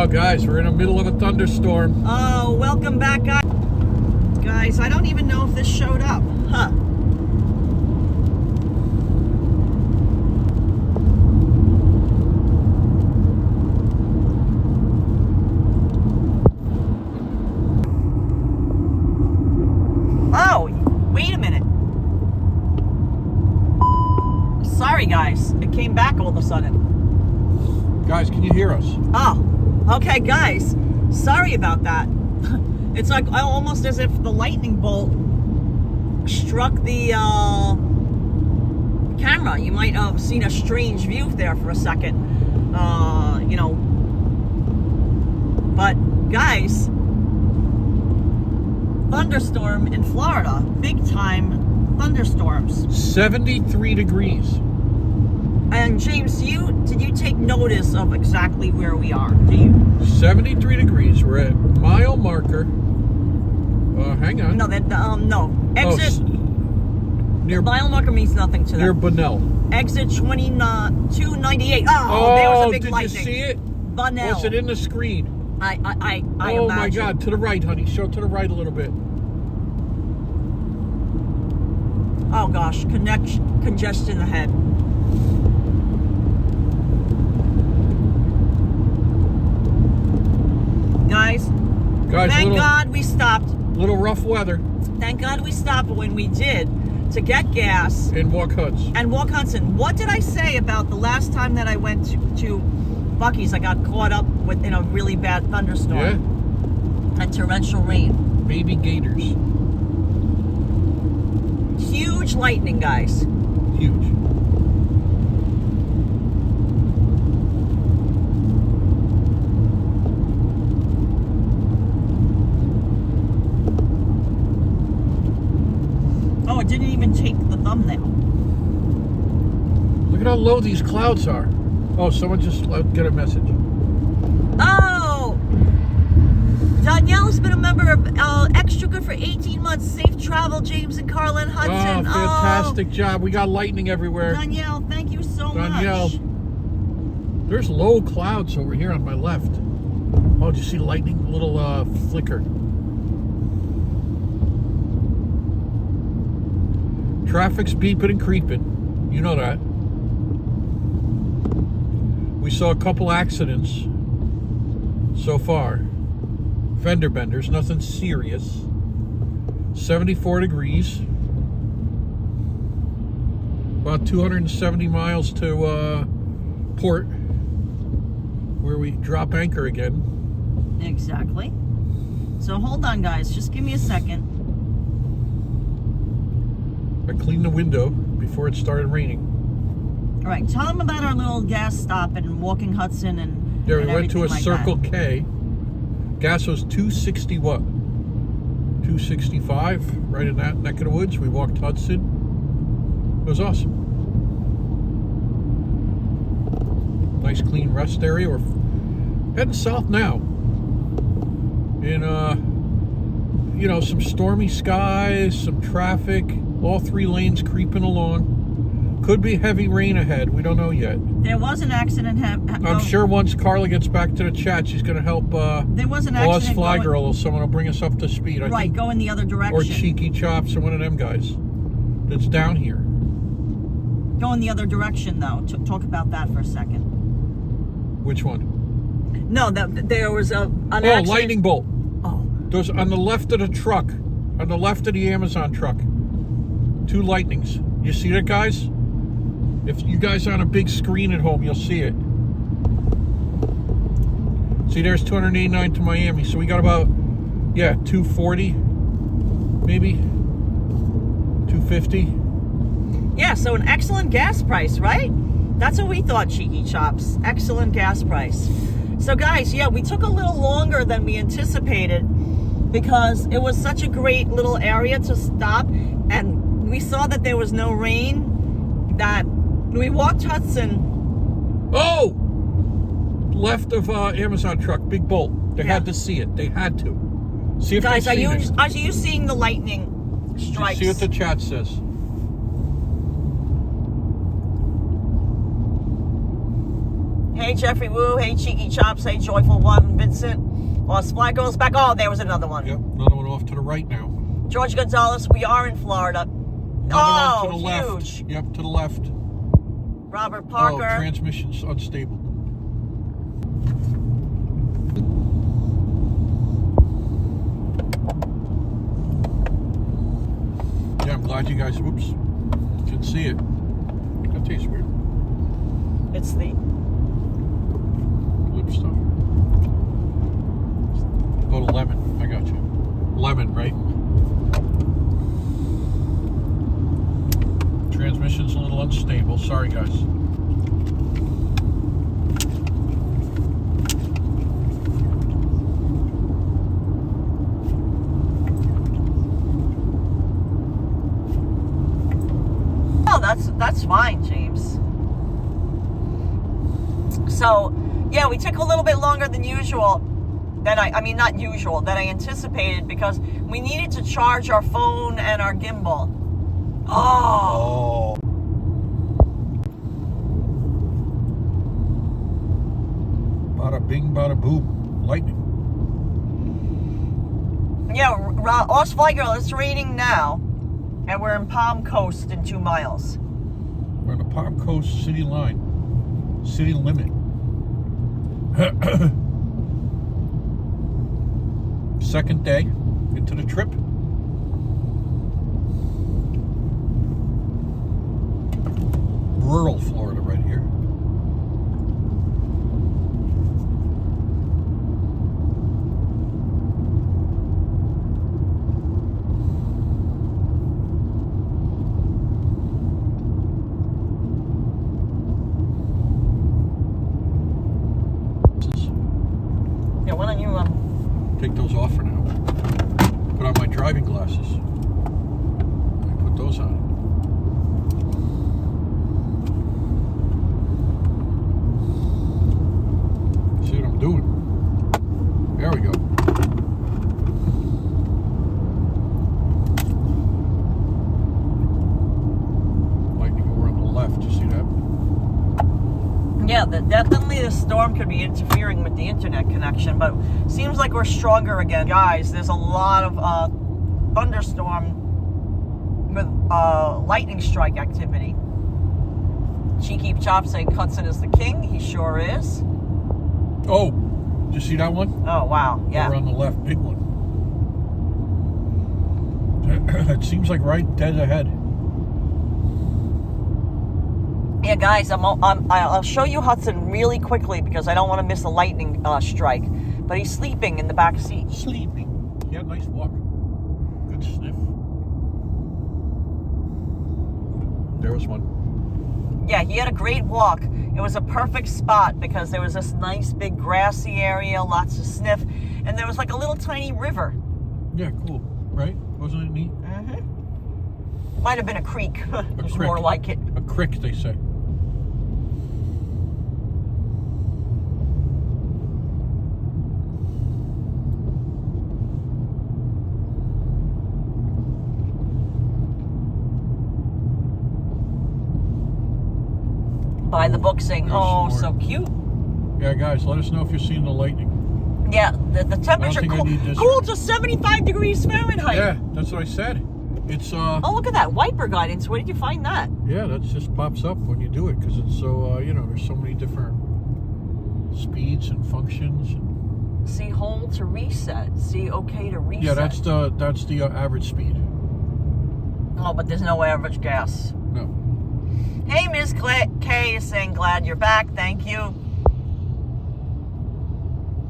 guys, we're in the middle of a thunderstorm. Oh, welcome back, guys. Guys, I don't even know if this showed up. Huh. Oh, wait a minute. Sorry, guys. It came back all of a sudden. Guys, can you hear us? Oh, okay, guys. Sorry about that. It's like almost as if the lightning bolt struck the camera. You might have seen a strange view there for a second. You know. But, guys, thunderstorm in Florida. Big time thunderstorms. 73 degrees. And James, did you take notice of exactly where we are? Do you? 73 degrees. We're at mile marker. Hang on. No, no. Exit. Near mile marker means nothing to them. Near Bunnell. Exit 298. Oh, there was a big lightning. Did you see it? Bunnell. Was it in the screen? I Oh imagine. my God! To the right, honey. Show to the right a little bit. Oh gosh, congestion ahead. Guys, thank God we stopped. Little rough weather. Thank God we stopped when we did to get gas. And walk Hudson. What did I say about the last time that I went to Buc-ee's? I got caught up in a really bad thunderstorm. Yeah. And torrential rain. Baby gators. Huge lightning, guys. Huge. Oh, it didn't even take the thumbnail. Look at how low these clouds are. Oh, someone just get a message. Oh! Danielle's been a member of Extra Good for 18 months. Safe travel, James and Karla and Hudson. Oh, fantastic job. We got lightning everywhere. Danielle, thank you so Danielle. much. There's low clouds over here on my left. Oh, did you see lightning? Little flicker. Traffic's beeping and creeping. You know that. We saw a couple accidents so far. Fender benders, nothing serious. 74 degrees. About 270 miles to port, where we drop anchor again. Exactly. So hold on, guys. Just give me a second. I cleaned the window before it started raining. All right, tell them about our little gas stop and walking Hudson and yeah, we went to a like Circle that. K. Gas was $2.60 what? $2.65, right in that neck of the woods. We walked Hudson. It was awesome. Nice clean rest area. We're heading south now. In you know, some stormy skies, some traffic, all three lanes creeping along. Could be heavy rain ahead. We don't know yet. There was an accident. I'm sure once Karla gets back to the chat, she's going to help there was an accident. Lost Fly Girl or someone will bring us up to speed. I think, go in the other direction. or Cheeky Chops or one of them guys that's down here. Go in the other direction, though. Talk about that for a second. Which one? No, there was an accident. Lightning bolt. Oh. There's on the left of the truck, on the left of the Amazon truck. Two lightnings. You see that, guys? If you guys are on a big screen at home, you'll see it. See, there's 289 to Miami. So we got about, 240, maybe 250. Yeah, so an excellent gas price, right? That's what we thought, Cheeky Chops. Excellent gas price. So, guys, we took a little longer than we anticipated because it was such a great little area to stop, and we saw that there was no rain, that we walked Hudson. Oh! Left of Amazon truck, big bolt. They had to see it. They had to. See if guys, are it. you seeing the lightning strikes? See what the chat says. Hey, Jeffrey Woo. Hey, Cheeky Chops. Hey, Joyful One. Vincent. Lost Fly Girls back. Oh, there was another one. Yep, another one off to the right now. George Gonzalez. We are in Florida. Another one to the huge. left. Yep, to the left. Robert Parker. Oh, transmission's unstable. Yeah, I'm glad you guys, whoops, can see it. That tastes weird. It's the Lip stuff. Oh, the lemon. I got you. Lemon, right? Transmission's a little unstable. Sorry, guys. Oh, that's fine, James. So, yeah, we took a little bit longer than usual. I mean, not usual, than I anticipated, because we needed to charge our phone and our gimbal. Oh. Bada bing, bada boom. Lightning. Yeah, Lost Fly Girl, it's raining now, and we're in Palm Coast in 2 miles. We're on the Palm Coast city line. City limit. Second day into the trip. Rural Florida right here. Yeah, why don't you Take those off for now. Put on my driving glasses. I put those on. See what I'm doing? There we go. Lightning over on the left. You see that? Yeah, definitely the storm could be interfering with the internet connection, but seems like we're stronger again. Guys, there's a lot of thunderstorm with lightning strike activity. Cheeky Chop saying Hudson is the king. He sure is. Oh, did you see that one? Oh, wow. Yeah. Over on the left, big one. It seems like right dead ahead. Yeah, guys, I'll show you Hudson really quickly because I don't want to miss a lightning strike. But he's sleeping in the back seat. Sleeping. He had a nice walk. Good sniff. There was one. Yeah, he had a great walk. It was a perfect spot because there was this nice big grassy area, lots of sniff, and there was like a little tiny river. Yeah, cool. Right? Wasn't it neat? Mm-hmm. Might have been a creek. It was crick. more like it. A crick, they say. By the book saying, oh, There's so more. cute. Yeah, guys, let us know if you're seeing the lightning. Yeah, the temperature think I need this. cooled to 75 degrees Fahrenheit. Yeah, that's what I said. It's, Oh, look at that wiper guidance. Where did you find that? yeah, that just pops up when you do it because it's so, you know, there's so many different speeds and functions. And... See hold to reset. See OK to reset. Yeah, that's the average speed. Oh, but there's no average gas. No. Hey, Ms. K is saying, glad you're back. Thank you.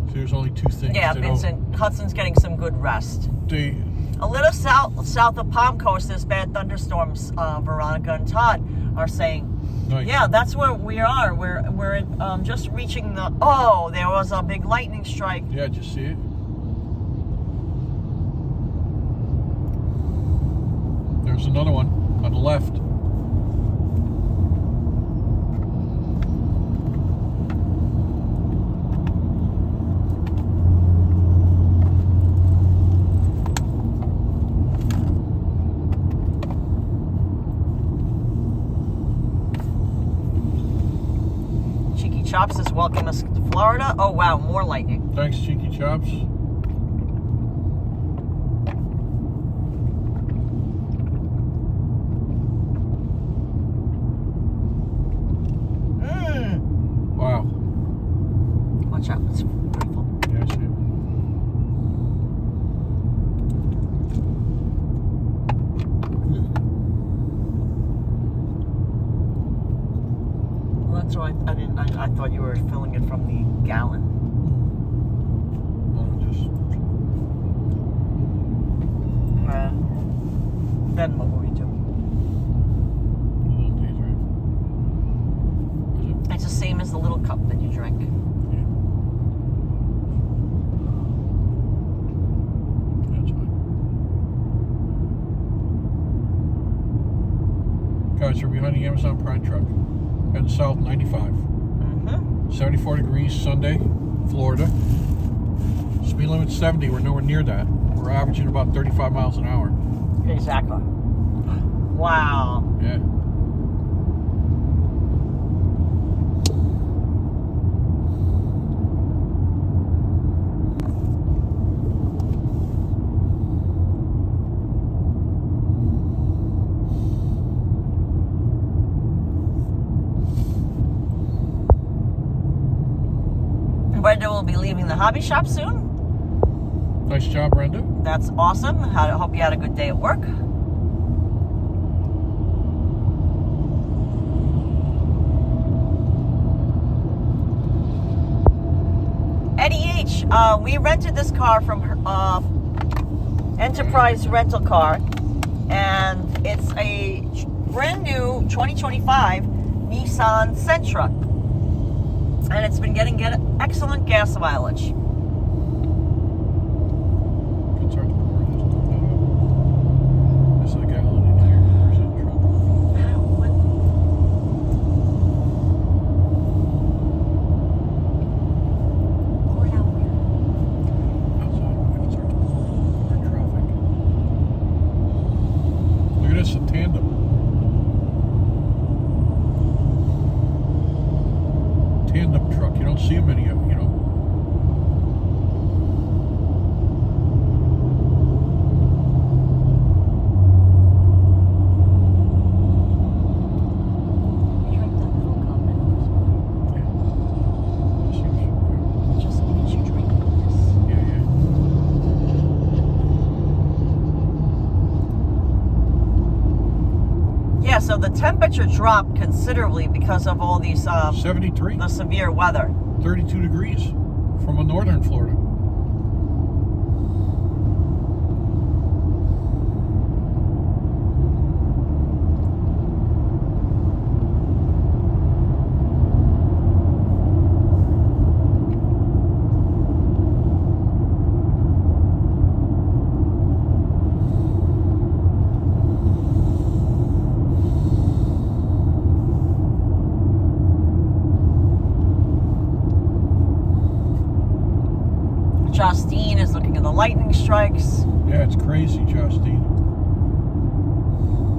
So there's only two things. Yeah, They Vincent, Hudson's getting some good rest. They, A little south of Palm Coast, there's bad thunderstorms. Veronica and Todd are saying. nice. Yeah, that's where we are. We're just reaching the. Oh, there was a big lightning strike. Yeah, did you see it? There's another one on the left. Cheeky Chops says, welcome us to Florida. Oh, wow, more lightning. Thanks, Cheeky Chops. Wow. Watch out, it's beautiful. Yeah, I see it. Well, that's why I thought you were filling it from the gallon. Then what will we do? It's the same as the little cup that you drank. Yeah. That's fine. Guys, we're behind the Amazon Prime truck. Heading south 95. 74 degrees Sunday, Florida. Speed limit 70. We're nowhere near that. We're averaging about 35 miles an hour. Exactly. Wow. Yeah. Brenda will be leaving the hobby shop soon. Nice job, Brenda. That's awesome. I hope you had a good day at work. Eddie H, we rented this car from Enterprise Rental Car, and it's a brand new 2025 Nissan Sentra, and it's been getting excellent gas mileage. It's hard to pour this stuff up. There's a gallon in here. Where's that truck? Pour it out where? Outside. It's hard to pour in traffic. Look at this, a tandem. Tandem truck. You don't see many of them, you know. Drink that little cup and it just means you drink this. Yeah. Yeah, so the temperature dropped considerably because of all these 73. the severe weather. 32 degrees from a northern Florida. Justine is looking at the lightning strikes. Yeah, it's crazy, Justine.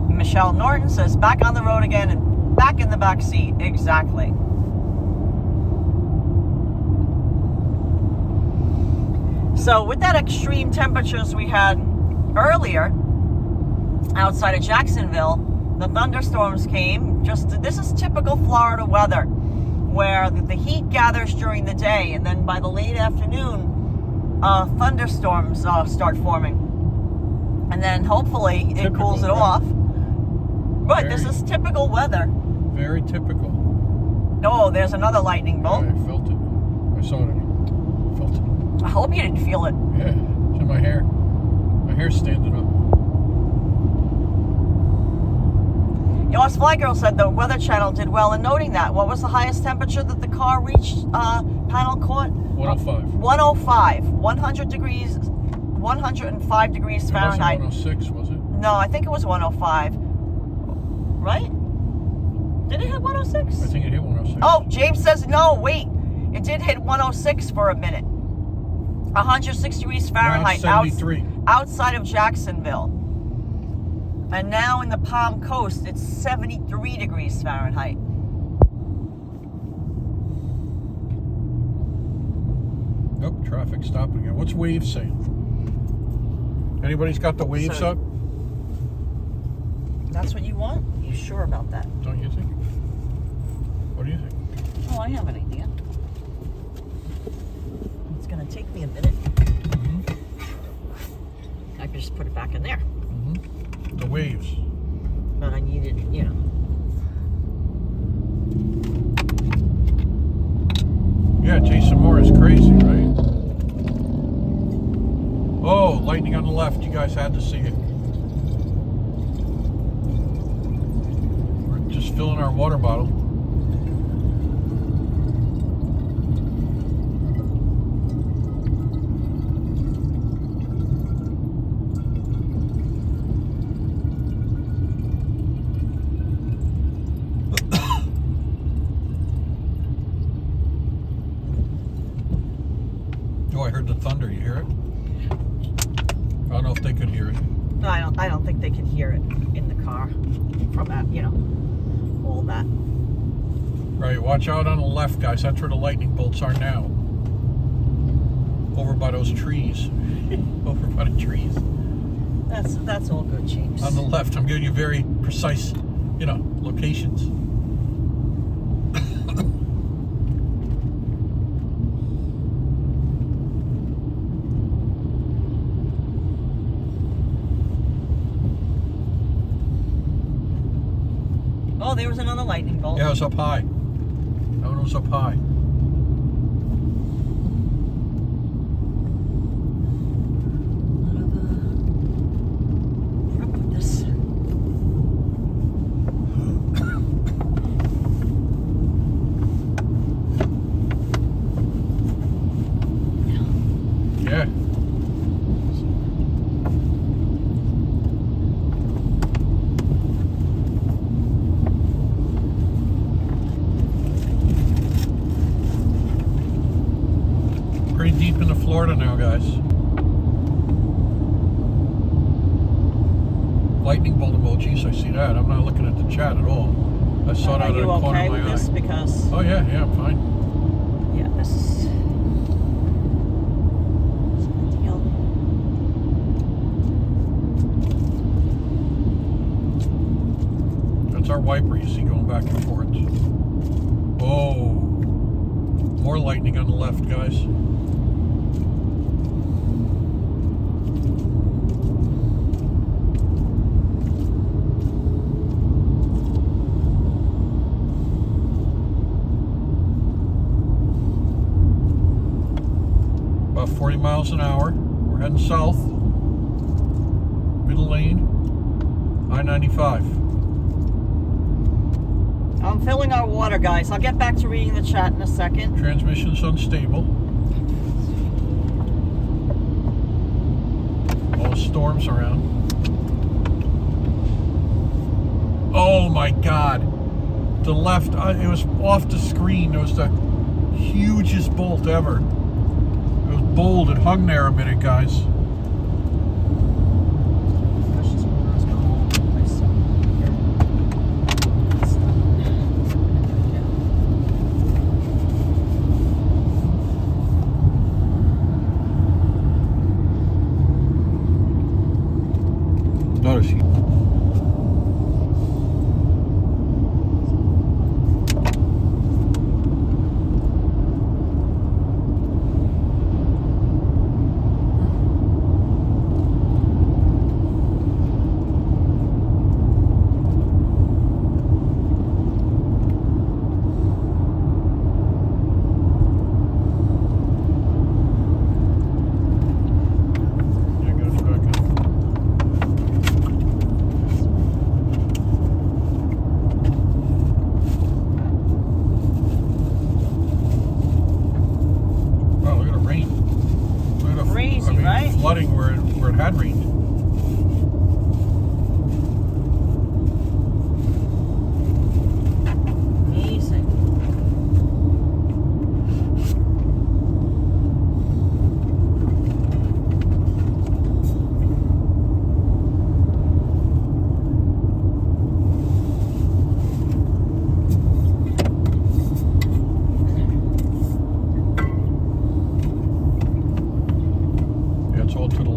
Michelle Norton says, back on the road again and back in the back seat. Exactly. So with that extreme temperatures we had earlier outside of Jacksonville, the thunderstorms came. This is typical Florida weather, where the heat gathers during the day, and then by the late afternoon, thunderstorms start forming, and then hopefully it cools it off. But this is typical weather. Very typical. Oh, there's another lightning bolt. Yeah, I felt it. I saw it. I felt it. I hope you didn't feel it. Yeah, it's in my hair. My hair's standing up. Yours Fly Girl said the Weather Channel did well in noting that. What was the highest temperature that the car reached? Panel caught 105. 105. 100 degrees. 105 degrees Fahrenheit. It wasn't 106, was it? No, I think it was 105. Right? Did it hit 106? I think it hit 106. Oh, James says no. Wait, it did hit 106 for a minute. 106 degrees Fahrenheit. Now it's 73. Outside of Jacksonville. And now in the Palm Coast, it's 73 degrees Fahrenheit. Nope, traffic stopping again. What's waves saying? Anybody's got the waves up? That's what you want? You sure about that? Don't you think? What do you think? Oh, I have an idea. It's going to take me a minute. I could just put it back in there. The waves. But I needed, you know. Yeah, Jason Moore is crazy, right? Oh, lightning on the left. You guys had to see it. We're just filling our water bottle. Oh, I heard the thunder. You hear it? I don't know if they could hear it. No, I don't think they can hear it in the car from that, you know, all that. Right, watch out on the left, guys. That's where the lightning bolts are now. Over by those trees. Over by the trees. That's all good, James. On the left, I'm giving you very precise, you know, locations. Oh, there was another lightning bolt. Yeah, it was up high. That one was up high. Put up with this. Yeah. Pretty deep into Florida now, guys. Lightning bolt emojis, I see that. I'm not looking at the chat at all. I saw it out of the corner of my eye. Are you okay with this? Because Oh yeah, I'm fine. yeah, this is a deal. That's our wiper you see going back and forth. Oh, more lightning on the left, guys. About 40 miles an hour. We're heading south. Middle lane. I-95. I'm filling our water, guys. I'll get back to reading the chat in a second. Transmission's unstable. All the storms around. Oh my God. The left, it was off the screen. It was the hugest bolt ever. It was bold. It hung there a minute, guys. Notice he. Flooding where it had rained. Amazing.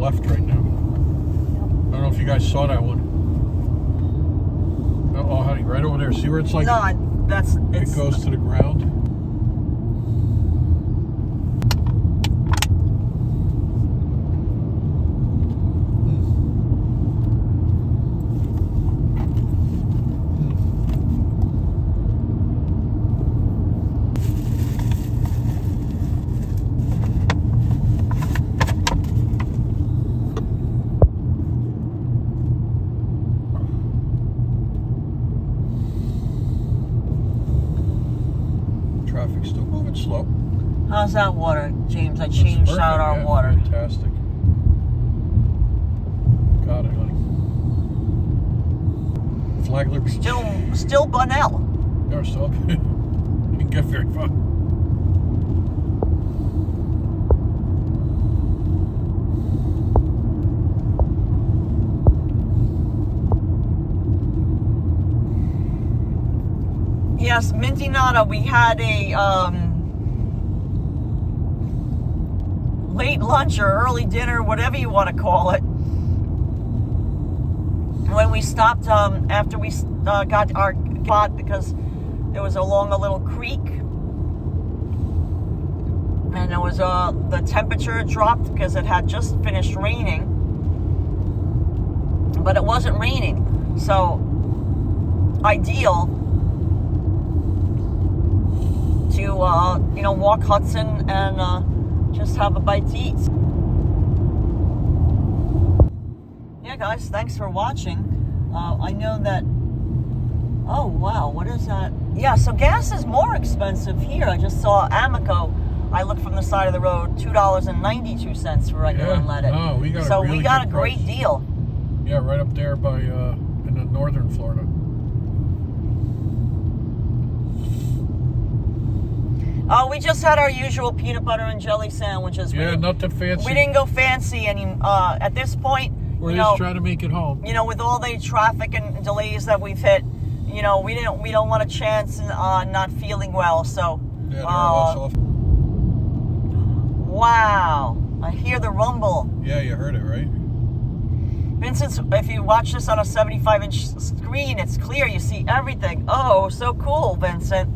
left right now. I don't know if you guys saw that one. Oh, honey, right over there. See where it's like? No, it goes to the ground. Traffic's still moving slow. How's that water, James? I changed out our water. Fantastic. Got it, honey. Flagler. Still Bunnell. Yeah, still. You can get very far. Yes, Minty Nada, we had a late lunch or early dinner, whatever you want to call it. When we stopped after we got our spot, because it was along a little creek, and it was the temperature dropped because it had just finished raining, but it wasn't raining, so ideal to walk Hudson and just have a bite to eat. Yeah, guys, thanks for watching. I know that. Oh wow, what is that? Yeah, so gas is more expensive here. I just saw Amoco. I looked from the side of the road, $2.92 for regular unleaded. Oh, we got so a really we got a good great price. deal. Yeah, right up there by in the northern Florida. We just had our usual peanut butter and jelly sandwiches. Yeah, nothing fancy. We didn't go fancy at this point. We're just trying to make it home. With all the traffic and delays that we've hit, we don't want a chance not feeling well. So yeah, they're off. Wow, I hear the rumble. Yeah, you heard it, right? Vincent, if you watch this on a 75-inch screen, it's clear. You see everything. Oh, so cool, Vincent.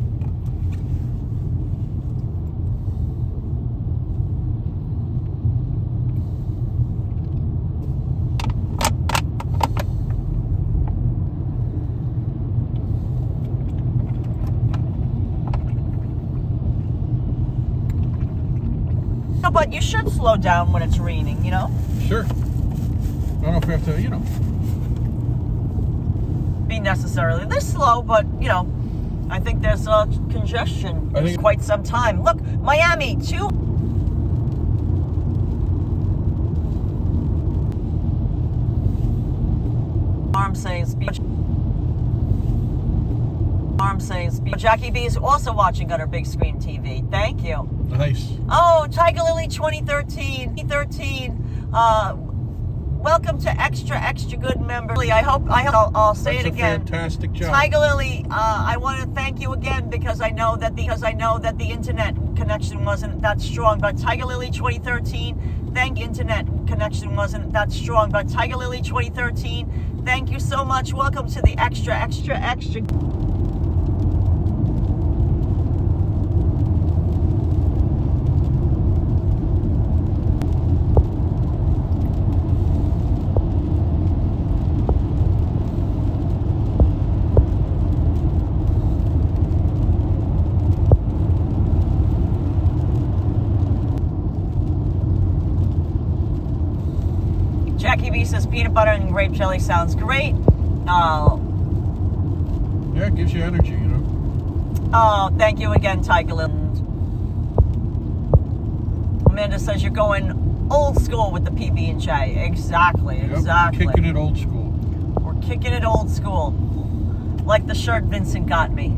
But you should slow down when it's raining, Sure. I don't know if we have to, be necessarily this slow, but, I think there's congestion. It's quite some time. Look, Miami, Arm says Jackie B is also watching on her big screen TV. Thank you. Nice. Oh, Tiger Lily 2013. Welcome to extra good member. I hope I'll say it again. Fantastic job. Tiger Lily, I want to thank you again because I know that the internet connection wasn't that strong. But Tiger Lily 2013, thank you. Internet connection wasn't that strong. But Tiger Lily 2013, thank you so much. Welcome to the extra. Jackie B says peanut butter and grape jelly sounds great. Yeah, it gives you energy, Oh, thank you again, Tiger Lily. Amanda says you're going old school with the PB&J. Exactly. Kicking it old school. We're kicking it old school. Like the shirt Vincent got me.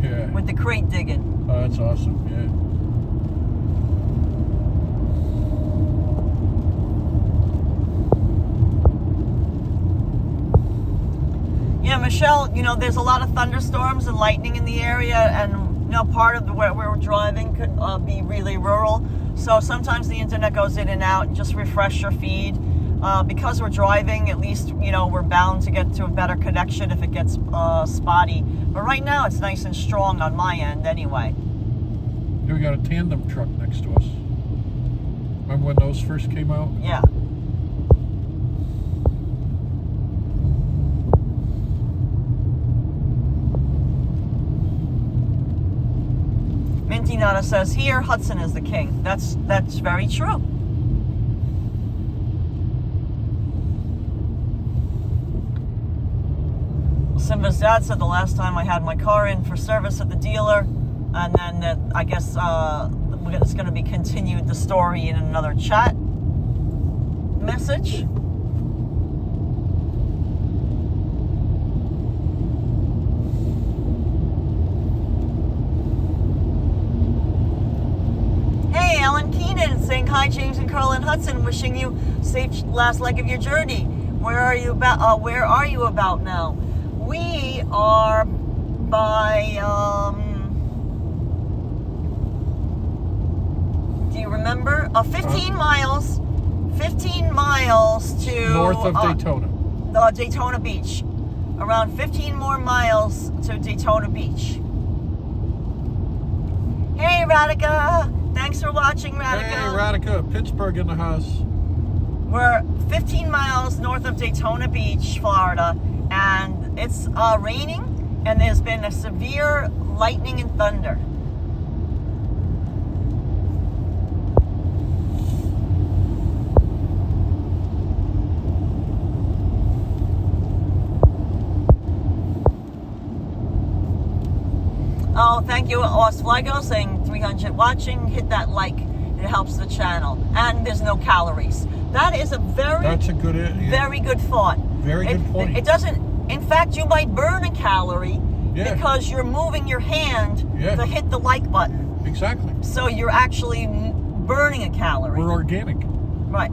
Yeah. With the crate digging. Oh, that's awesome, yeah. Yeah, Michelle, there's a lot of thunderstorms and lightning in the area, and part of where we're driving could be really rural. So sometimes the internet goes in and out. Just refresh your feed. Because we're driving, at least, we're bound to get to a better connection if it gets spotty. But right now, it's nice and strong on my end anyway. Here we got a tandem truck next to us. Remember when those first came out? Yeah. Minty Nada says, here, Hudson is the king. That's very true. Simba's dad said the last time I had my car in for service at the dealer, and then that I guess it's going to be continued, the story, in another chat message. Hey, Alan Keenan saying hi, James and Karla and Hudson, wishing you safe last leg of your journey. Where are you about now? We are by, do you remember? 15 miles. 15 miles to... North of Daytona. Daytona Beach. Around 15 more miles to Daytona Beach. Hey, Radhika. Thanks for watching, Radhika. Hey, Radhika. Pittsburgh in the house. We're 15 miles north of Daytona Beach, Florida, and it's raining, and there's been a severe lightning and thunder. Oh, thank you, Osflago, saying 300 watching. Hit that like. It helps the channel. And there's no calories. That is That's a good, very good thought. Very good point. It doesn't... In fact, you might burn a calorie because you're moving your hand to hit the like button. Exactly. So you're actually burning a calorie. We're organic. Right.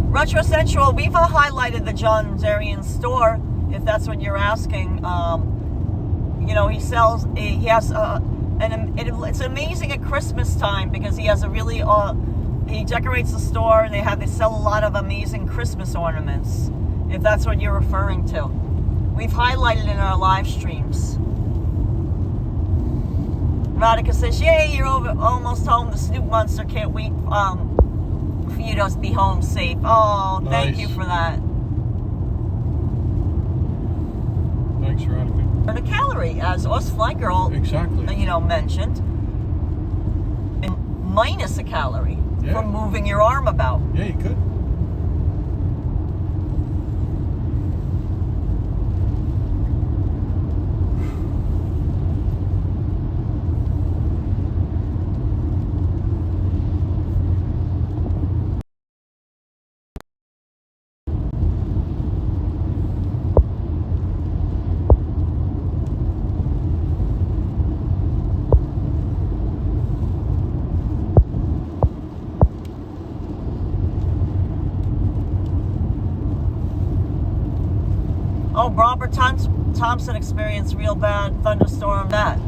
Retro Central, we've highlighted the John Zarian store, if that's what you're asking. He sells, it's amazing at Christmas time because he has a really, he decorates the store and they sell a lot of amazing Christmas ornaments, if that's what you're referring to. We've highlighted in our live streams. Radhika says, yay, you're almost home. The Snoop Monster can't wait for you to be home safe. Oh, nice. Thank you for that. Thanks, Radhika. And a calorie, as us Fly Girl mentioned, and minus a calorie from moving your arm about. Yeah, you could. Oh, Robert Thompson experienced real bad thunderstorm. That.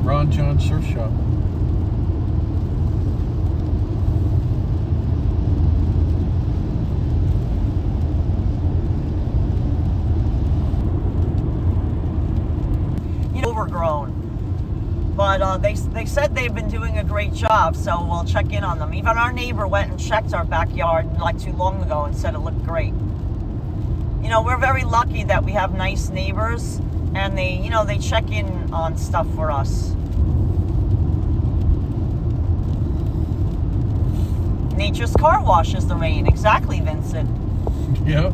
Ron John Surf Shop. Overgrown. But they said they've been doing a great job, so we'll check in on them. Even our neighbor went and checked our backyard not too long ago and said it looked great. We're very lucky that we have nice neighbors, and they check in on stuff for us. Nature's car washes the rain. Exactly, Vincent. Yep.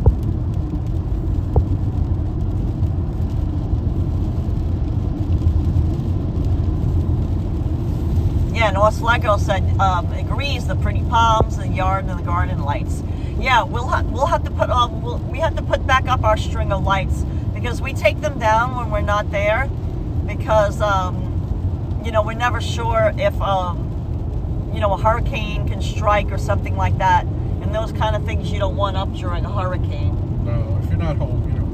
Yeah, and Osflago said agrees. The pretty palms, the yard, and the garden lights. Yeah, we'll have to put we have to put back up our string of lights because we take them down when we're not there because you know, we're never sure if, you know, a hurricane can strike or something like that. And those kind of things you don't want up during a hurricane. No, if you're not home, you know.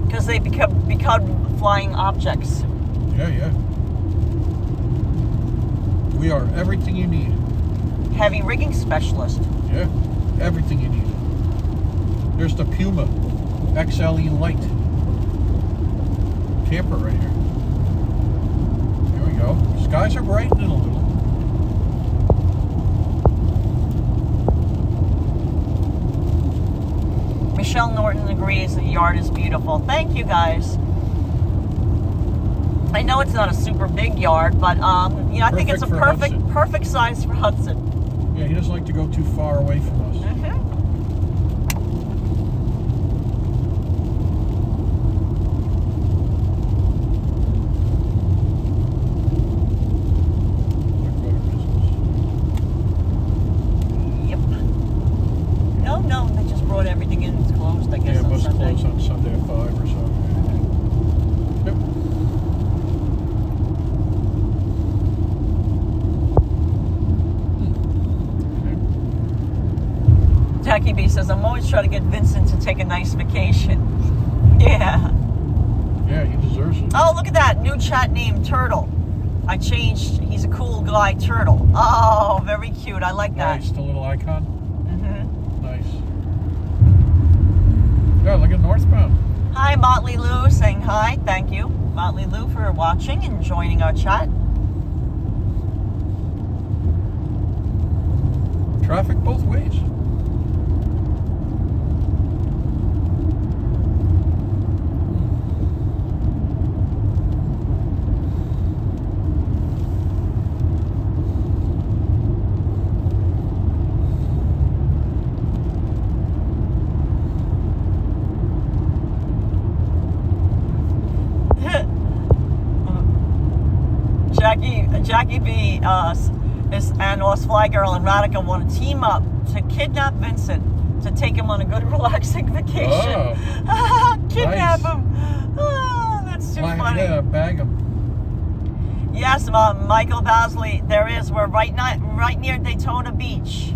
Because they become flying objects. Yeah. We are everything you need. Heavy rigging specialist. Yeah, everything you need. There's the Puma XLE Light camper right here. Here we go. Skies are brightening a little. Michelle Norton agrees the yard is beautiful. Thank you, guys. I know it's not a super big yard, but you know, I think it's a perfect size for Hudson. Yeah, he doesn't like to go too far away from us. Yep. No, they just brought everything in. It's closed, I guess, yeah, it on must Sunday. close on Sunday at 5 or so. Yep. Jackie B says, I'm always trying to get Vincent to take a nice vacation. Yeah. Yeah, he deserves it. Oh, look at that. New chat name, Turtle. I changed. He's a cool guy, Turtle. Oh, very cute. I like that. Nice, the little icon. Mm-hmm. Nice. Yeah, look at northbound. Hi, Motley Lou saying hi. Thank you, Motley Lou, for watching and joining our chat. Traffic both ways. Jackie B and Oz Fly Girl and Radica want to team up to kidnap Vincent to take him on a good relaxing vacation. Oh, kidnap nice. him. Oh, that's too funny. Yeah, bag him. Yes, Michael Basley, there is. We're right near Daytona Beach.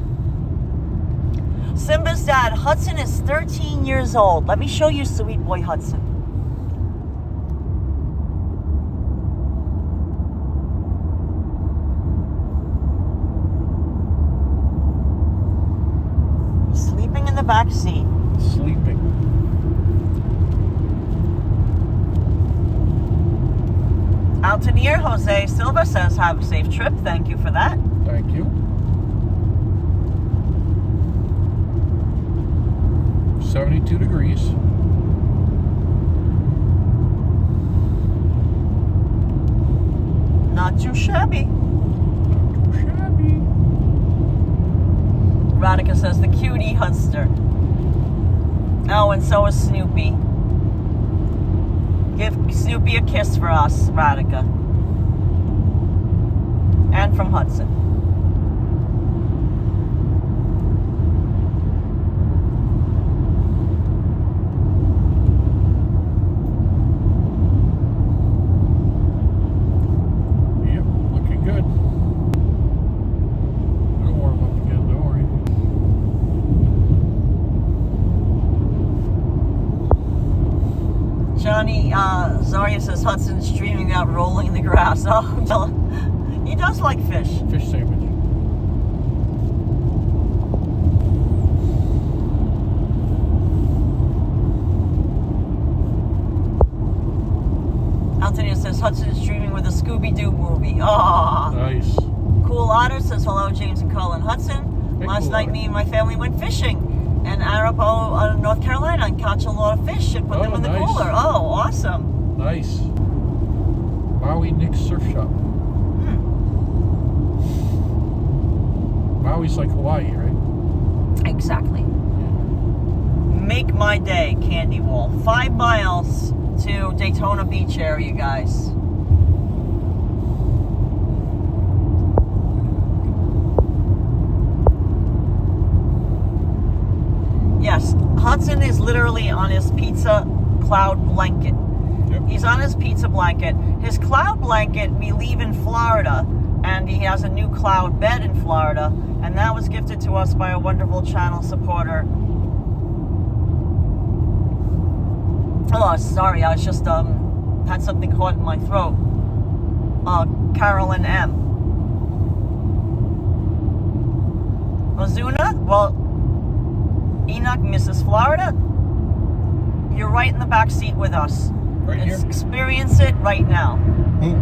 Simba's dad, Hudson, is 13 years old. Let me show you sweet boy Hudson. Sleeping in the back seat. Sleeping. Altineer Jose Silva says, have a safe trip. Thank you for that. Thank you. 72 degrees. Not too shabby. Not too shabby. Radica says, the cutie Hudster. Oh, and so is Snoopy. Give Snoopy a kiss for us, Radica. And from Hudson. Yep, looking good. It'll warm up again, don't worry. Johnny Zarya says Hudson's dreaming about rolling in the grass. Oh, he does like fish. Fish sandwich. Antonio says Hudson's dreaming with a Scooby-Doo movie. Oh. Nice. Cool Otter says hello, James and Karla and Hudson. Hey, Last Cool night, Otter. me and my family went fishing in Arapahoe, North Carolina, and caught a lot of fish and put them in the nice. cooler. Oh, awesome. Nice. Maui Nick's Surf Shop. Maui's like Hawaii, right? Exactly. Make my day, Candy Wall. 5 miles to Daytona Beach area, guys. Yes, Hudson is literally on his pizza cloud blanket. Yep. He's on his pizza blanket. His cloud blanket we leave in Florida, and he has a new cloud bed in Florida, and that was gifted to us by a wonderful channel supporter. Oh, sorry, I was just had something caught in my throat. Carolyn M. Ozuna, well, Enoch, Mrs. Florida, you're right in the back seat with us. Right here? Experience it right now. Ooh.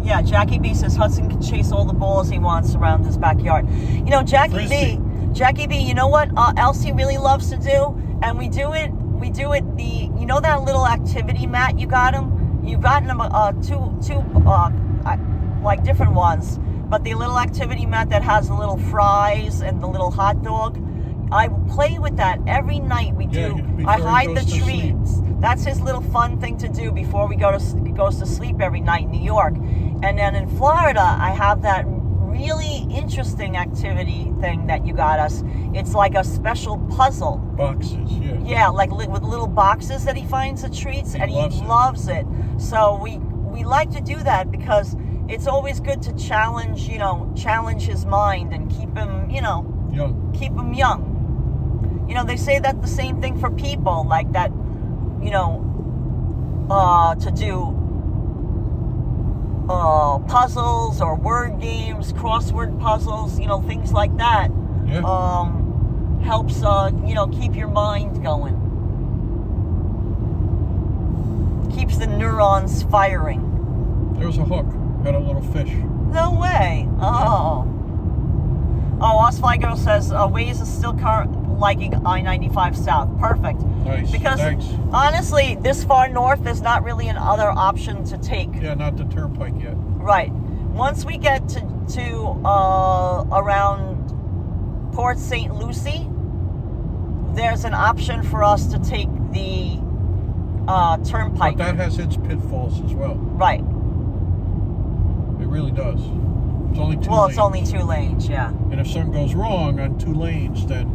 Yeah, Jackie B says Hudson can chase all the balls he wants around his backyard. You know, Jackie B, you know what Elsie really loves to do? And we do it, you know that little activity mat you got him? You've gotten him two like different ones, but the little activity mat that has the little fries and the little hot dog, I play with that every night. We do. I hide the treats. That's his little fun thing to do before he goes to sleep every night in New York. And then in Florida, I have that really interesting activity thing that you got us. It's like a special puzzle. Boxes, yeah. Yeah, like with little boxes that he finds the treats, and he loves it. So we like to do that because it's always good to challenge his mind and keep him, young. Keep him young. You know, they say that the same thing for people, like that, to do puzzles or word games, crossword puzzles, things like that. Yeah. Helps, keep your mind going. Keeps the neurons firing. There was a hook. Had a little fish. No way. Oh. Oh, Osflygo says Waze is still liking I-95 South. Perfect. Nice. Because thanks. Honestly, this far north, there's not really another option to take. Yeah, not the turnpike yet. Right. Once we get to around Port St. Lucie, there's an option for us to take the turnpike. But that has its pitfalls as well. Right. It really does. It's only 2 lanes. Well, it's only 2 lanes, yeah. And if something goes wrong on 2 lanes, then...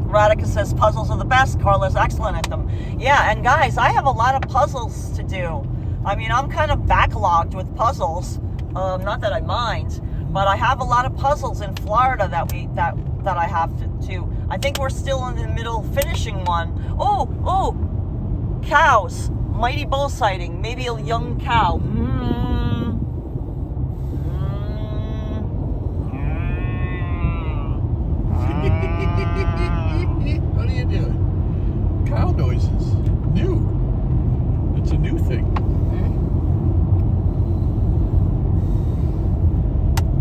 Radhika says puzzles are the best. Karla's excellent at them. Yeah, and guys, I have a lot of puzzles to do. I mean, I'm kind of backlogged with puzzles. Not that I mind, but I have a lot of puzzles in Florida that I have to do. I think we're still in the middle finishing one. Oh, cows. Mighty bull sighting. Maybe a young cow. What are you doing? Cow noises. New. It's a new thing.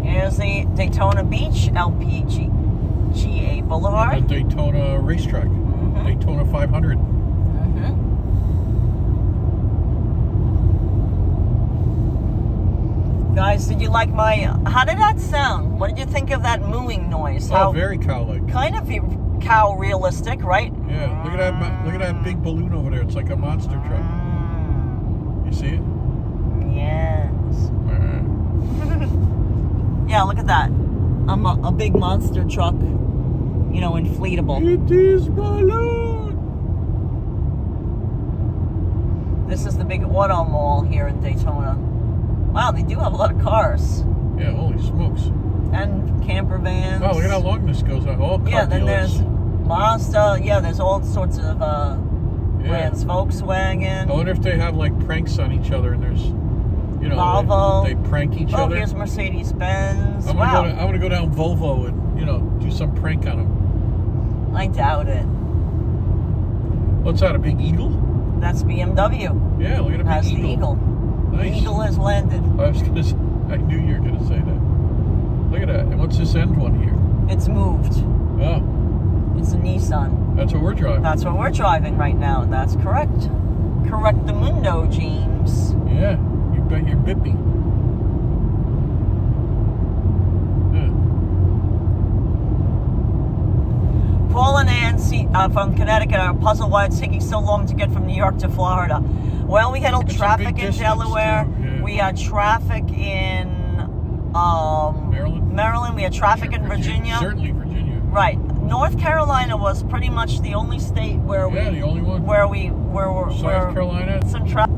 Here's the Daytona Beach LPGA Boulevard. The Daytona racetrack. Daytona 500. Guys, did you like how did that sound? What did you think of that mooing noise? Very cow-like. Kind of cow realistic, right? Yeah, look at that big balloon over there. It's like a monster truck. You see it? Yes. Yeah, look at that. A big monster truck, inflatable. It is balloon. This is the big auto mall here in Daytona. Wow, they do have a lot of cars. Yeah, holy smokes. And camper vans. Oh, look at how long this goes on. All car yeah, then dealers. there's Mazda. Yeah, there's all sorts of brands. Volkswagen. I wonder if they have like pranks on each other and there's, Volvo. They prank each other. Oh, here's Mercedes-Benz. I'm gonna go down Volvo and, do some prank on them. I doubt it. What's that, a big eagle? That's BMW. Yeah, look at a big Has eagle. the eagle. Nice. The eagle has landed. I knew you were gonna say that. Look at that. And what's this end one here? It's moved. Oh. It's a Nissan. That's what we're driving. That's what we're driving right now. That's correct. Correct the mundo, James. Yeah, you bet your bippy. Paul and Nancy from Connecticut are puzzled why it's taking so long to get from New York to Florida. Well, we had traffic in Delaware. Yeah. We had traffic in Maryland. We had traffic in Virginia. Certainly Virginia. Right. North Carolina was pretty much the only state where the only one. South Carolina. Some traffic.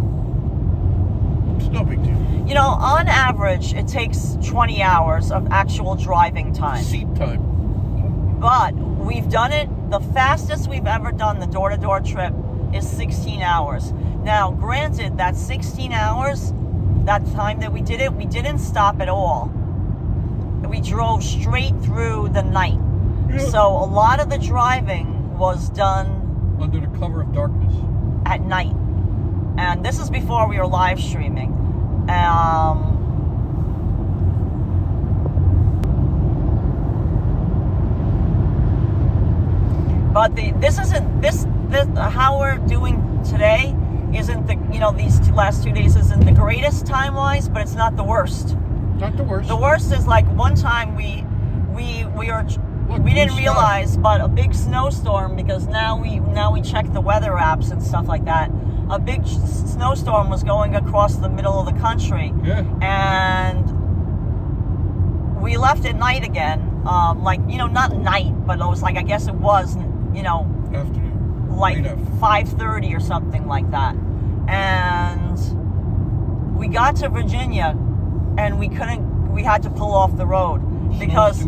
It's no big deal. You know, on average, it takes 20 hours of actual driving time. Seat time. But we've done it. The fastest we've ever done the door-to-door trip is 16 hours. Now, granted, that 16 hours, that time that we did it, we didn't stop at all. We drove straight through the night. Yeah. So a lot of the driving was done under the cover of darkness at night. And this is before we were live streaming. But this how we're doing today isn't these last 2 days isn't the greatest time wise, but it's not the worst. Not the worst. The worst is like one time we didn't realize, but a big snowstorm, because now we check the weather apps and stuff like that. A big snowstorm was going across the middle of the country. Yeah. And we left at night again. Not night, but it was like, I guess it was, afternoon. Like 5:30 or something like that. And we got to Virginia and we had to pull off the road because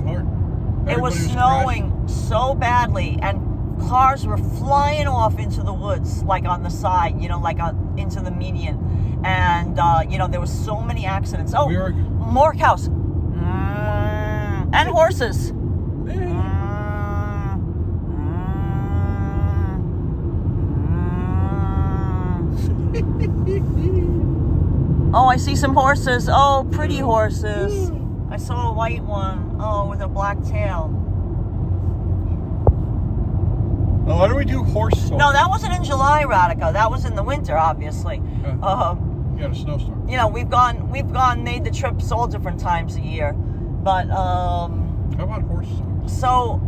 it was snowing so badly, and cars were flying off into the woods, like on the side, into the median. And, there was so many accidents. Oh, more cows. And horses. Oh, I see some horses. Oh, pretty horses. I saw a white one. Oh, with a black tail. Oh, why do we do horse song? No, that wasn't in July, Radica. That was in the winter, obviously. You had a snowstorm. We've made the trips all different times a year. But, how about horse songs? So,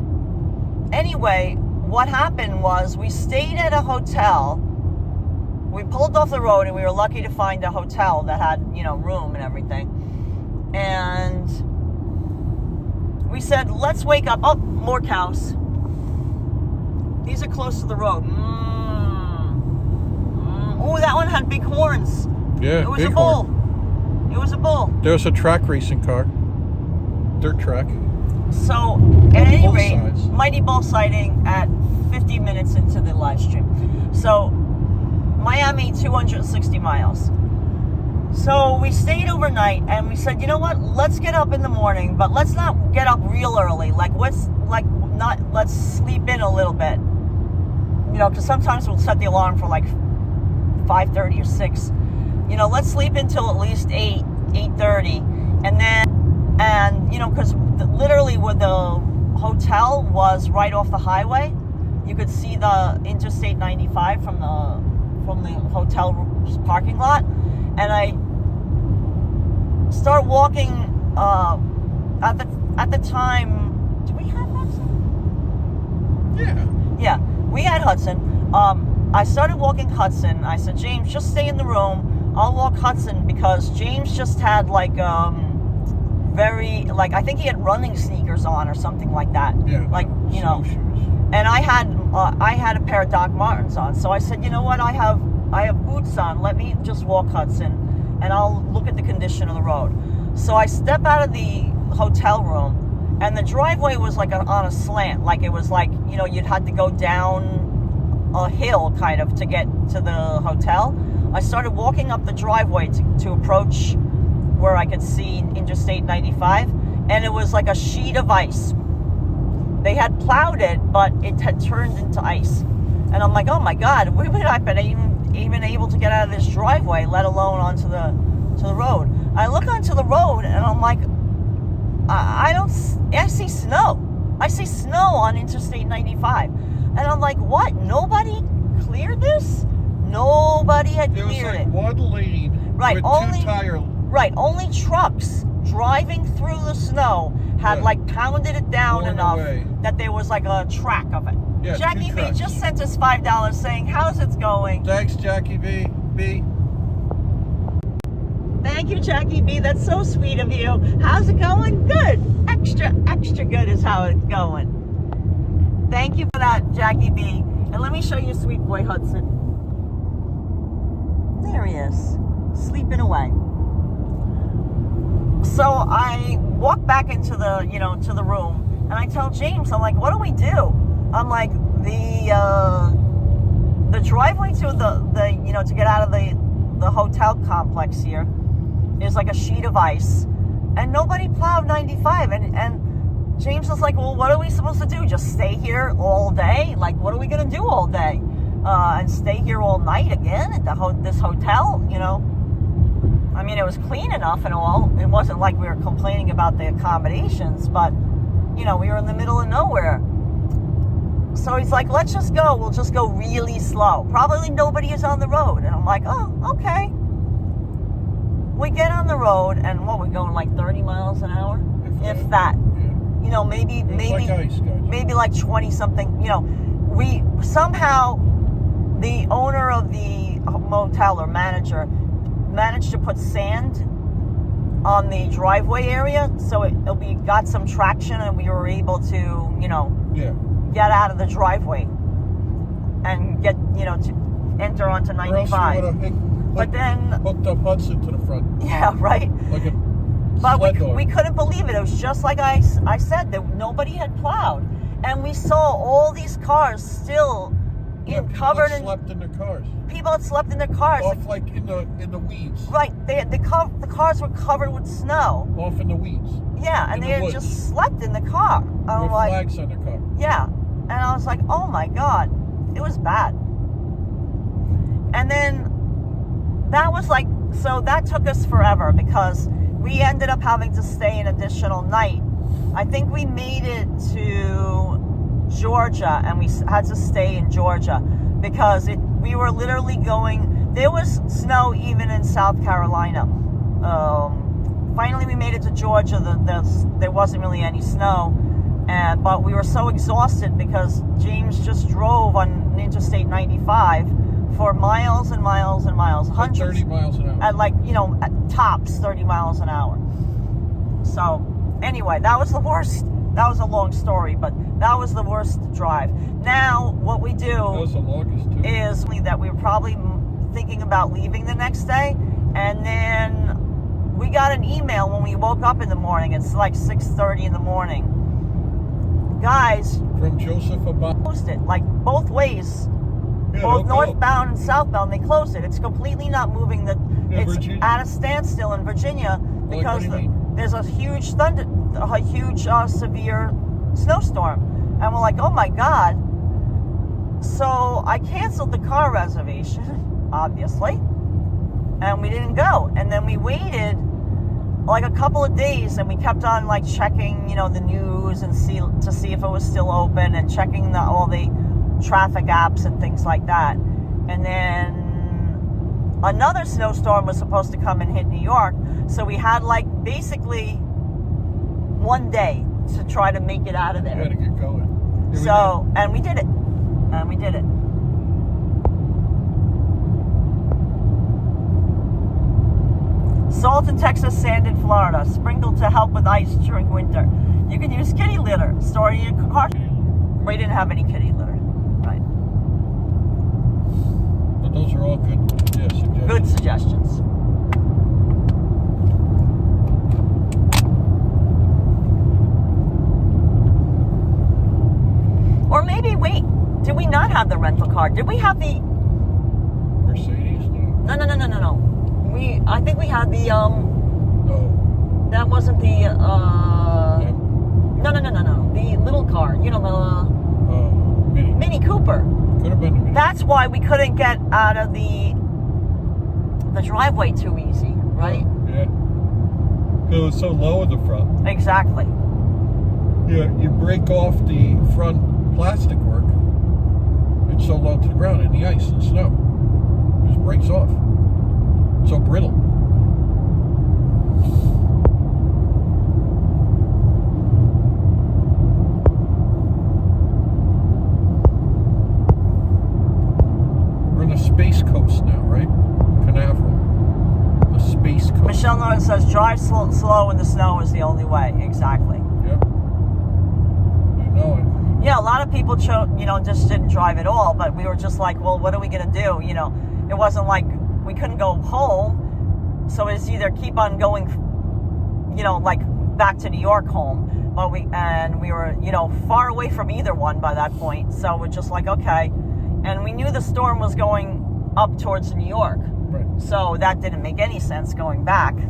anyway, what happened was we stayed at a hotel. We pulled off the road and we were lucky to find a hotel that had, room and everything. And we said, let's wake up. Oh, more cows. These are close to the road. Oh, that one had big horns. Yeah, it was a bull. It was a bull. There was a track racing car. Dirt track. So, at any rate, mighty bull sighting at 50 minutes into the live stream. So, Miami, 260 miles. So we stayed overnight and we said, you know what? Let's get up in the morning, but let's not get up real early. Let's sleep in a little bit. Because sometimes we'll set the alarm for 5:30 or 6. Let's sleep until at least 8:30, because literally where the hotel was right off the highway, you could see the Interstate 95 from the hotel parking lot, and I start walking. At the time, do we have Hudson? Yeah, we had Hudson. I started walking Hudson. I said, James, just stay in the room. I'll walk Hudson, because James just had I think he had running sneakers on or something like that. Yeah. Snowshoes. And I had a pair of Doc Martens on. So I said, you know what? I have boots on. Let me just walk Hudson, and I'll look at the condition of the road. So I step out of the hotel room, and the driveway was on a slant. It was you'd had to go down a hill kind of to get to the hotel. I started walking up the driveway to approach where I could see Interstate 95, and it was like a sheet of ice. They had plowed it, but it had turned into ice. And I'm like, oh my God, we would not been even able to get out of this driveway, let alone onto the road. I look onto the road and I'm like, I see snow. I see snow on Interstate 95. And I'm like, what? Nobody cleared this? Nobody had cleared it. One lane with two tires. Right, only trucks driving through the snow had pounded it down enough that there was a track of it. Yeah, Jackie B just sent us $5 saying, how's it going? Thanks, Jackie B. Thank you, Jackie B. That's so sweet of you. How's it going? Good. Extra, extra good is how it's going. Thank you for that, Jackie B. And let me show you sweet boy Hudson. There he is, sleeping away. So I walk back into the, to the room, and I tell James, I'm like, what do we do? I'm like, the driveway to the to get out of the hotel complex here is like a sheet of ice, and nobody plowed 95, and James was like, well, what are we supposed to do? Just stay here all day? Like, what are we gonna do all day? And stay here all night again at this hotel? I mean, it was clean enough and all. It wasn't like we were complaining about the accommodations, but we were in the middle of nowhere. So he's like, let's just go. We'll just go really slow. Probably nobody is on the road. And I'm like, oh, okay. We get on the road, and we're going like 30 miles an hour? If that. Yeah. Maybe like ice, guys. Maybe like 20 something. We somehow, the owner of the motel or manager managed to put sand on the driveway area, so we got some traction, and we were able to, get out of the driveway and get, to enter onto 95. But then hooked up Hudson to the front. Yeah, right. Like a But we couldn't believe it. It was just like I said, that nobody had plowed, and we saw all these cars still covered in. Slept in their cars. People had slept in their cars. Off like in the weeds. Right. The cars were covered with snow. Off in the weeds. Yeah, and they had just slept in the car. With flags on their car. Yeah, and I was like, oh my God, it was bad. And then that was like, so that took us forever because we ended up having to stay an additional night. I think we made it to Georgia, and we had to stay in Georgia because we were literally going, there was snow even in South Carolina. Finally we made it to Georgia. There wasn't really any snow, but we were so exhausted because James just drove on Interstate 95 for miles and miles and miles, hundreds, 30 miles an hour. At tops 30 miles an hour. So anyway, that was the worst. That was a long story, but that was the worst drive. Now, what we do that was the longest too. Is that we were probably thinking about leaving the next day, and then we got an email when we woke up in the morning. It's like 6:30 in the morning. Guys, from Joseph about closed it, like both ways, both northbound and southbound. They closed it. It's completely not moving. It's Virginia. At a standstill in Virginia because there's a huge severe snowstorm, and we're like, oh my God. So I canceled the car reservation, obviously, and we didn't go. And then we waited like a couple of days, and we kept on like checking, the news and see if it was still open, and checking all the traffic apps and things like that. And then another snowstorm was supposed to come and hit New York, so we had like basically one day to try to make it out of there. We had to get going. And we did it. And we did it. Salt in Texas, sand in Florida, sprinkled to help with ice during winter. You can use kitty litter. Store in your car. We didn't have any kitty litter. Right. But those are all good suggestions. Good suggestions. Or maybe, wait, did we not have the rental car? Did we have the Mercedes? No. No. I think we had the No. That wasn't the No. The little car. Mini Cooper. Could have been the Mini. That's why we couldn't get out of the driveway too easy, right? Yeah. It was so low in the front. Exactly. Yeah, you break off the front plastic work. It's so low to the ground in the ice and snow. It just breaks off. It's so brittle. We're in the Space Coast now, right? Canaveral. the Space Coast. Michelle Norton says, drive slow in the snow is the only way. Exactly. Yep. You know it. Yeah, a lot of people just didn't drive at all, but we were just like, well, what are we going to do? It wasn't like we couldn't go home, so it's either keep on going, like back to New York home, but we were, far away from either one by that point, so we're just like, okay, and we knew the storm was going up towards New York, right. So that didn't make any sense going back, That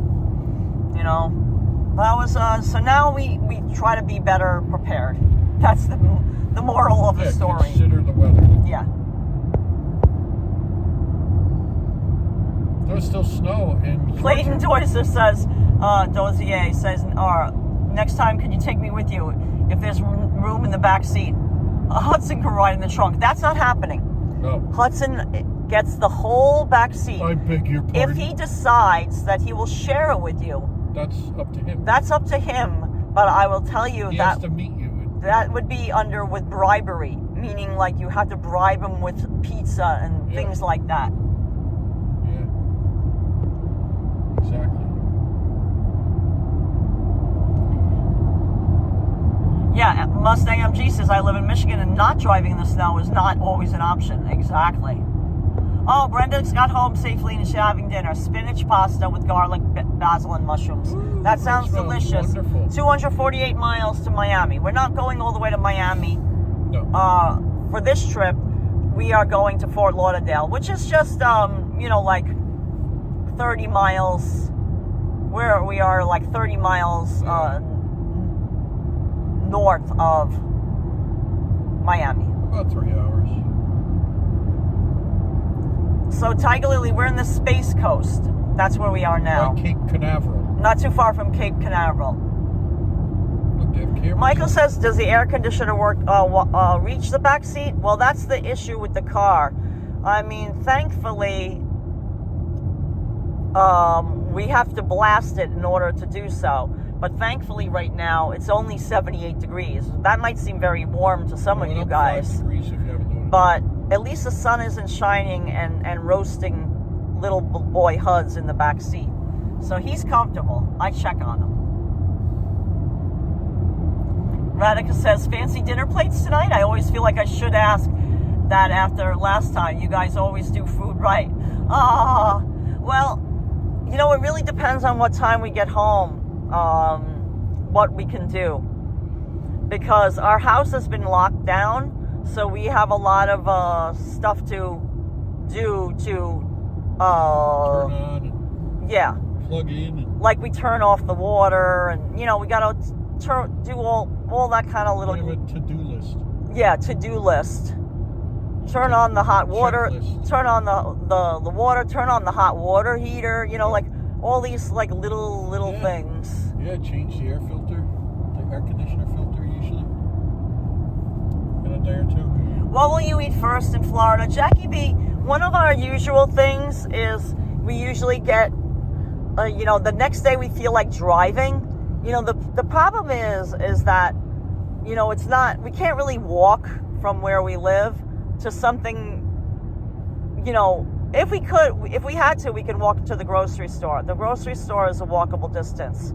was, so now we try to be better prepared. That's the moral of the story. Consider the weather. Yeah. There's still snow in Clayton Dozier says, next time, can you take me with you? If there's room in the back seat, Hudson can ride in the trunk. That's not happening. No. Hudson gets the whole back seat. I beg your pardon. If he decides that he will share it with you, that's up to him. That's up to him. But I will tell you he that has to meet you. That would be with bribery, meaning like you have to bribe him with pizza and things like that. Yeah. Exactly. Yeah, Mustang MG says, I live in Michigan and not driving in the snow is not always an option. Exactly. Oh, Brenda's got home safely and she's having dinner. Spinach pasta with garlic, basil, and mushrooms. Ooh, that sounds delicious. Wonderful. 248 miles to Miami. We're not going all the way to Miami. No. For this trip, we are going to Fort Lauderdale, which is just, like 30 miles. Where we are, like 30 miles north of Miami. About 3 hours. So, Tiger Lily, we're in the Space Coast. That's where we are now. Cape Canaveral. Not too far from Cape Canaveral. Look, they have cameras. Michael says, does the air conditioner reach the back seat? Well, that's the issue with the car. I mean, thankfully, we have to blast it in order to do so. But thankfully, right now, it's only 78 degrees. That might seem very warm to some of you guys. 5 degrees if you haven't noticed. But at least the sun isn't shining and roasting little boy Huds in the back seat. So he's comfortable. I check on him. Radhika says, fancy dinner plates tonight? I always feel like I should ask that after last time. You guys always do food right. Well, it really depends on what time we get home, what we can do. Because our house has been locked down, so we have a lot of stuff to do to... turn on and plug in. Like we turn off the water and, we got to do all that kind of little... Kind of a to-do list. Yeah, to-do list. Turn on the hot water, checklist. Turn on the water, turn on the hot water heater, like all these like little things. Yeah, change the air filter, the air conditioner filter usually. In a day or two. What will you eat first in Florida? Jackie B, one of our usual things is we usually get, the next day we feel like driving. The problem is that, it's not, we can't really walk from where we live to something, if we had to, we can walk to the grocery store. The grocery store is a walkable distance.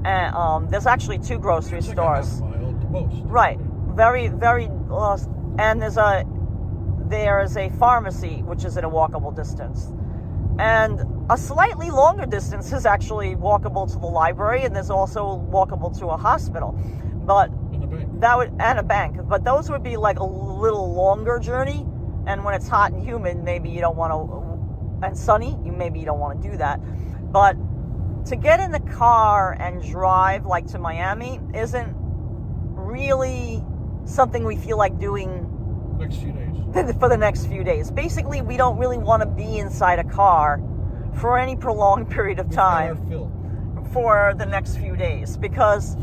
And there's actually 2 grocery stores. Like a half mile at the most. Right. Very, very, and there's a pharmacy, which is at a walkable distance. And a slightly longer distance is actually walkable to the library, and there's also walkable to a hospital. But And a bank. and a bank. But those would be like a little longer journey. And when it's hot and humid, maybe you don't want to, and sunny, maybe you don't want to do that. But to get in the car and drive like to Miami isn't really something we feel like doing Next few days. for the next few days. Basically, we don't really want to be inside a car for any prolonged period of time for the next few days, because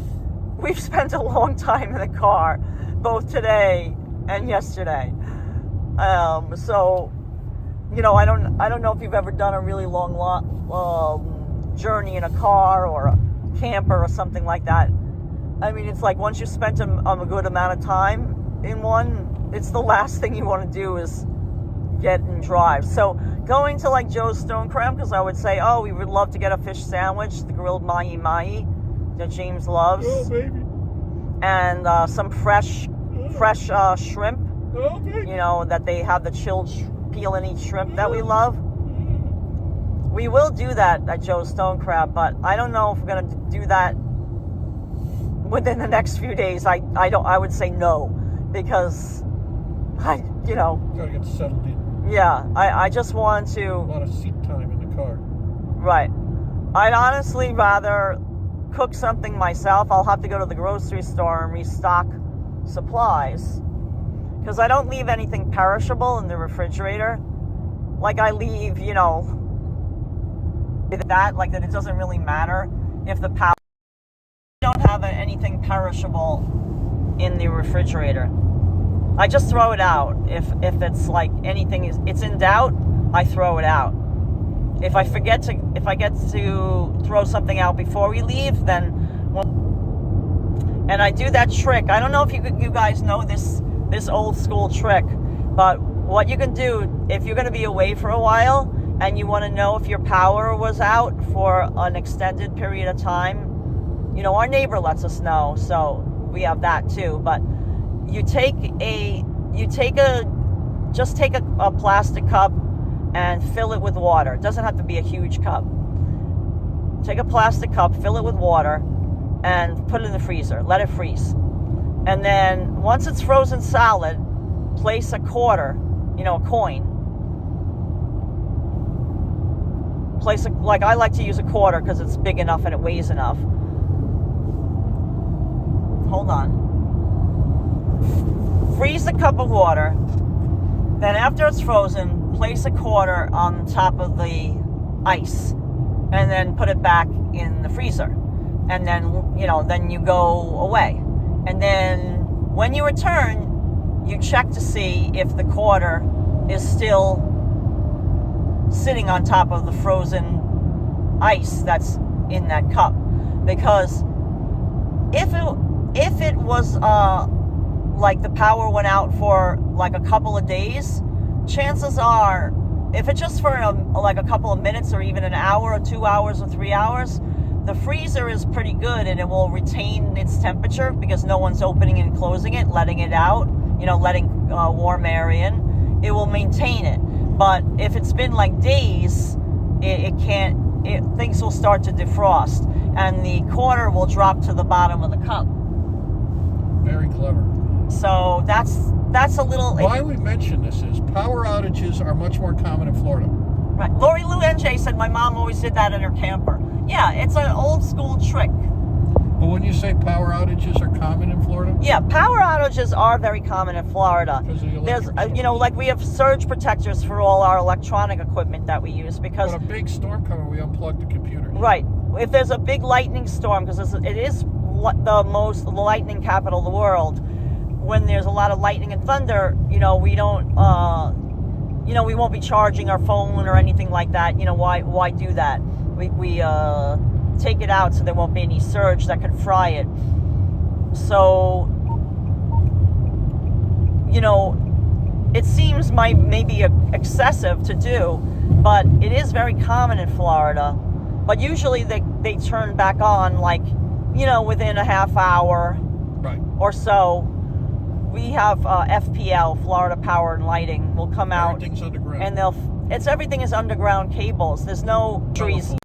we've spent a long time in the car, both today and yesterday. So, I don't know if you've ever done a really long journey in a car or a camper or something like that. I mean, it's like once you spent a good amount of time in one, it's the last thing you want to do is get and drive. So going to like Joe's Stone Crab, because I would say, oh, we would love to get a fish sandwich, the grilled mahi-mahi that James loves. Oh, baby. And some fresh shrimp. Oh, baby. You know, that they have the chilled peel and eat shrimp that we love. We will do that at Joe's Stone Crab, but I don't know if we're going to do that within the next few days. I would say no, because Gotta get settled in. Yeah, I just want to... A lot of seat time in the car. Right. I'd honestly rather cook something myself. I'll have to go to the grocery store and restock supplies, because I don't leave anything perishable in the refrigerator. Like I leave, that, like that it doesn't really matter if the power... I don't have anything perishable in the refrigerator. I just throw it out. If it's like anything it's in doubt, I throw it out. If I get to throw something out before we leave, then and I do that trick. I don't know if you guys know this old school trick, but what you can do if you're going to be away for a while and you want to know if your power was out for an extended period of time, our neighbor lets us know, so we have that too. But take a plastic cup and fill it with water. It doesn't have to be a huge cup. Take a plastic cup, fill it with water, and put it in the freezer. Let it freeze. And then once it's frozen solid, place a quarter, a coin. Like I like to use a quarter because it's big enough and it weighs enough. Hold on. Freeze the cup of water. Then after it's frozen, place a quarter on top of the ice, and then put it back in the freezer. And then, then you go away. And then when you return, you check to see if the quarter is still sitting on top of the frozen ice that's in that cup. Because if it was like the power went out for like a couple of days, chances are, if it's just for like a couple of minutes or even an hour or 2 hours or 3 hours, the freezer is pretty good and it will retain its temperature because no one's opening and closing it, letting it out, letting warm air in. It will maintain it. But if it's been like days, things will start to defrost and the quarter will drop to the bottom of the cup. Very clever. So that's a little... Why we mention this is power outages are much more common in Florida. Right. Lori Lou NJ said my mom always did that in her camper. Yeah, it's an old school trick. But when you say power outages are common in Florida? Yeah, power outages are very common in Florida. There's, like we have surge protectors for all our electronic equipment that we use because... When a big storm coming, we unplug the computers. Right. If there's a big lightning storm, because it is the lightning capital of the world, when there's a lot of lightning and thunder, we don't, we won't be charging our phone or anything like that. Why do that? We take it out so there won't be any surge that could fry it. So, it seems maybe excessive to do, but it is very common in Florida. But usually they turn back on within a half hour or so. We have FPL, Florida Power and Lighting, will come out. Everything's underground. And everything is underground cables. There's no trees.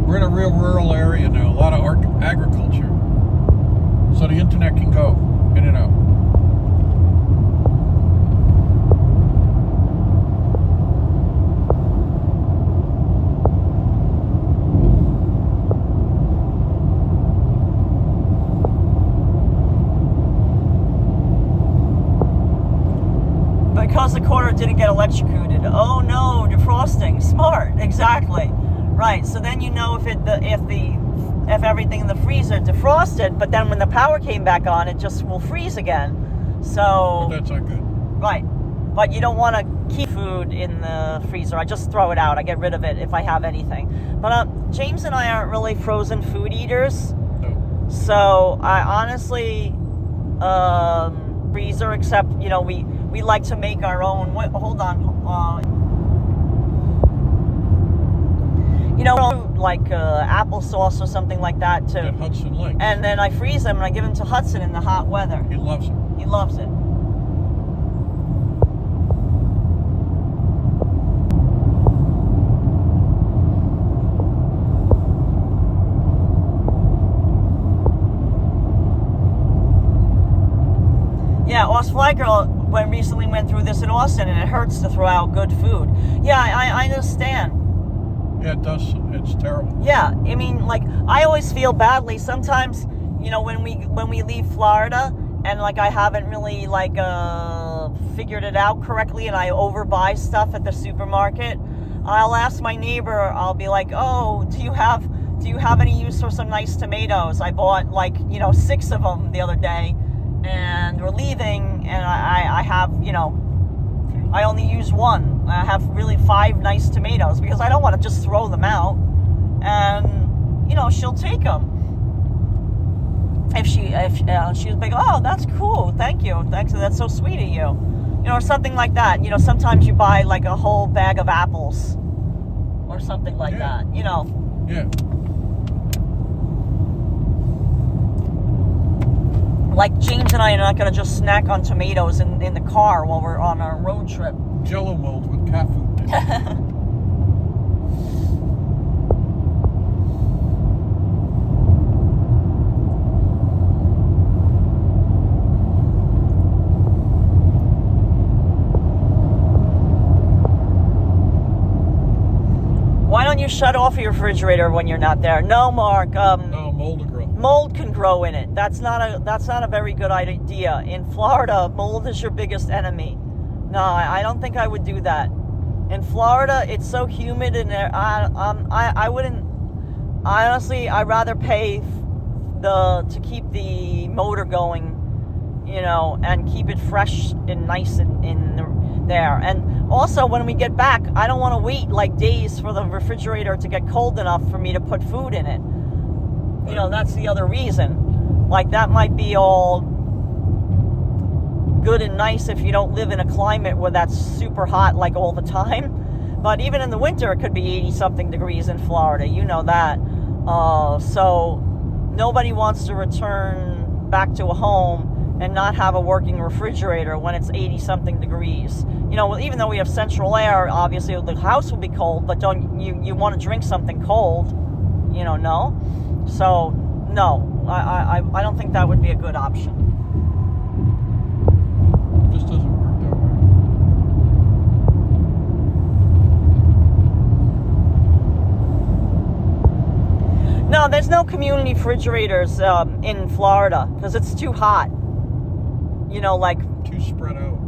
We're in a real rural area now, a lot of agriculture. So the internet can go in and out. Because the quarter didn't get electrocuted. Oh no, defrosting. Smart, exactly. Right. So then if everything in the freezer defrosted, but then when the power came back on, it just will freeze again. So But that's not good. right. But you don't want to keep food in the freezer. I just throw it out. I get rid of it if I have anything. But James and I aren't really frozen food eaters. No. So I honestly, freezer, except, you know, we like to make our own. Wait, hold on. You know, like applesauce or something like that too. That Hudson likes. And then I freeze them and I give them to Hudson in the hot weather. He loves them. He loves it. Yeah, Fly Girl recently went through this in Austin, and it hurts to throw out good food. Yeah, I understand. Yeah, it does. It's terrible. Yeah, I mean, like, I always feel badly sometimes, you know, when we leave Florida and like I haven't really like figured it out correctly and I overbuy stuff at the supermarket. I'll ask my neighbor, I'll be like, "Oh, do you have any use for some nice tomatoes? I bought like, you know, 6 of them the other day and we're leaving and I have, you know, I only use 1. I have really 5 nice tomatoes because I don't want to just throw them out. And, you know, she'll take them. If she was like, "Oh, that's cool. Thank you. Thanks. That's so sweet of you." You know, or something like that. You know, sometimes you buy like a whole bag of apples or something like that, you know. Yeah. Like James and I are not going to just snack on tomatoes in the car while we're on our road trip. Jello molds with cat food in it. Why don't you shut off your refrigerator when you're not there? No, Mark. No, mold will grow. Mold can grow in it. That's not a very good idea. In Florida, mold is your biggest enemy. No, I don't think I would do that. In Florida, it's so humid in there. I wouldn't. Honestly, I'd rather pay to keep the motor going, you know, and keep it fresh and nice in there. And also, when we get back, I don't want to wait like days for the refrigerator to get cold enough for me to put food in it. You know, that's the other reason. Like, that might be all good and nice if you don't live in a climate where that's super hot like all the time. But even in the winter, it could be 80-something degrees in Florida. You know that. So nobody wants to return back to a home and not have a working refrigerator when it's 80-something degrees. You know, even though we have central air, obviously the house will be cold, but don't you want to drink something cold? You know, no. So, no, I don't think that would be a good option. It just doesn't work that way. No, there's no community refrigerators in Florida because it's too hot. You know, like... Too spread out.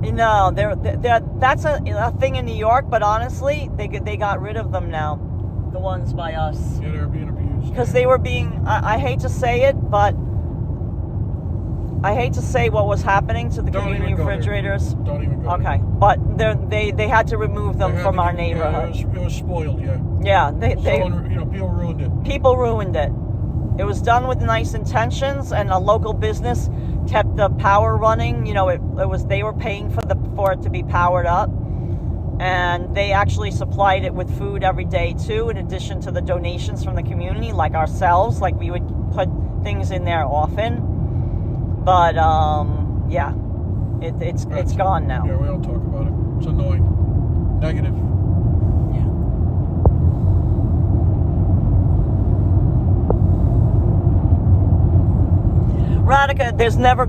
No, that's a thing in New York, but honestly, they got rid of them now. The ones by us. Yeah, they're being abused. Because they were being, I hate to say it, but I hate to say what was happening to the community refrigerators. Don't even go Okay, but they had to remove them from our neighborhood. Yeah, it was spoiled, yeah. Yeah, people ruined it. People ruined it. It was done with nice intentions, and a local business kept the power running. You know, they were paying for it to be powered up. And they actually supplied it with food every day too, in addition to the donations from the community, like ourselves. Like, we would put things in there often. But yeah, it's gone now. Yeah, we don't talk about it. It's annoying. Negative. Radhika, there's never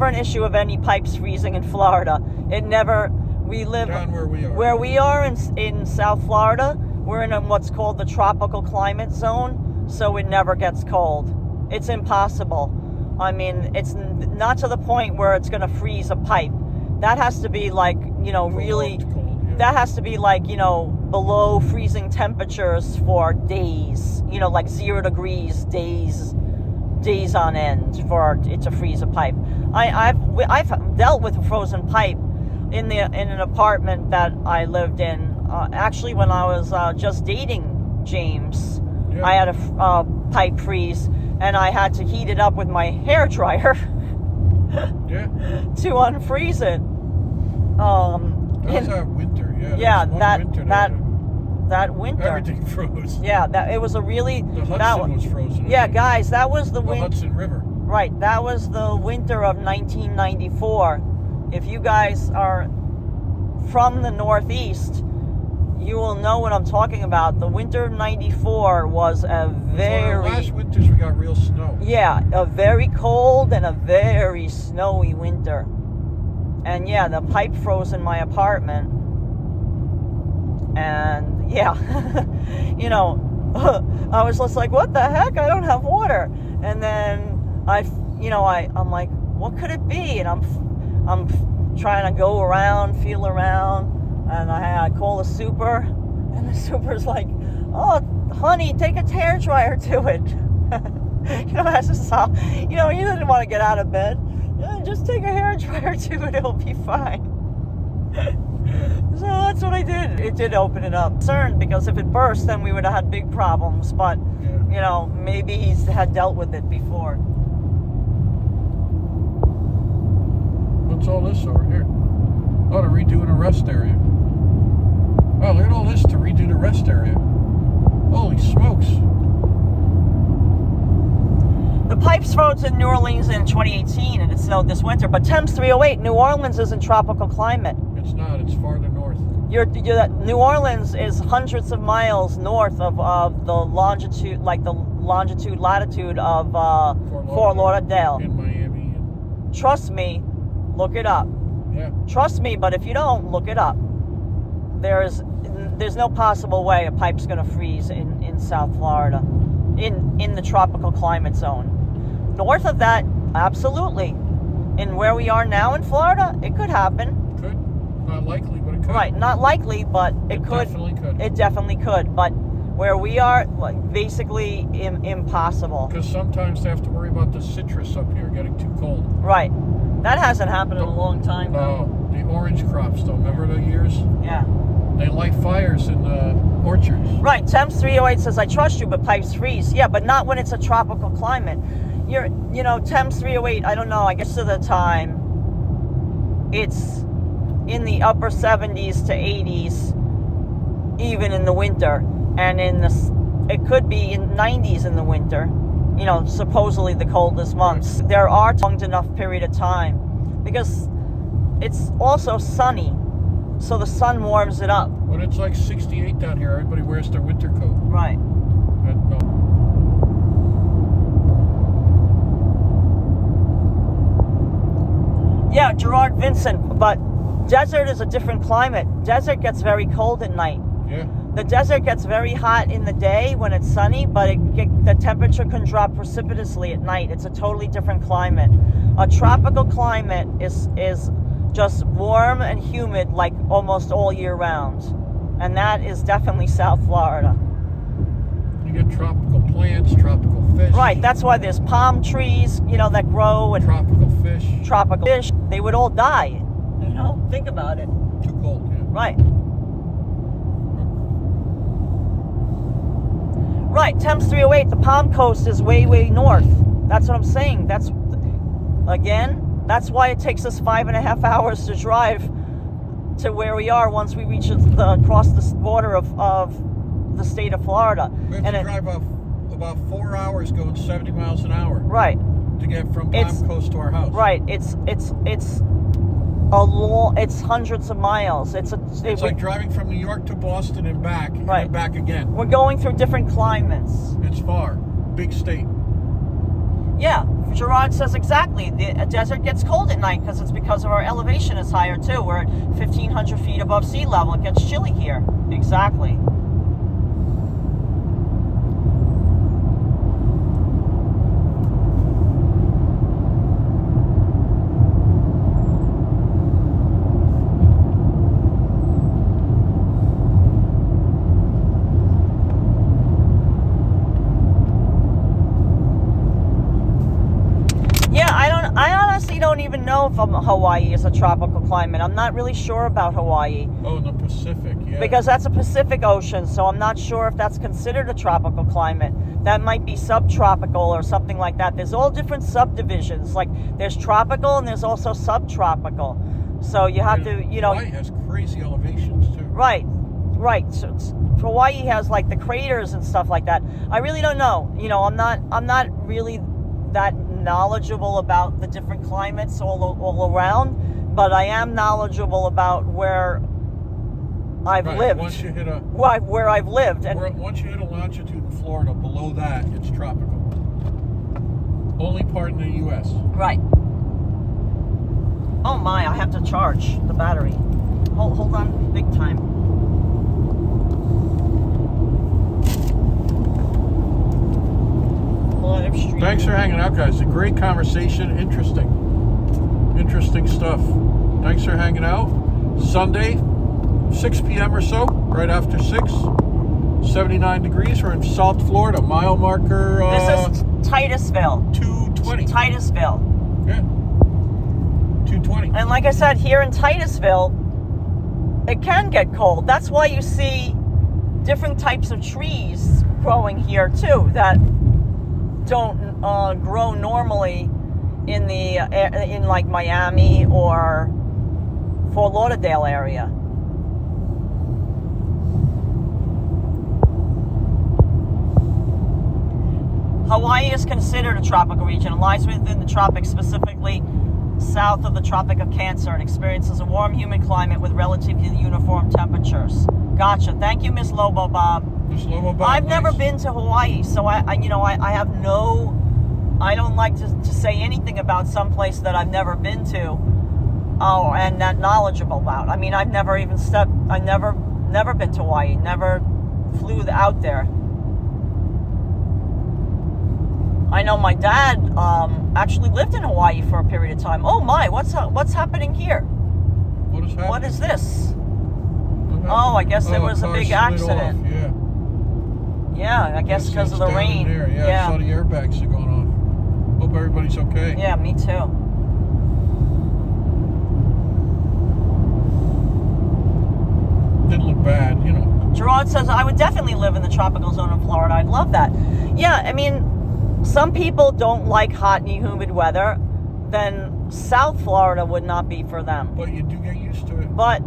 an issue of any pipes freezing in Florida. It never. We live down where we are. Where we are in South Florida, we're in what's called the tropical climate zone, so it never gets cold. It's impossible. I mean, it's not to the point where it's going to freeze a pipe. That has to be like, you know, really cold, yeah. That has to be like, you know, below freezing temperatures for days, you know, like 0 degrees days on end for it to freeze a pipe. I've dealt with a frozen pipe. in an apartment that I lived in. Actually, when I was just dating James, Yeah. I had a pipe freeze, and I had to heat it up with my hair dryer Yeah. to unfreeze it. That was our winter. Yeah. Yeah, there was one winter that winter. everything froze. Yeah, that it was a really The Hudson was frozen. Yeah, guys, that was the winter. Hudson River. Right, that was the winter of 1994. If you guys are from the Northeast, you will know what I'm talking about. The winter of 94 was a very... last winters we got real snow. Yeah, a very cold and a very snowy winter. And yeah, the pipe froze in my apartment. And yeah, you know, I was just like, what the heck? I don't have water. And then I'm like, what could it be? And I'm trying to go around, feel around, and I call the super, and the super's like, oh, honey, take a hair dryer to it. That's just how, you didn't want to get out of bed. Just take a hair dryer to it, it'll be fine. So that's what I did. It did open it up. Concerned because if it burst, then we would have had big problems. But maybe he's had dealt with it before. What's all this over here? Oh, to redo a rest area. Oh, look at all this to redo the rest area. Holy smokes. The pipes froze in New Orleans in 2018 and it snowed this winter. But Thames 308, New Orleans is in tropical climate. It's not. It's farther north. New Orleans is hundreds of miles north of the longitude, latitude of Fort Lauderdale. In Miami. Trust me, look it up. Yeah. Trust me, but if you don't, look it up. There's no possible way a pipe's going to freeze in South Florida, in the tropical climate zone. North of that, absolutely. In where we are now in Florida, it could happen. Could. Not likely, but it could. Right, not likely, but it could. Definitely could. It definitely could, but where we are, basically impossible. Because sometimes they have to worry about the citrus up here getting too cold. Right. That hasn't happened in a long time, though. No, the orange crops, though. Remember the years? Yeah. They light fires in the orchards. Right. Thames 308 says, I trust you, but pipes freeze. Yeah, but not when it's a tropical climate. Thames 308, I don't know, I guess at the time, it's in the upper 70s to 80s, even in the winter. And it could be in 90s in the winter. Supposedly the coldest months. There are long enough period of time because it's also sunny, so the sun warms it up. When it's like 68 down here, everybody wears their winter coat. Right. Yeah, Gerard Vincent, but desert is a different climate. Desert gets very cold at night. Yeah. The desert gets very hot in the day when it's sunny, but the temperature can drop precipitously at night. It's a totally different climate. A tropical climate is just warm and humid like almost all year round. And that is definitely South Florida. You get tropical plants, tropical fish. Right, that's why there's palm trees, that grow. And tropical fish. Tropical fish, they would all die. Think about it. Too cold, yeah. Right. Right, Thames 308, the Palm Coast is way, way north. That's what I'm saying. That's why it takes us 5.5 hours to drive to where we are once we reach across the border of the state of Florida. We have to drive about 4 hours going 70 miles an hour. Right. To get from Palm Coast to our house. Right. It's hundreds of miles. It's like driving from New York to Boston and back, and then back again. We're going through different climates. It's far. Big state. Yeah, Gerard says exactly. The desert gets cold at night because of our elevation is higher too. We're at 1,500 feet above sea level. It gets chilly here. Exactly. even know if Hawaii is a tropical climate. I'm not really sure about Hawaii. Oh, in the Pacific, yeah. Because that's a Pacific Ocean, so I'm not sure if that's considered a tropical climate. That might be subtropical or something like that. There's all different subdivisions. Like, there's tropical and there's also subtropical. So you have to, you know... Hawaii has crazy elevations, too. Right. So Hawaii has, like, the craters and stuff like that. I really don't know. You know, I'm not really that knowledgeable about the different climates all around, but I am knowledgeable about where I've lived. Once you hit where I've lived, and once you hit a longitude in Florida, below that it's tropical. Only part in the U.S. Right. Oh my! I have to charge the battery. Hold on, big time. LiveStream. Thanks for hanging out, guys. A great conversation. Interesting stuff. Thanks for hanging out. Sunday, 6 p.m. or so, right after 6. 79 degrees. We're in South Florida. Mile marker. This is Titusville. 220. Titusville. Yeah. 220. And like I said, here in Titusville, it can get cold. That's why you see different types of trees growing here too that don't grow normally in like Miami or Fort Lauderdale area. Hawaii is considered a tropical region. It lies within the tropics, specifically south of the Tropic of Cancer, and experiences a warm, humid climate with relatively uniform temperatures. Gotcha. Thank you, Miss Lobo Bob. Miss Lobo Bob. I've never been to Hawaii, so I don't like to say anything about some place that I've never been to, and not knowledgeable about. I mean, I've never been to Hawaii, never flew out there. I know my dad actually lived in Hawaii for a period of time. Oh my, what's happening here? What is happening? What is this? Oh, I guess there was a big accident. Off, yeah. Yeah, I guess because of the rain. Yeah, I saw the airbags are going off. Hope everybody's okay. Yeah, me too. Didn't look bad, you know. Gerard says, I would definitely live in the tropical zone of Florida. I'd love that. Yeah, I mean, some people don't like hot and humid weather. Then South Florida would not be for them. But you do get used to it. But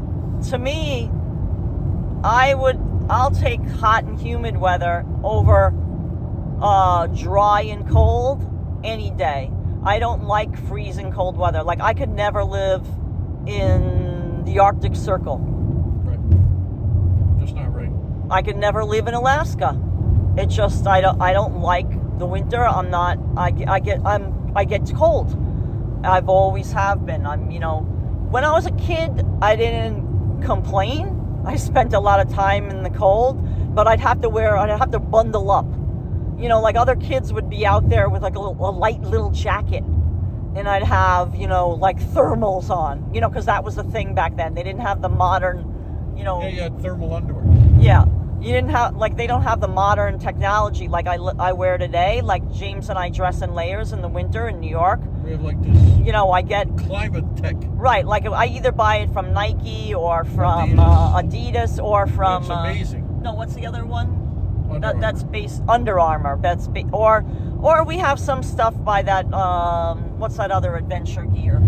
to me, I'll take hot and humid weather over dry and cold any day. I don't like freezing cold weather. Like, I could never live in the Arctic Circle. Right. Just not right. I could never live in Alaska. It just, I don't like the winter. I get cold. I've always have been. When I was a kid, I didn't complain. I spent a lot of time in the cold, but I'd have to bundle up. You know, like other kids would be out there with like a light little jacket, and I'd have, like thermals on, because that was the thing back then. They didn't have the modern, Yeah, you had thermal underwear. Yeah. You didn't have, they don't have the modern technology like I wear today. Like James and I dress in layers in the winter in New York. We have like this. I get climate tech. Right, like I either buy it from Nike or from Adidas or from. That's amazing. No, what's the other one? That's based Under Armour. Or we have some stuff by that. What's that other adventure gear?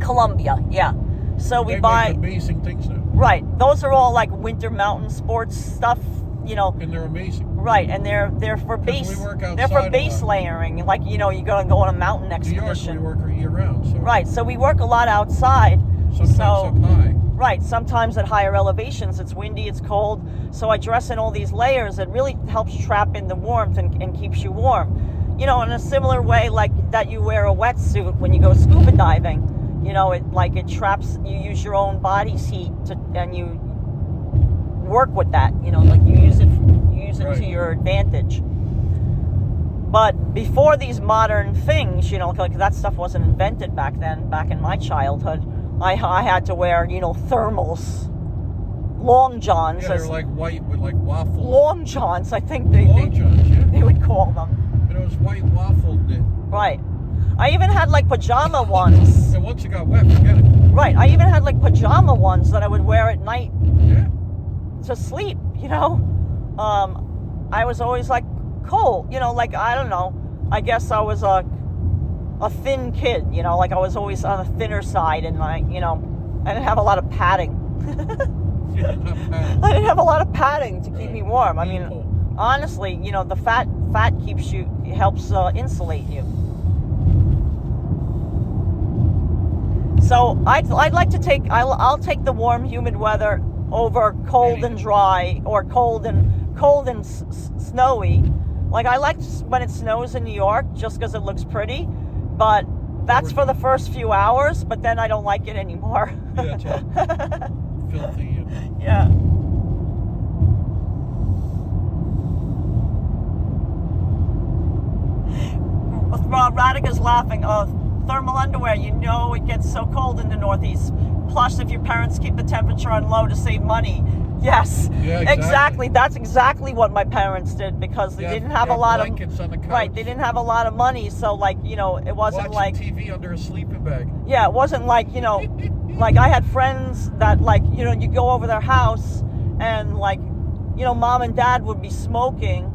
Columbia, yeah. So we buy amazing things now. Right, those are all like winter mountain sports stuff, And they're amazing. Right, and they're for base. They're for base layering. Like you're gonna go on a mountain expedition. New York, we work year round. So. Right, so we work a lot outside. Sometimes up high. Right, sometimes at higher elevations, it's windy, it's cold. So I dress in all these layers. It really helps trap in the warmth and keeps you warm. In a similar way, like that you wear a wetsuit when you go scuba diving. It traps. You use your own body's heat and you work with that. Like you use it right. To your advantage. But before these modern things, like that stuff wasn't invented back then. Back in my childhood, I had to wear, thermals, long johns. Yeah, they're like white with like waffles. Long johns, I think Long johns, yeah. they would call them. And it was white waffle knit. Right. I even had like pajama ones. And once it got wet, forget it. Right. I even had like pajama ones that I would wear at night Yeah. to sleep, you know. I was always like cold, you know, like, I don't know. I guess I was a thin kid, you know, like I was always on the thinner side, and I, you know, I didn't have a lot of padding. Yeah, not bad. I didn't have a lot of padding to keep me warm. I mean, People. honestly, you know, the fat keeps you, helps insulate you. So I'd like to take, I'll take the warm, humid weather over cold and dry, or cold and snowy. Like, I like when it snows in New York just because it looks pretty, but that's for the first few hours, but then I don't like it anymore. Yeah, it's all filthy. And... Yeah. Radika's laughing. Oh, thermal underwear, you know it gets so cold in the Northeast. Plus, if your parents keep the temperature on low to save money. Yes, yeah, exactly. That's exactly what my parents did, because they didn't have a lot of on the couch. Right, they didn't have a lot of money, so, like, you know, it wasn't watching TV under a sleeping bag. Yeah, it wasn't like, you know, like I had friends that, like, you know, you go over their house and, like, you know, mom and dad would be smoking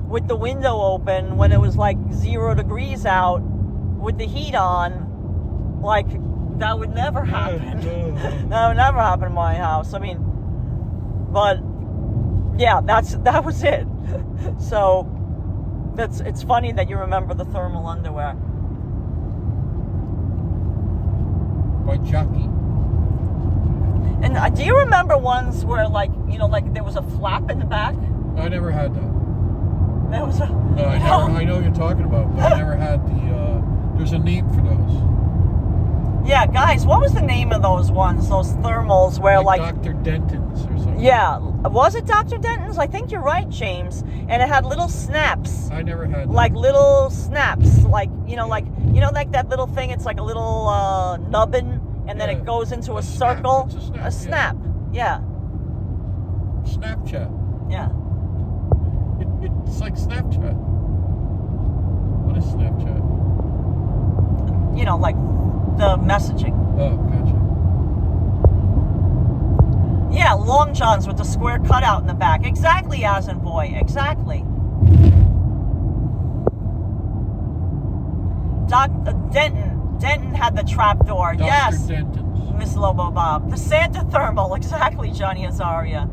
with the window open when it was like 0 degrees out with the heat on. Like, that would never happen. That would never happen in my house. I mean, but yeah, that was it. So it's funny that you remember the thermal underwear. By Jockey. And do you remember ones where, like, you know, like there was a flap in the back? I never had that. There was a... No, I know what you're talking about, but I never had the, there's a name for those. Yeah, guys, what was the name of those ones, those thermals where, like... Dr. Denton's or something. Yeah, was it Dr. Denton's? I think you're right, James. And it had little snaps. I never had that. Like little snaps, like, you know, like that little thing, it's like a little nubbin, and then it goes into a circle. It's a snap. Yeah. Snapchat. Yeah. It's like Snapchat. What is Snapchat? You know, like the messaging. Oh, gotcha. Yeah, long johns with the square cutout in the back. Exactly, as in boy. Exactly. Denton had the trap door. Dr. Yes. Denton's. Miss Lobo Bob. The Santa thermal. Exactly, Johnny Azaria.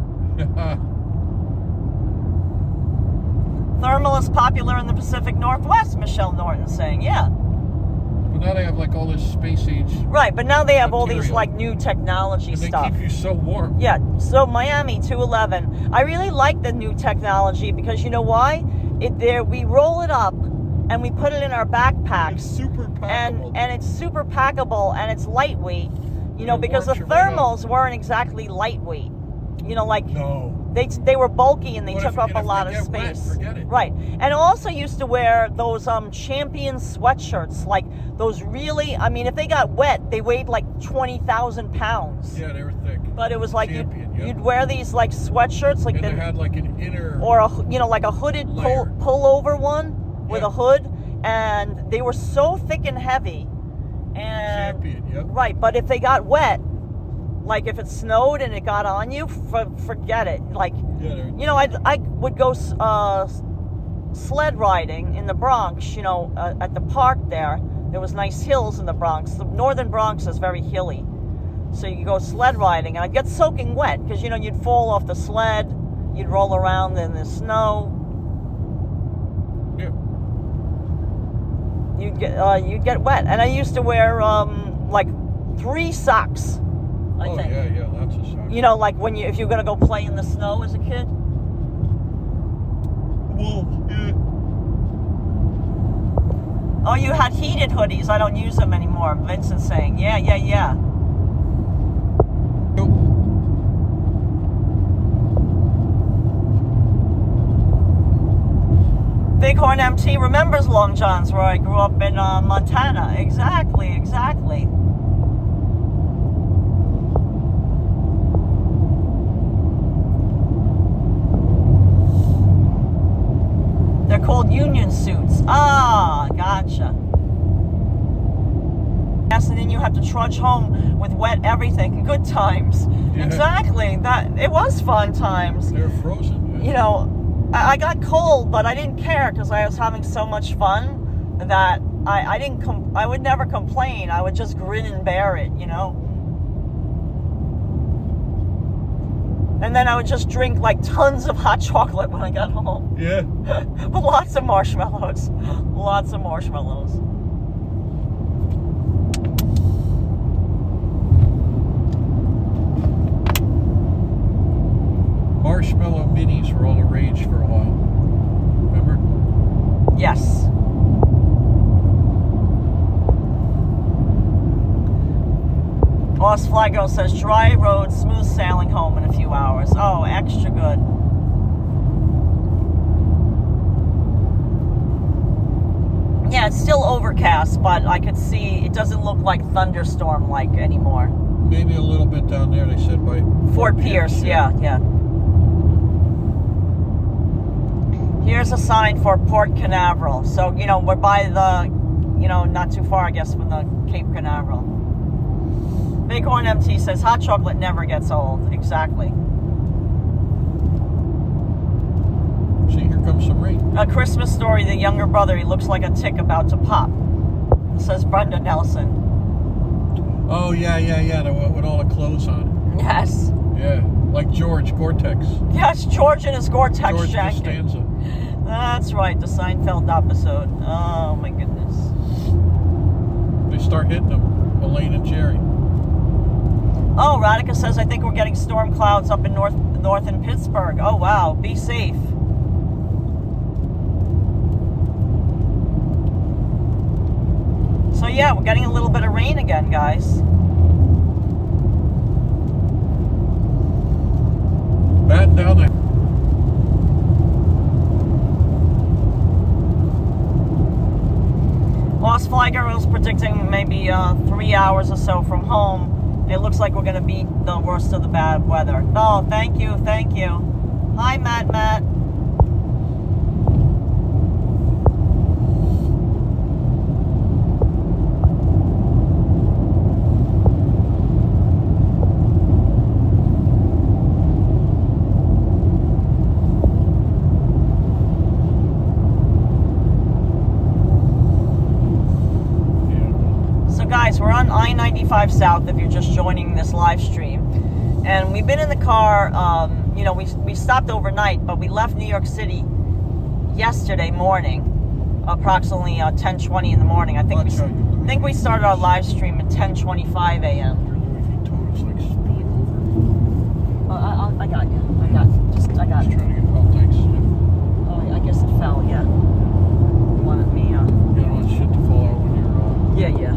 Thermal is popular in the Pacific Northwest, Michelle Norton saying. Yeah. But now they have like all this space age. Right, but now they have all material. these like new technology And they stuff. keep you so warm. Yeah, so Miami 211. I really like the new technology because you know why? We roll it up and we put it in our backpacks. It's super packable. And it's super packable and it's lightweight. You know, It because the warms you right thermals weren't exactly lightweight. You know, like No. they were bulky and they What took if- up and a if lot they of get wet, space. forget it. Right. And I also used to wear those Champion sweatshirts, like those really, I mean, if they got wet, they weighed like 20,000 pounds. Yeah, they were thick. But it was like Champion, yeah. you'd wear these like sweatshirts, like And they had like an inner... or like a hooded layer. pullover one with Yeah. a hood, and they were so thick and heavy. And Champion, yep. right, but if they got wet, like if it snowed and it got on you, forget it. Like, Yeah, you know, I would go sled riding in the Bronx. You know, at the park there. There was nice hills in the Bronx. The northern Bronx is very hilly. So you go sled riding, and I'd get soaking wet because, you know, you'd fall off the sled, you'd roll around in the snow. Yeah. You'd get wet. And I used to wear like 3 socks, I think. Yeah, lots of socks. You know, like if you're gonna go play in the snow as a kid. Well, yeah. Oh, you had heated hoodies. I don't use them anymore. Vincent's saying, yeah. Nope. Bighorn MT remembers Long John's, where I grew up in Montana. Exactly. They're called union suits. Ah, gotcha. Yes, and then you have to trudge home with wet everything. Good times. Yeah. Exactly. It was fun times. They're frozen. Yeah. You know, I got cold, but I didn't care because I was having so much fun that I would never complain. I would just grin and bear it, you know. And then I would just drink like tons of hot chocolate when I got home. Yeah. With lots of marshmallows. Lots of marshmallows. Marshmallow minis were all the rage for a while. Remember? Yes. Lost Fly Girl says, dry road, smooth sailing home in a few hours. Oh, extra good. Yeah, it's still overcast, but I could see it doesn't look like thunderstorm-like anymore. Maybe a little bit down there, they said, by Fort Pierce, yeah. Here's a sign for Port Canaveral. So, you know, we're by the, you know, not too far, I guess, from the Cape Canaveral. Bighorn MT says, hot chocolate never gets old. Exactly. See, here comes some rain. A Christmas Story, the younger brother, he looks like a tick about to pop, says Brenda Nelson. Oh, yeah, with all the clothes on. Yes. Yeah, like George Gore-Tex. Yes, George and his Gore-Tex George jacket. Costanza. That's right, the Seinfeld episode. Oh, my goodness. They start hitting them, Elaine and Jerry. Oh, Radica says, I think we're getting storm clouds up in north in Pittsburgh. Oh, wow. Be safe. So, yeah, we're getting a little bit of rain again, guys. Batten down there. Lost Fly Girl is predicting maybe 3 hours or so from home. It looks like we're going to beat the worst of the bad weather. Oh, thank you. Hi, Matt. We're on I-95 South if you're just joining this live stream, and we've been in the car. You know, we stopped overnight, but we left New York City yesterday morning, approximately 10:20 in the morning. I think we started our live stream at 10:25 a.m. I got you. I got it. Just trying to get, oh, thanks. Oh, I guess it fell. Yeah. Wanted me. You don't want shit to fall out when you're. Yeah.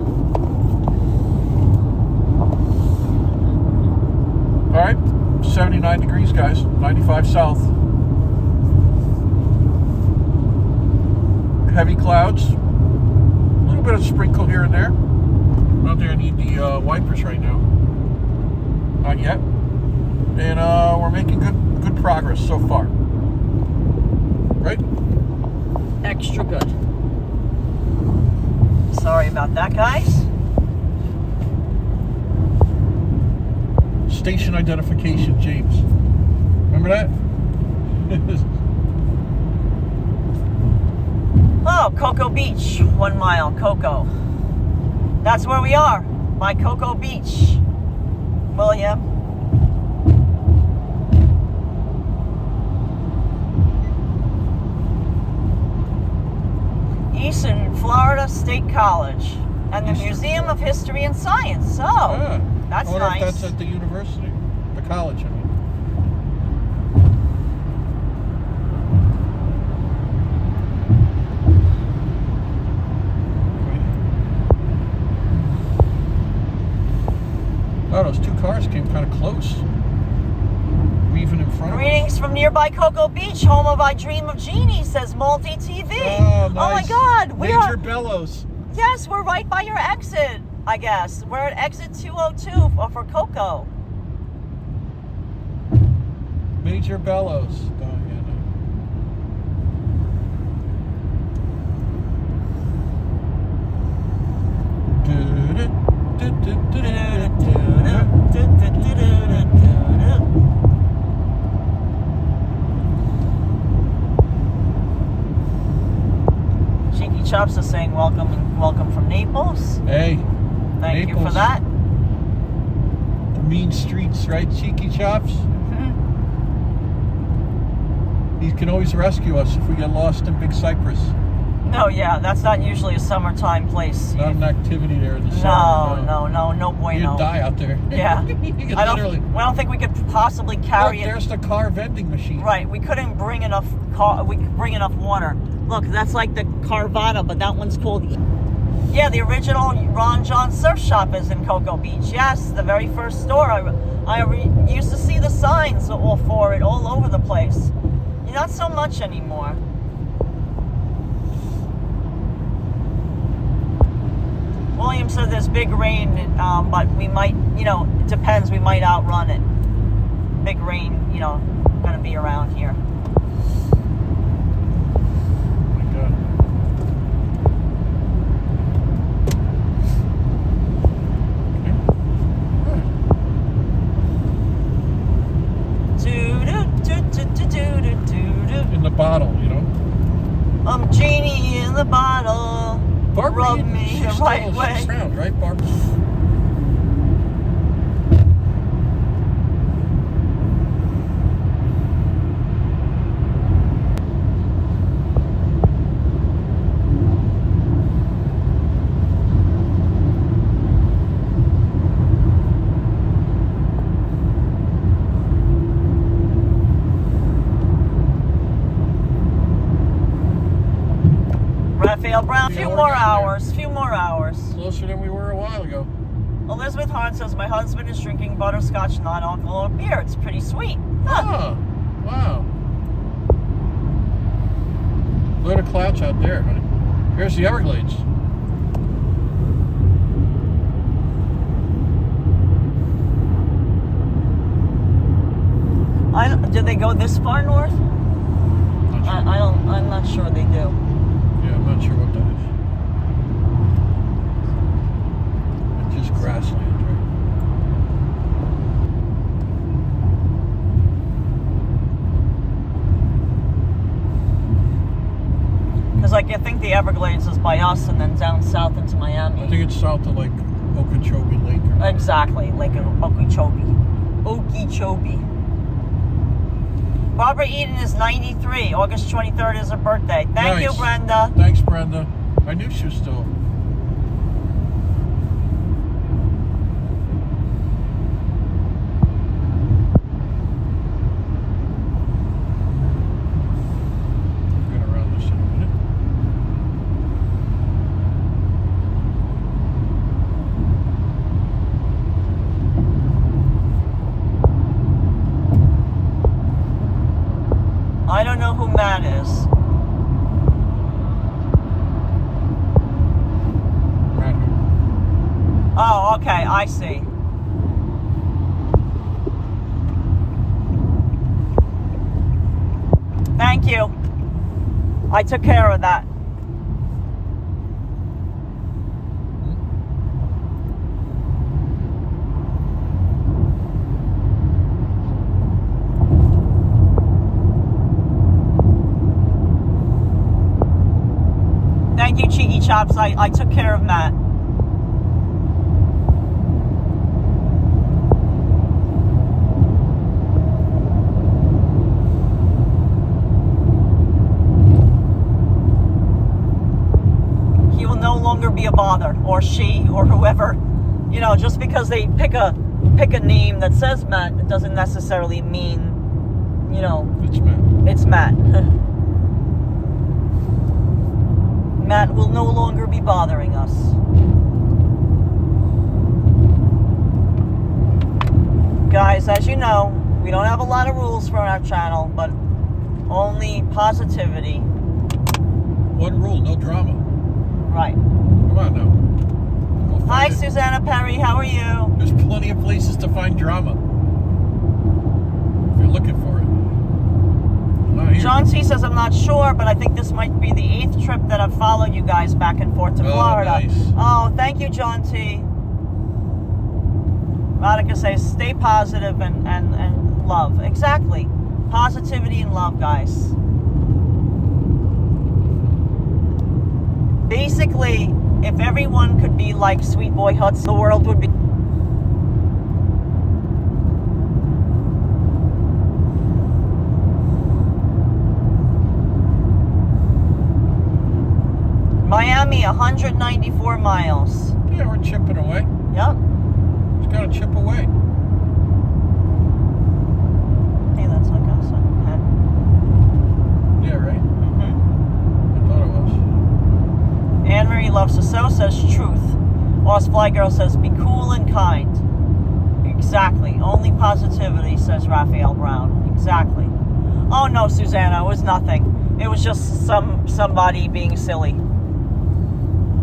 All right, 79 degrees, guys. 95 south. Heavy clouds. A little bit of sprinkle here and there. Not there. I need the wipers right now. Not yet. And we're making good progress so far. Right? Extra good. Sorry about that, guys. Station identification, James. Remember that? Oh, Cocoa Beach, 1 mile, Cocoa. That's where we are, by Cocoa Beach. William. Eastern Florida State College and the Museum of History and Science. Oh, that's nice. That's at the university, the college, I mean. Oh, those two cars came kind of close. Weaving in front of us. Greetings from nearby Cocoa Beach, home of I Dream of Jeannie, says Multi TV. Oh, nice. Oh my God. Major Bellows. Yes, we're right by your exit, I guess. We're at exit 202 for Cocoa. Major Bellows. Oh, yeah, Chops is saying welcome and welcome from Naples. Hey. Thank you Naples. for that. The mean streets, right, Cheeky Chops? He can always rescue us if we get lost in Big Cypress. No, yeah, that's not usually a summertime place. Not an activity there in the summer. No bueno. You'd die out there. Yeah. You could I literally. don't think we could possibly carry Look, it. there's the car vending machine. Right, we couldn't bring enough we could bring enough water. Look, that's like the Carvana, but that one's called... Yeah, the original Ron John Surf Shop is in Cocoa Beach. Yes, the very first store. I used to see the signs all for it all over the place. Not so much anymore. William said there's big rain, but we might, it depends. We might outrun it. Big rain, going to be around here. Oh my God. In the bottle, I'm genie in the bottle. Barbara, Rub me the right way. Sound, right, Barbara? Raphael Brown, few more hours. Closer than we were a while ago. Elizabeth Hart says, my husband is drinking butterscotch non-alcoholic beer. It's pretty sweet. Huh. Oh, wow. Load of clouds out there, honey. Here's the Everglades. Did they go this far north? Not sure. I'm not sure they do. Yeah, I'm not sure what that is. It's just grassland, right? Because I think the Everglades is by us and then down south into Miami. I think it's south of like Okeechobee Lake. Exactly, Lake of Okeechobee. Barbara Eden is 93. August 23rd is her birthday. Thank you, Brenda. Thanks, Brenda. I knew she was still. Get around this in a minute. I don't know who Matt is. Oh, okay, I see. Thank you. I took care of that. Thank you, Cheeky Chops. I took care of Matt. He will no longer be a bother, or she, or whoever. Just because they pick a name that says Matt, it doesn't necessarily mean, It's Matt. it's Matt. Matt will no longer be bothering us. Guys, as you know, we don't have a lot of rules for our channel, but only positivity. One rule, no drama. Right. Come on now. Go Hi, find it. Susanna Perry. How are you? There's plenty of places to find drama. If you're looking for it. Not here. John C. says, I'm not sure, but I think this might be the 8th trip that I've followed you guys back and forth to Florida. Nice. Oh, thank you, John T. Radhika says, stay positive and love. Exactly. Positivity and love, guys. Basically, if everyone could be like Sweet Boy Hudson, the world would be. Miami, 194 miles. Yeah, we're chipping away. Yep. Just gotta chip away. Hey, that's like us. Okay. Yeah, right? Mm-hmm. I thought it was. Anne Marie Loves to Sew says truth. Lost Fly Girl says be cool and kind. Exactly. Only positivity, says Raphael Brown. Exactly. Oh no, Susanna, it was nothing. It was just somebody being silly.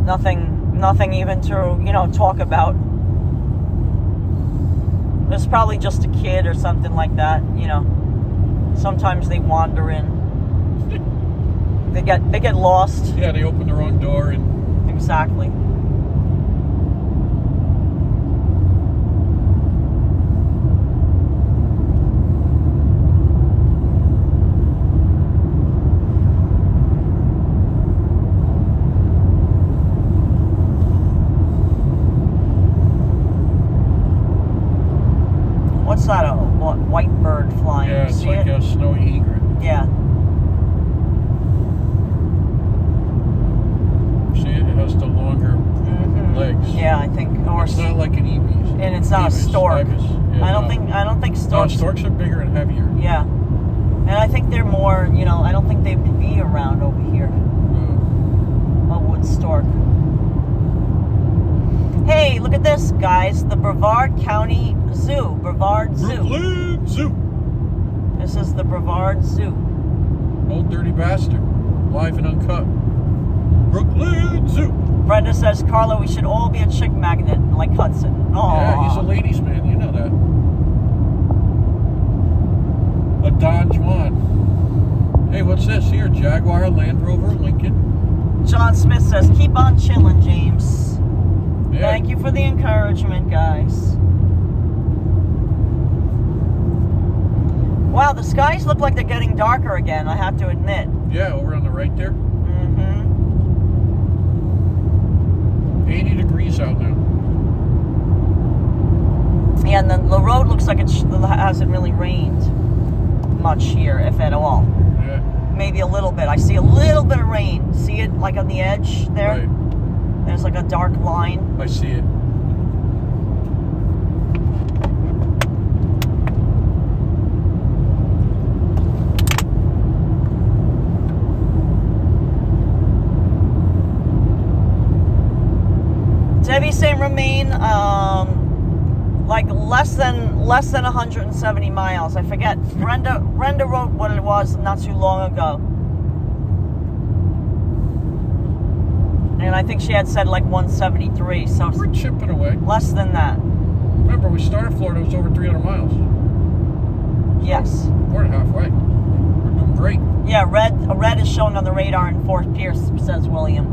Nothing even to, talk about. It's probably just a kid or something like that, Sometimes they wander in. They get lost. Yeah, they open the wrong door and... Exactly. What's that? A white bird flying? Yeah, it's like a snowy egret. Yeah. See, it has the longer legs. Yeah, I think. Or it's not like an ibis. And it's not a stork. Yeah, I don't think storks. No, storks are bigger and heavier. Yeah. And I think they're more. I don't think they would be around over here. A wood stork. Hey, look at this, guys. The Brevard County Zoo. Brevard Zoo. Brooklyn Zoo. This is the Brevard Zoo. Old dirty bastard. Live and uncut. Brooklyn Zoo. Brenda says, Karla, we should all be a chick magnet like Hudson. Aww. Yeah, he's a ladies' man. You know that. A Don Juan. Hey, what's this here? Jaguar, Land Rover, Lincoln. John Smith says, keep on chilling, James. Yeah. Thank you for the encouragement, guys. Wow, the skies look like they're getting darker again, I have to admit. Yeah, over on the right there. Mm-hmm. 80 degrees out now. Yeah, and then the road looks like it hasn't really rained much here, if at all. Yeah. Maybe a little bit. I see a little bit of rain. See it like on the edge there? Right. There's like a dark line. I see it. Debbie St. Romain, like less than 170 miles. I forget. Brenda wrote what it was not too long ago. And I think she had said like 173, so We're chipping away. less than that. Remember, we started Florida, it was over 300 miles. Yes. We're halfway. We're doing great. Yeah, red is showing on the radar in Fort Pierce, says William.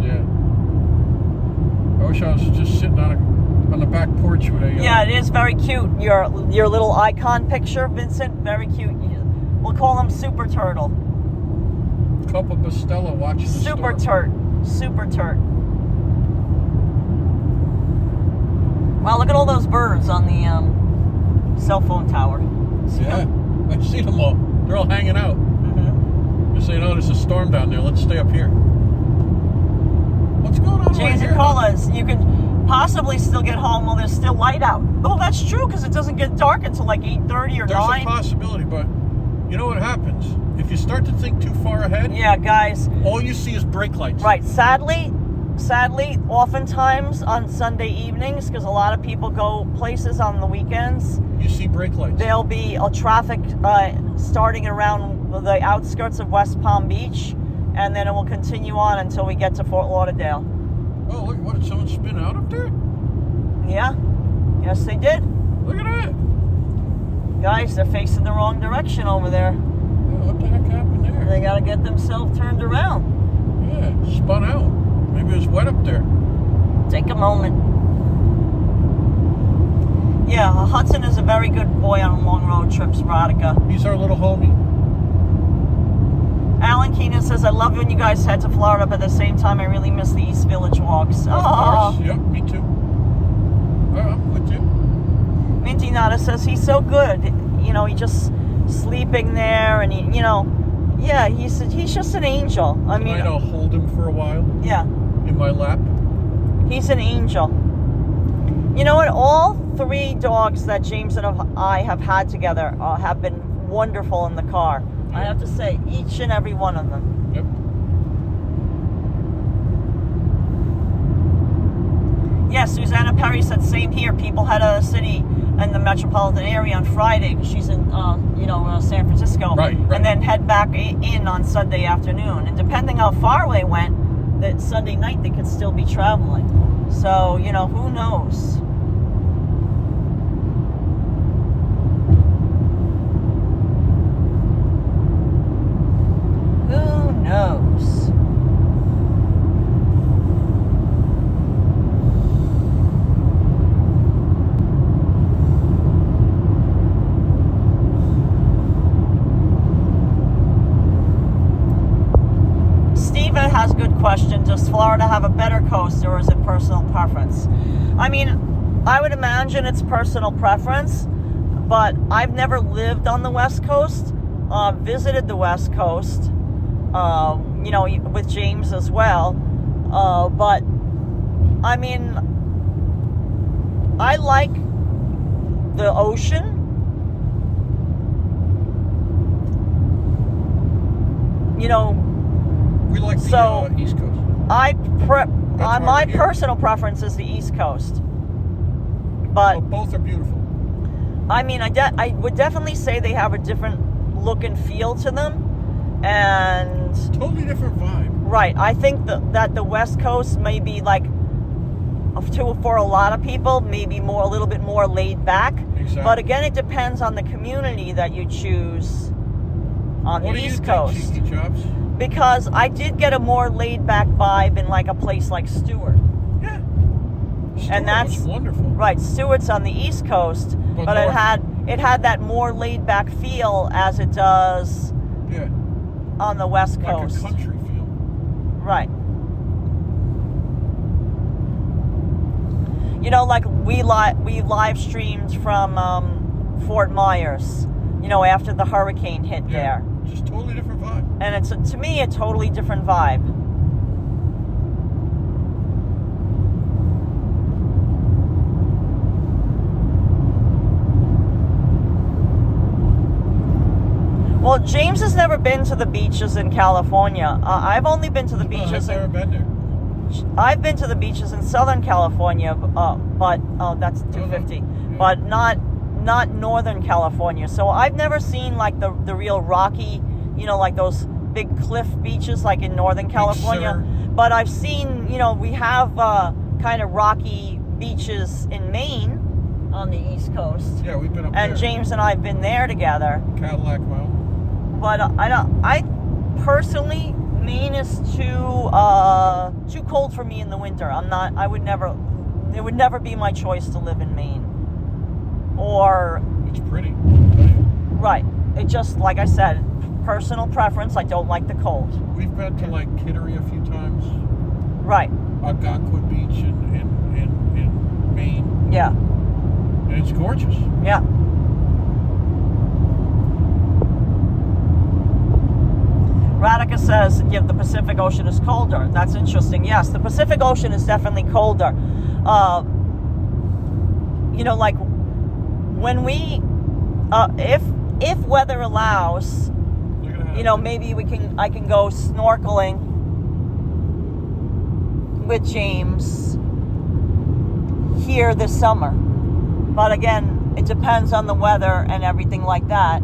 Yeah. I wish I was just sitting on the back porch with a... Yeah, it is very cute. Your little icon picture, Vincent, very cute. We'll call him Super Turtle. Cup of Bustelo watching the Super storm. Super Turt. Wow, look at all those birds on the cell phone tower. Yeah, I've seen them all. They're all hanging out. Mm-hmm. They're saying, oh, there's a storm down there. Let's stay up here. What's going on James and Karla's, you could possibly still get home while there's still light out. Oh, that's true, because it doesn't get dark until like 8:30 or 9. There's a possibility, but you know what happens? If you start to think too far ahead, Yeah, guys. all you see is brake lights. Right. Sadly, oftentimes on Sunday evenings, because a lot of people go places on the weekends, You see brake lights. there'll be a traffic starting around the outskirts of West Palm Beach, and then it will continue on until we get to Fort Lauderdale. Oh, look, what, did someone spin out up there? Yeah. Yes, they did. Look at that. Guys, they're facing the wrong direction over there. Oh, what the heck happened there? They got to get themselves turned around. Yeah, spun out. Maybe it was wet up there. Take a moment. Yeah, Hudson is a very good boy on long road trips, Rodica. He's our little homie. Alan Keenan says, I love when you guys head to Florida, but at the same time, I really miss the East Village walks. Of course. Yep, me too. I'm with you. Minty Nada says, he's so good. You know, he just sleeping there, and he, you know, yeah, he's just an angel. I mean, I'll hold him for a while. Yeah. In my lap. He's an angel. You know what? All 3 dogs that James and I have had together have been wonderful in the car. I have to say, each and every one of them. Yep. Yeah, Susanna Perry said, same here. People head out of the city and the metropolitan area on Friday because she's in, San Francisco. Right. And then head back in on Sunday afternoon. And depending how far they went, that Sunday night they could still be traveling. So, you know, who knows? Who knows? Steven has a good question. Does Florida have a better coast, or is it personal preference? I mean, I would imagine it's personal preference, but I've never lived on the West Coast. Visited the West Coast. You know, with James as well. But, I mean, I like the ocean. You know, we like the East Coast. My personal preference is the East Coast. But both are beautiful. I mean, I would definitely say they have a different look and feel to them. And totally different vibe. Right. I think that the West Coast may be like, for a lot of people, maybe a little bit more laid back. Exactly. But again, it depends on the community that you choose on the East Coast. Cheeky chops? Because I did get a more laid back vibe in like a place like Stewart. Yeah. And that's wonderful. Right. Stewart's on the East Coast, but it had that more laid back feel as it does. Yeah. On the West Coast. Like a country feel. Right. You know, like we live streamed from Fort Myers, you know, after the hurricane hit there. Just totally different vibe. And it's, to me, a totally different vibe. Well, James has never been to the beaches in California. I've only been to the beaches. I've never been there. I've been to the beaches in Southern California, but that's 250. Yeah. But not Northern California. So I've never seen like the real rocky, you know, like those big cliff beaches like in Northern California. But I've seen, you know, we have kind of rocky beaches in Maine on the East Coast. Yeah, we've been up there. And James and I have been there together. Cadillac Mountain. But I personally, Maine is too cold for me in the winter. It would never be my choice to live in Maine. Or it's pretty. Right. It just, like I said, personal preference. I don't like the cold. We've been to like Kittery a few times. Right. Algonquin Beach in Maine. Yeah. And it's gorgeous. Yeah. Radhika says, yeah, the Pacific Ocean is colder. That's interesting. Yes, the Pacific Ocean is definitely colder. You know, like when we, if weather allows, you know, maybe I can go snorkeling with James here this summer. But again, it depends on the weather and everything like that.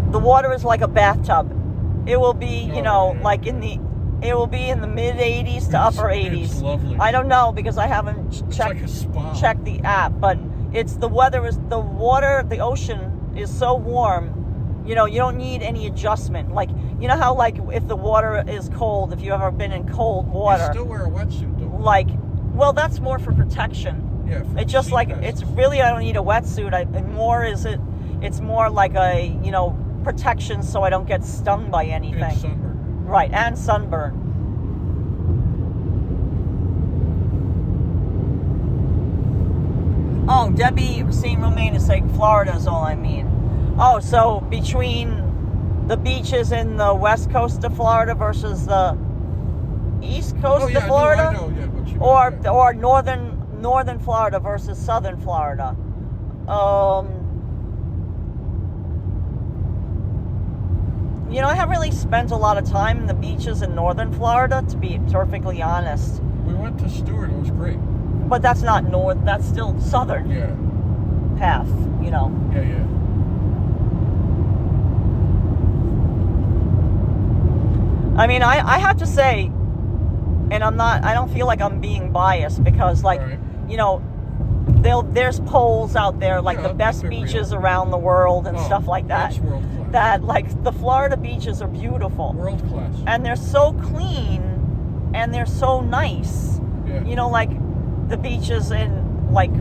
The water is like a bathtub. It will be, you know, like it will be in the mid 80s to upper 80s. It's lovely. I don't know because I haven't checked the app, but the ocean is so warm. You know, you don't need any adjustment. Like, you know how like if the water is cold, if you've ever been in cold water. You still wear a wetsuit though. Like, well, that's more for protection. Yeah. For It's just sea like, pests. it's really, I don't need a wetsuit. It's more like a, protection so I don't get stung by anything. And sunburn. Right, and sunburn. Oh, Debbie St. Romaine is saying Florida is all I mean. Oh, so between the beaches in the west coast of Florida versus the east coast of Florida? I know, yeah, what you Or mean, yeah. or northern Florida versus southern Florida. I haven't really spent a lot of time in the beaches in northern Florida, to be perfectly honest. We went to Stewart. It was great. But that's not north. That's still southern Yeah. half. Yeah. I mean, I have to say, and I don't feel like I'm being biased because, like, All right. there's polls out there, like Yeah, the best they're beaches real. around the world and Oh, stuff like that. That's world class. That, like, the Florida beaches are beautiful. World class. And they're so clean and they're so nice. Yeah. Like the beaches in, like,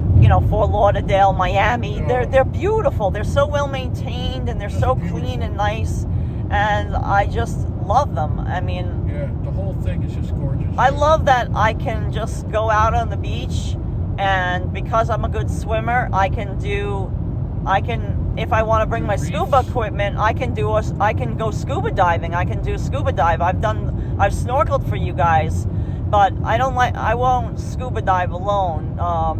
Fort Lauderdale, Miami, Oh. they're beautiful. They're so well maintained and they're Just so beautiful. clean and nice. And I just love them. I mean, Yeah, the whole thing is just gorgeous. I love that I can just go out on the beach, and because I'm a good swimmer, if I want to bring my Reefs. scuba equipment, I can go scuba diving. I can do scuba dive. I've snorkeled for you guys, but I won't scuba dive alone.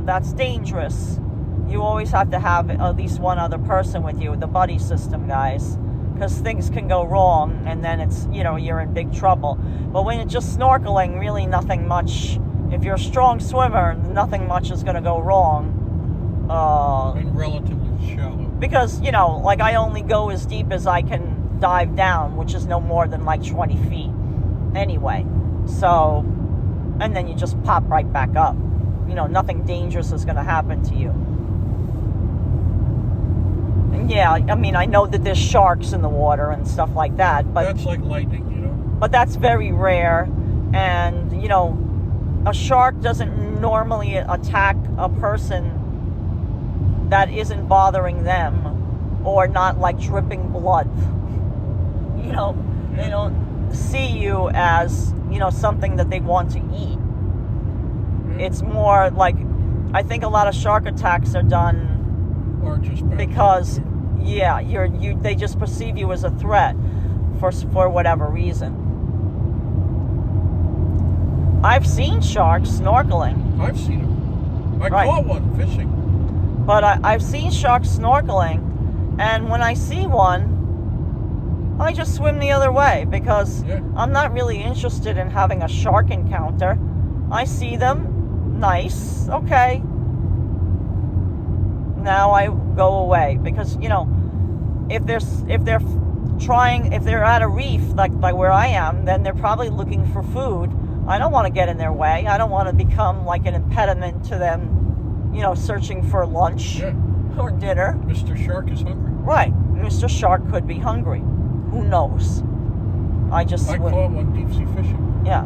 That's dangerous. You always have to have at least one other person with you, the buddy system, guys, because things can go wrong, and then it's, you're in big trouble. But when it's just snorkeling, really nothing much. If you're a strong swimmer, nothing much is going to go wrong. And relatively shallow. Because, like, I only go as deep as I can dive down, which is no more than like 20 feet anyway. So, and then you just pop right back up. Nothing dangerous is going to happen to you. And yeah, I mean, I know that there's sharks in the water and stuff like that, but That's like lightning, but that's very rare. And, a shark doesn't normally attack a person that isn't bothering them or not, like, dripping blood. They don't see you as, something that they want to eat. It's more like, I think a lot of shark attacks are done Or just back because, yeah, they just perceive you as a threat for whatever reason. I've seen sharks snorkeling. I've seen them. I Right. caught one fishing. But I've seen sharks snorkeling, and when I see one, I just swim the other way because Yeah. I'm not really interested in having a shark encounter. I see them, nice, okay. Now I go away because, if they're at a reef like where I am, then they're probably looking for food. I don't want to get in their way. I don't want to become like an impediment to them, searching for lunch Yeah. or dinner. Mr. Shark is hungry. Right. Mr. Shark could be hungry. Who knows? I caught one deep sea fishing. Yeah.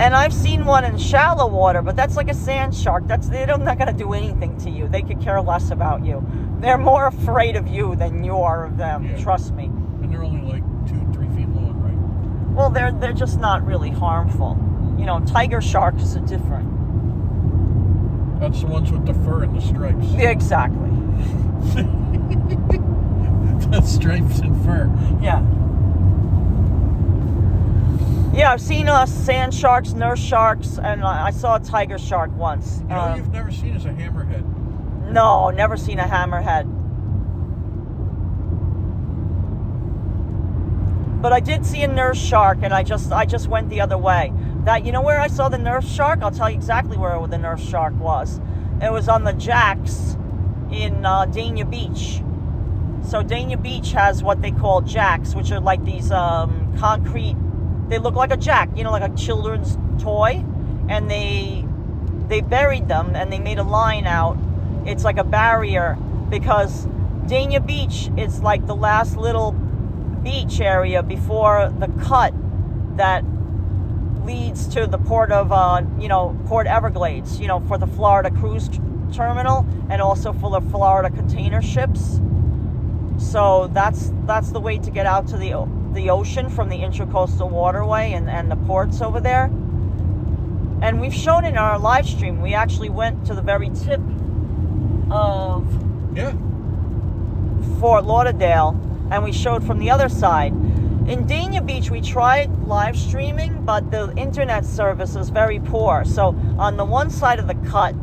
And I've seen one in shallow water, but that's like a sand shark. They're not going to do anything to you. They could care less about you. They're more afraid of you than you are of them. Yeah. Trust me. And they're only like 2-3 feet long, right? Well, they're just not really harmful. Tiger sharks are different. That's the ones with the fur and the stripes. Yeah, exactly. The stripes and fur. Yeah. Yeah, I've seen sand sharks, nurse sharks, and I saw a tiger shark once. You know what you've never seen is a hammerhead. No, never seen a hammerhead. But I did see a nurse shark, and I just went the other way. Where I saw the nurse shark? I'll tell you exactly where the nurse shark was. It was on the jacks in Dania Beach. So Dania Beach has what they call jacks, which are like these concrete. They look like a jack, like a children's toy, and they buried them and they made a line out. It's like a barrier because Dania Beach is like the last little beach area before the cut that leads to the port of, Port Everglades, for the Florida cruise terminal and also for the Florida container ships. So that's the way to get out to the ocean from the Intracoastal Waterway and the ports over there. And we've shown in our live stream, we actually went to the very tip of Fort Lauderdale, and we showed from the other side. In Dania Beach, we tried live streaming, but the internet service is very poor. So on the one side of the cut,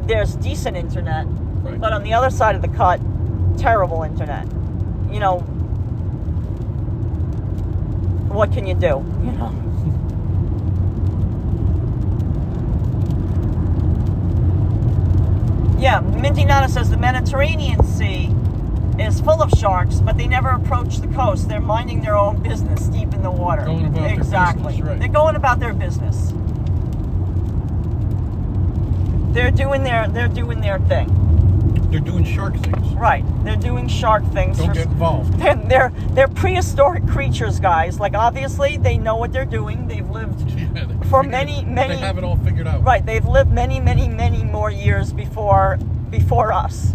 there's decent internet, right. But on the other side of the cut, terrible internet. What can you do? Yeah, Minty Nana says the Mediterranean Sea is full of sharks, but they never approach the coast. They're minding their own business deep in the water. Going about their business, right. They're going about their business. They're doing their thing. They're doing shark things. Right. They're doing shark things. Don't get involved. They're prehistoric creatures, guys. Like, obviously, they know what they're doing. They've lived for many. They have it all figured out. Right. They've lived many more years before us.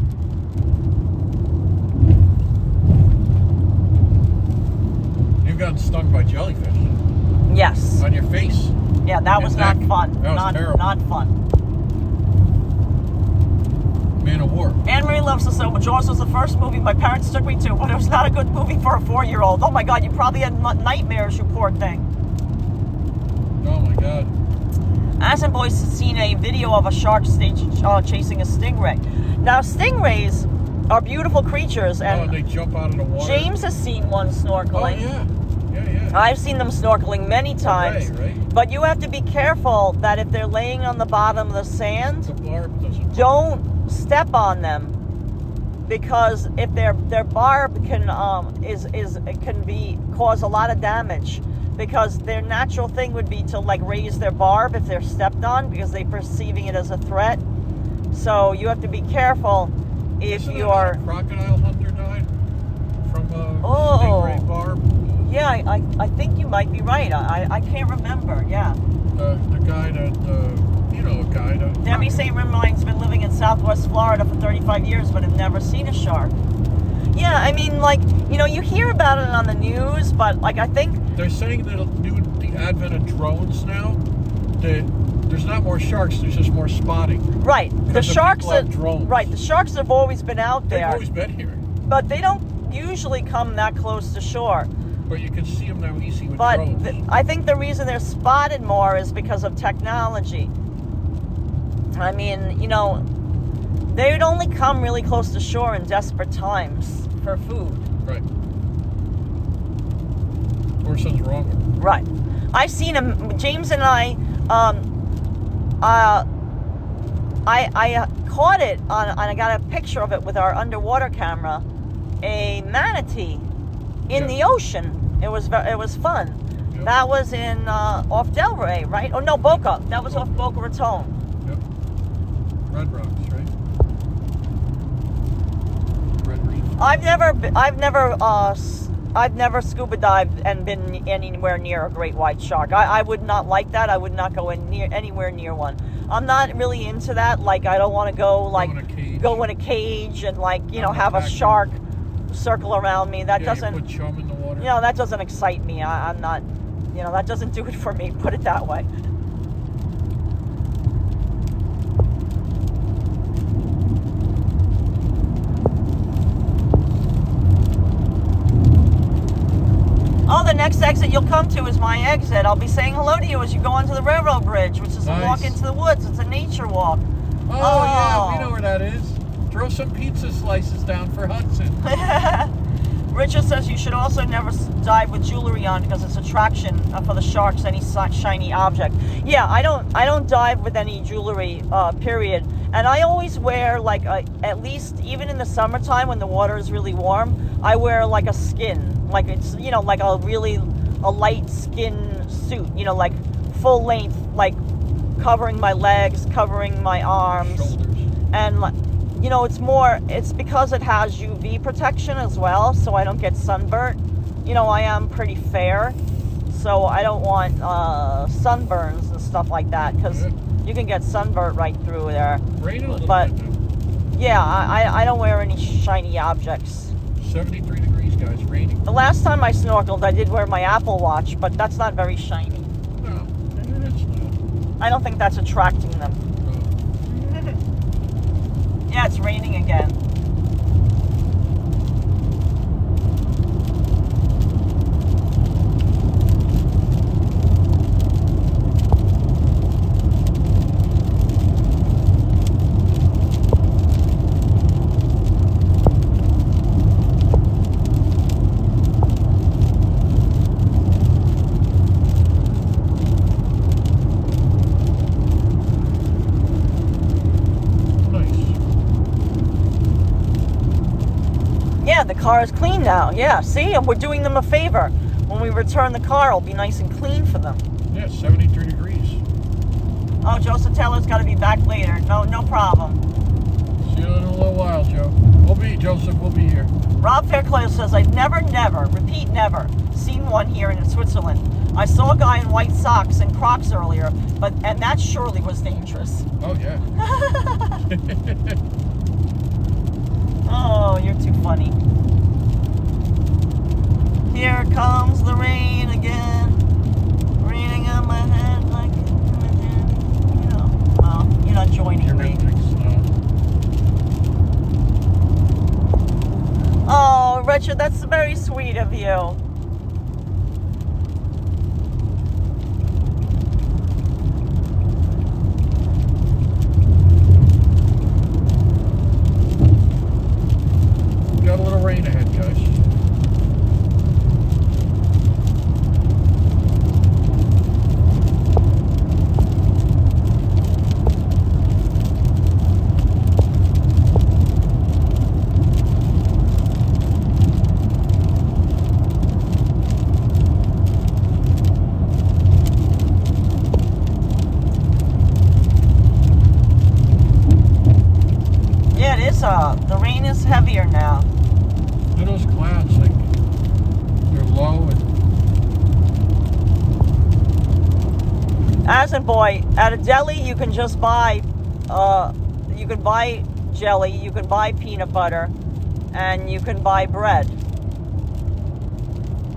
You've gotten stung by jellyfish. Yes. On your face. Yeah, that was not fun. That was terrible. Not fun. Man of War. Anne-Marie loves to say, Jaws was the first movie my parents took me to, but it was not a good movie for a 4-year-old. Oh my God, you probably had nightmares, you poor thing. Oh my God. Asin Boys has seen a video of a shark chasing a stingray. Now, stingrays are beautiful creatures, and they jump out of the water. James has seen one snorkeling. Oh, yeah. I've seen them snorkeling many times. Right. But you have to be careful that if they're laying on the bottom of the sand, The barb doesn't. don't step on them, because if their barb can cause a lot of damage, because their natural thing would be to like raise their barb if they're stepped on, because they're perceiving it as a threat. So you have to be careful if Isn't you are. A crocodile hunter died from a stingray barb. Yeah, I think you might be right. I can't remember. Yeah. The guy that a guy that. Debbie St. Remline's been living in Southwest Florida for 35 years, but have never seen a shark. Yeah, I mean, like, you hear about it on the news, but like, I think They're saying that the advent of drones now, that there's not more sharks, there's just more spotting. right. The sharks have drones. right. The sharks have always been out They've there, always been here, but they don't usually come that close to shore. but you can see them now easy with But drones. I think the reason they're spotted more is because of technology. I mean, they would only come really close to shore in desperate times for food. Right. Or something's wrong with them. Right. I've seen him. James and I caught it and I got a picture of it with our underwater camera. A manatee in the ocean. It was fun. Yep. That was in off Delray, right? Oh no, Boca. That was off Boca Raton. Yep. Red Rocks, right? Red Reef. I've never scuba dived and been anywhere near a great white shark. I would not like that. I would not go anywhere near one. I'm not really into that. Like, I don't want to go in a cage and have a shark circle around me. That doesn't. You put chum in the water. That doesn't excite me. I'm not. That doesn't do it for me. Put it that way. Oh, the next exit you'll come to is my exit. I'll be saying hello to you as you go onto the railroad bridge, which is a walk into the woods. It's a nature walk. Oh, yeah, we know where that is. Throw some pizza slices down for Hudson. Richard says you should also never dive with jewelry on because it's attraction for the sharks, any shiny object. Yeah, I don't dive with any jewelry, period. And I always wear at least, even in the summertime when the water is really warm, I wear like a skin. Like it's, like a light skin suit, like full length, like covering my legs, covering my arms. Shoulders. And it's because it has UV protection as well, so I don't get sunburnt. I am pretty fair, so I don't want sunburns and stuff like that, because you can get sunburnt right through there. Raining a little But bit now. yeah, I don't wear any shiny objects. 73 degrees, guys. Raining. The last time I snorkeled, I did wear my Apple Watch, but that's not very shiny. No, it's not. I don't think that's attracting them. No. Yeah, it's raining again. Yeah, the car is clean now. Yeah, see, and we're doing them a favor. When we return the car, it'll be nice and clean for them. Yeah, 73 degrees. Oh, Joseph Taylor's got to be back later. No problem. See you in a little while, Joe. Joseph, we'll be here. Rob Fairclough says, I've never, repeat never, seen one here in Switzerland. I saw a guy in white socks and Crocs earlier, and that surely was dangerous. Oh, yeah. Oh, you're too funny. Here comes the rain again, raining on my head like, you know. Oh, you're not joining me. Oh, Richard, that's very sweet of you. Got a little rain ahead, guys. Yeah, it is. The rain is heavier now. Look at those clouds, like, they're low and... As in, boy, at a deli you can just buy, you can buy jelly, you can buy peanut butter, and you can buy bread.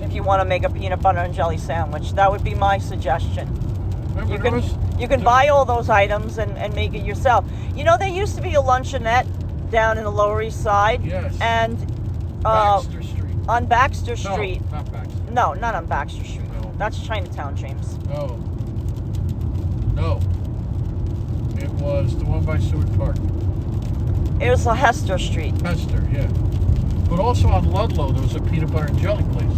If you want to make a peanut butter and jelly sandwich, that would be my suggestion. You can buy all those items and make it yourself. You know, there used to be a luncheonette down in the Lower East Side. Yes. And Baxter Street. on Baxter Street. No, not Baxter. No, not on Baxter Street. No. That's Chinatown, James. No. No. It was the one by Seward Park. It was a Hester Street. Hester, yeah. But also on Ludlow, there was a peanut butter and jelly place.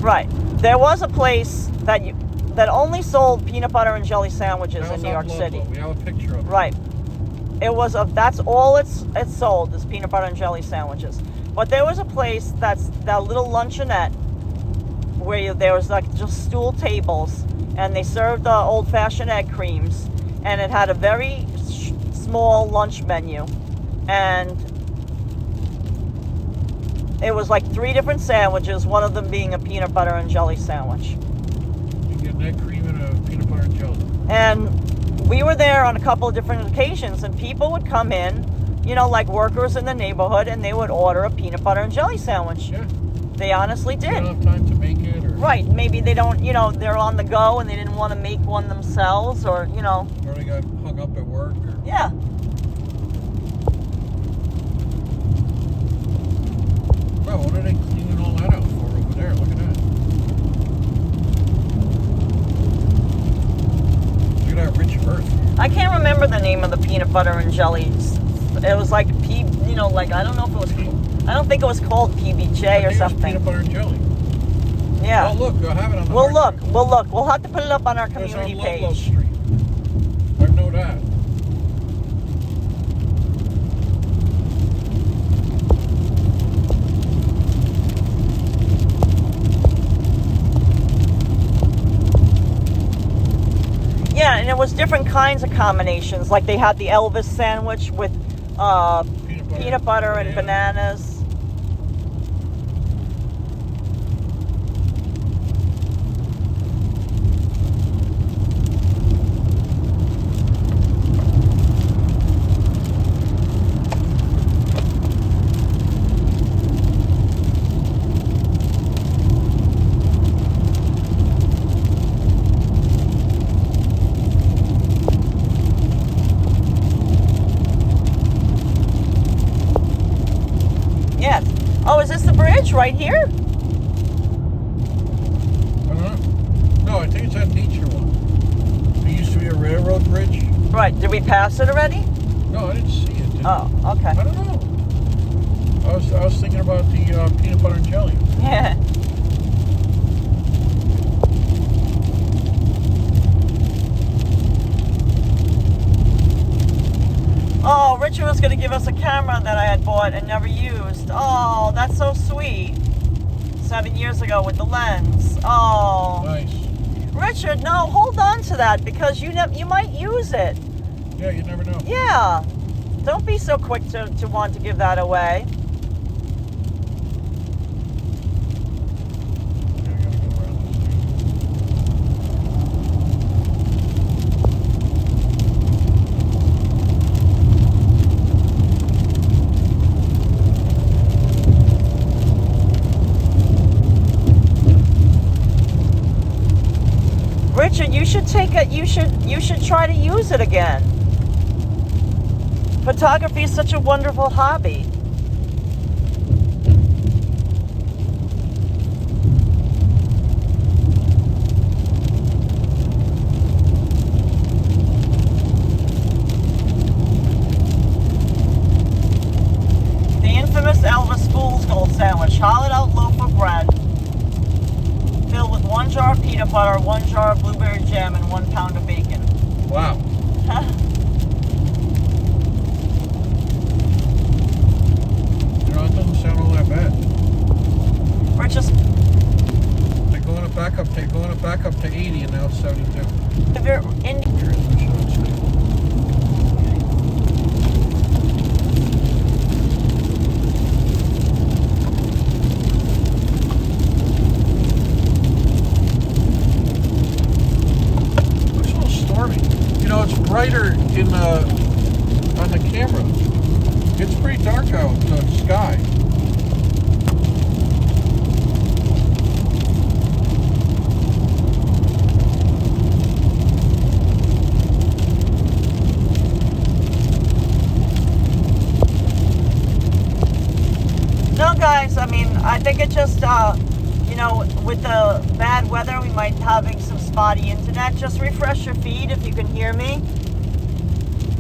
Right. There was a place that only sold peanut butter and jelly sandwiches That in was New on York Ludlow. City. We have a picture of it. Right. It was that's all it's sold is peanut butter and jelly sandwiches. But there was a place that little luncheonette where there was like just stool tables and they served old-fashioned egg creams, and it had a very small lunch menu, and it was like 3 different sandwiches, one of them being a peanut butter and jelly sandwich. You get an egg cream and a peanut butter and jelly. And we were there on a couple of different occasions, and people would come in, you know, like workers in the neighborhood, and they would order a peanut butter and jelly sandwich. Yeah. They honestly They did. don't have time to make it, or... Right. Maybe they don't, you know, they're on the go and they didn't want to make one themselves, or, you know. Or they got hung up at work, or... Yeah. Well, what are they cleaning all that out for over there? Look at that. Look at that rich earth. I can't remember the name of the peanut butter and jellies. It was like you know, like, I don't know if it was, I don't think it was called PBJ or something. Peanut butter and jelly. Yeah. Oh, look, I have it on the We'll hard look. drive. We'll look. We'll have to put it up on our It's community on Ludlow page. Street. I know that. Yeah, and it was different kinds of combinations. Like they had the Elvis sandwich with peanut butter and bananas. bridge right here? I don't know. No, I think it's that nature one. There used to be a railroad bridge. Right. Did we pass it already? No, I didn't see it. Oh, okay. I don't know. I was thinking about the peanut butter and jelly. Yeah. Oh, Richard was going to give us a camera that I had bought and never used. Oh, that's so sweet. 7 years ago with the lens. Oh. Nice. Richard, no, hold on to that because you might use it. Yeah, you never know. Yeah. Don't be so quick to want to give that away. Okay, I gotta go around this thing. Richard, you should take it. You should try to use it again. Photography is such a wonderful hobby. The infamous Elvis Fool's Gold sandwich, hollowed out loaf of bread, filled with 1 jar of peanut butter, 1 jar of blueberry jam, and 1 pound of bacon. Wow. You know, it doesn't sound all that bad. We're just They're going back up to 80 and now it's 72. if you're in. Transmission unstable. Looks a little stormy. You know, it's brighter in on the camera. It's pretty dark out in the sky. No, guys, I mean, I think it just, you know, with the bad weather, we might having some spotty internet. Just refresh your feed if you can hear me.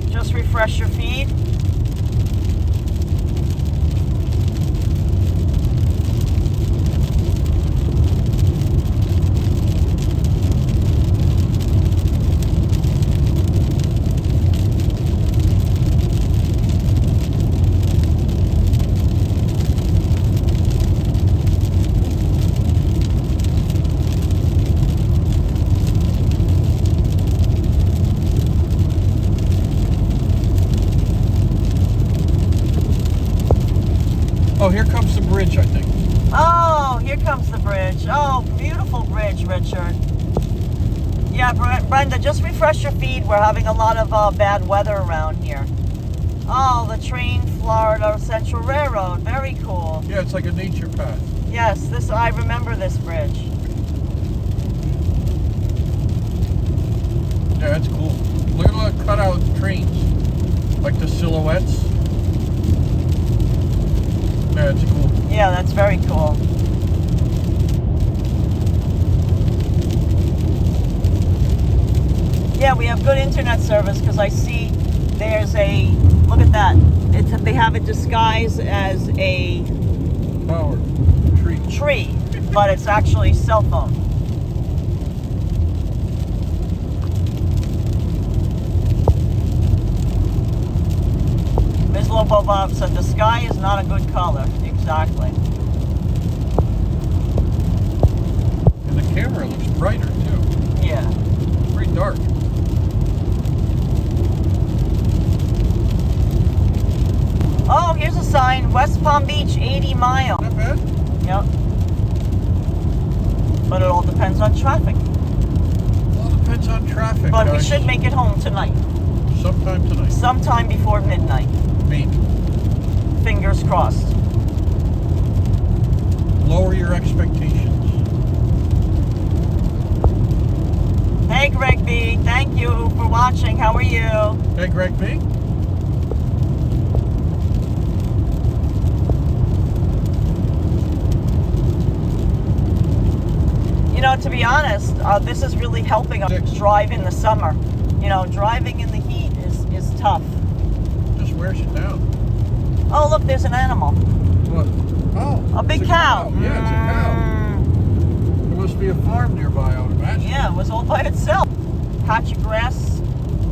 Just refresh your feed. Oh, here comes the bridge, I think. Oh, here comes the bridge. Oh, beautiful bridge, Richard. Yeah, Brenda, just refresh your feed. We're having a lot of bad weather around here. Oh, the train, Florida Central Railroad. Very cool. Yeah, it's like a nature path. Yes, I remember this bridge. Yeah, that's cool. Look at all the cutout trains. Like the silhouettes. Yeah, it's cool. Yeah, that's very cool. Yeah, we have good internet service because I see there's a, look at that. They have it disguised as a Power. Tree. but it's actually cell phone. Ms. Lobo Bob said the sky is not a good color. Exactly. And the camera looks brighter, too. Yeah. It's pretty dark. Oh, here's a sign. West Palm Beach, 80 mile. Not bad. Yep. But it all depends on traffic. Well, it depends on traffic, But we guys. should make it home tonight. Sometime tonight. Sometime before midnight. Maybe. Fingers crossed. Lower your expectations. Hey, Greg B. Thank you for watching. How are you? Hey, Greg B. know, to be honest, this is really helping us drive in the summer. You know, driving in the heat is tough. Just wears you down. Oh, look, there's an animal. What? Oh, a big it's cow. Yeah, it's a cow. There must be a farm nearby, I would imagine. Yeah, it was all by itself. Patch of grass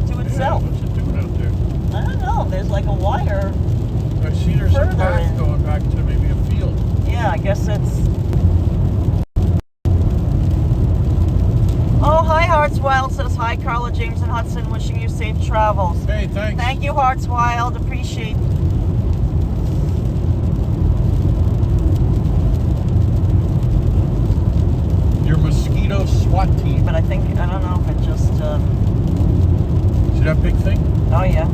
to itself. Yeah, what's it doing out there? I don't know. There's like a wire. I see there's a path in. going back to maybe a field. Yeah, I guess it's... Oh, hi, Hearts Wild says, hi, Karla, James, and Hudson, wishing you safe travels. Hey, thanks. Thank you, Hearts Wild. Appreciate it. Your mosquito SWAT team. But I don't know if it just... See that big thing? Oh, yeah.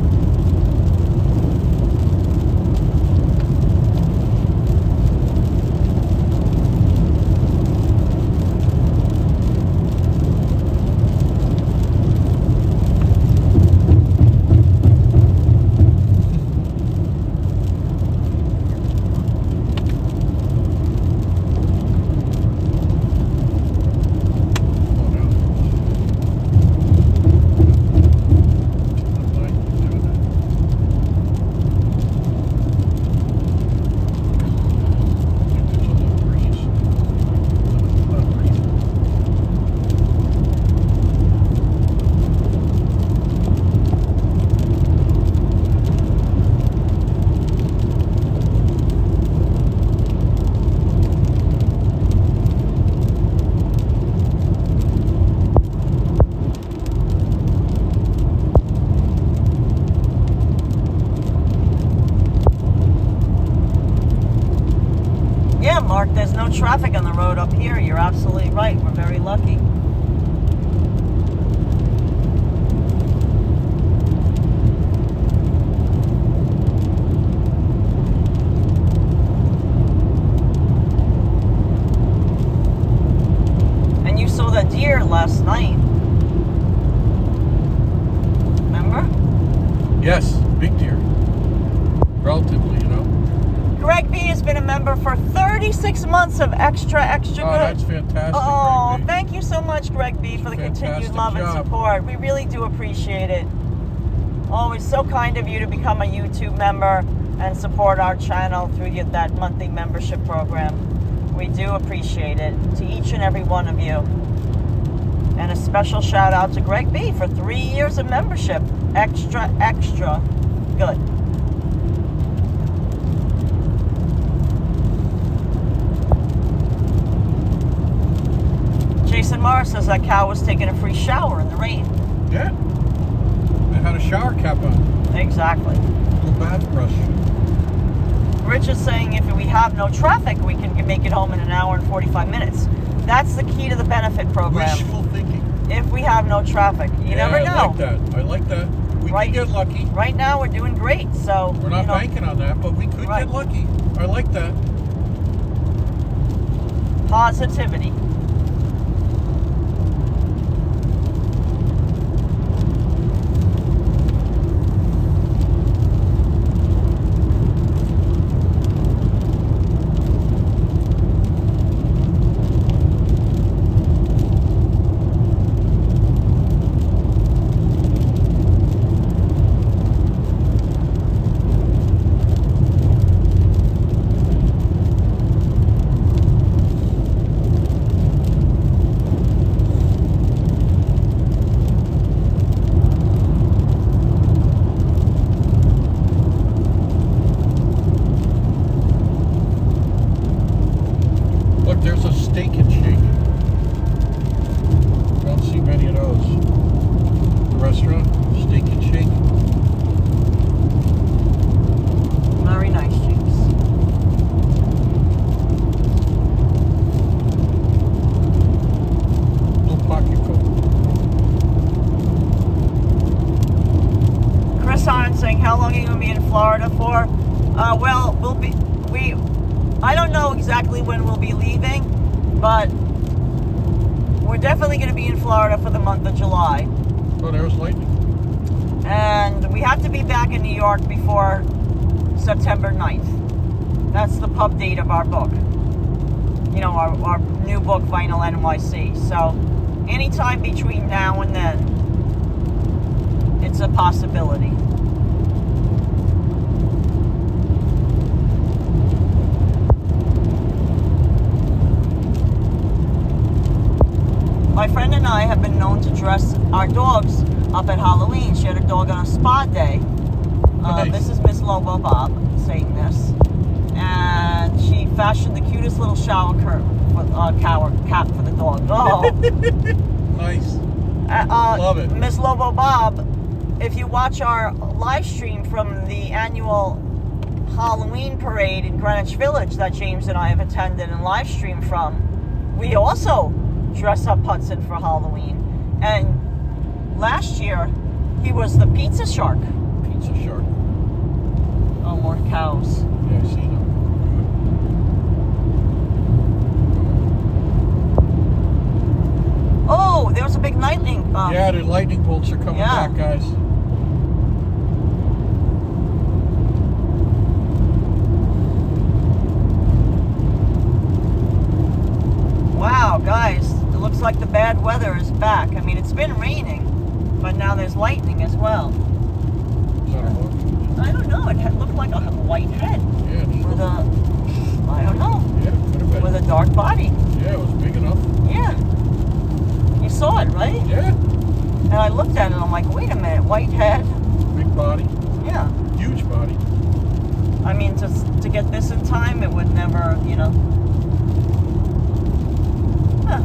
Mark, there's no traffic on the road up here. You're absolutely right. We're very lucky. And you saw that deer last night. Remember? Yes, big deer. Relatively, you know. Greg B has been a member for 36 months of Extra Good. Oh, that's fantastic. Oh, Greg B. thank you so much, Greg B, for the continued love and support. We really do appreciate it. Always so kind of you to become a YouTube member and support our channel through that monthly membership program. We do appreciate it, to each and every one of you. And a special shout out to Greg B for 3 years of membership. Extra Good. Jason Morris says that cow was taking a free shower in the rain. Yeah. It had a shower cap on. Exactly. A little bath brush. Rich is saying if we have no traffic, we can make it home in an hour and 45 minutes. That's the key to the benefit program. Wishful thinking. If we have no traffic. You never know. I like that. I like that. We can get lucky. Right now, we're doing great. So we're not banking on that, but we could get lucky. I like that. Positivity. There's a steak and shake. Don't see many of those. The restaurant, steak and shake. Very nice, James. Little pocket coke. Chris Hahn saying, how long are you going to be in Florida for? Well, I don't know exactly when we'll be leaving, but we're definitely going to be in Florida for the month of July. Oh, there was lightning. And we have to be back in New York before September 9th. That's the pub date of our book. you know, our new book, Vinyl NYC. So anytime between now and then, it's a possibility. My friend and I have been known to dress our dogs up at Halloween. She had a dog on a spa day. Nice. This is Miss Lobo Bob saying this. And she fashioned the cutest little shower cap for the dog. Oh. Nice. Love it. Miss Lobo Bob, if you watch our live stream from the annual Halloween parade in Greenwich Village that James and I have attended and live streamed from, we also dress up Hudson for Halloween. And last year, he was the pizza shark. Pizza shark. Oh, more cows. Yeah, I see them. Oh, there was a big lightning. Yeah, the lightning bolts are coming back, guys. Wow, guys, it looks like the bad weather is back. I mean, it's been raining, but now there's lightning as well. Is that a hawk? I don't know. It looked like a white head. Yeah, With a, I don't know. Yeah, could have been. With a dark body. Yeah, it was big enough. Yeah. You saw it, right? Yeah. And I looked at it and I'm like, wait a minute, white head? Big body. Yeah. Huge body. I mean, to get this in time, it would never, you know. Huh.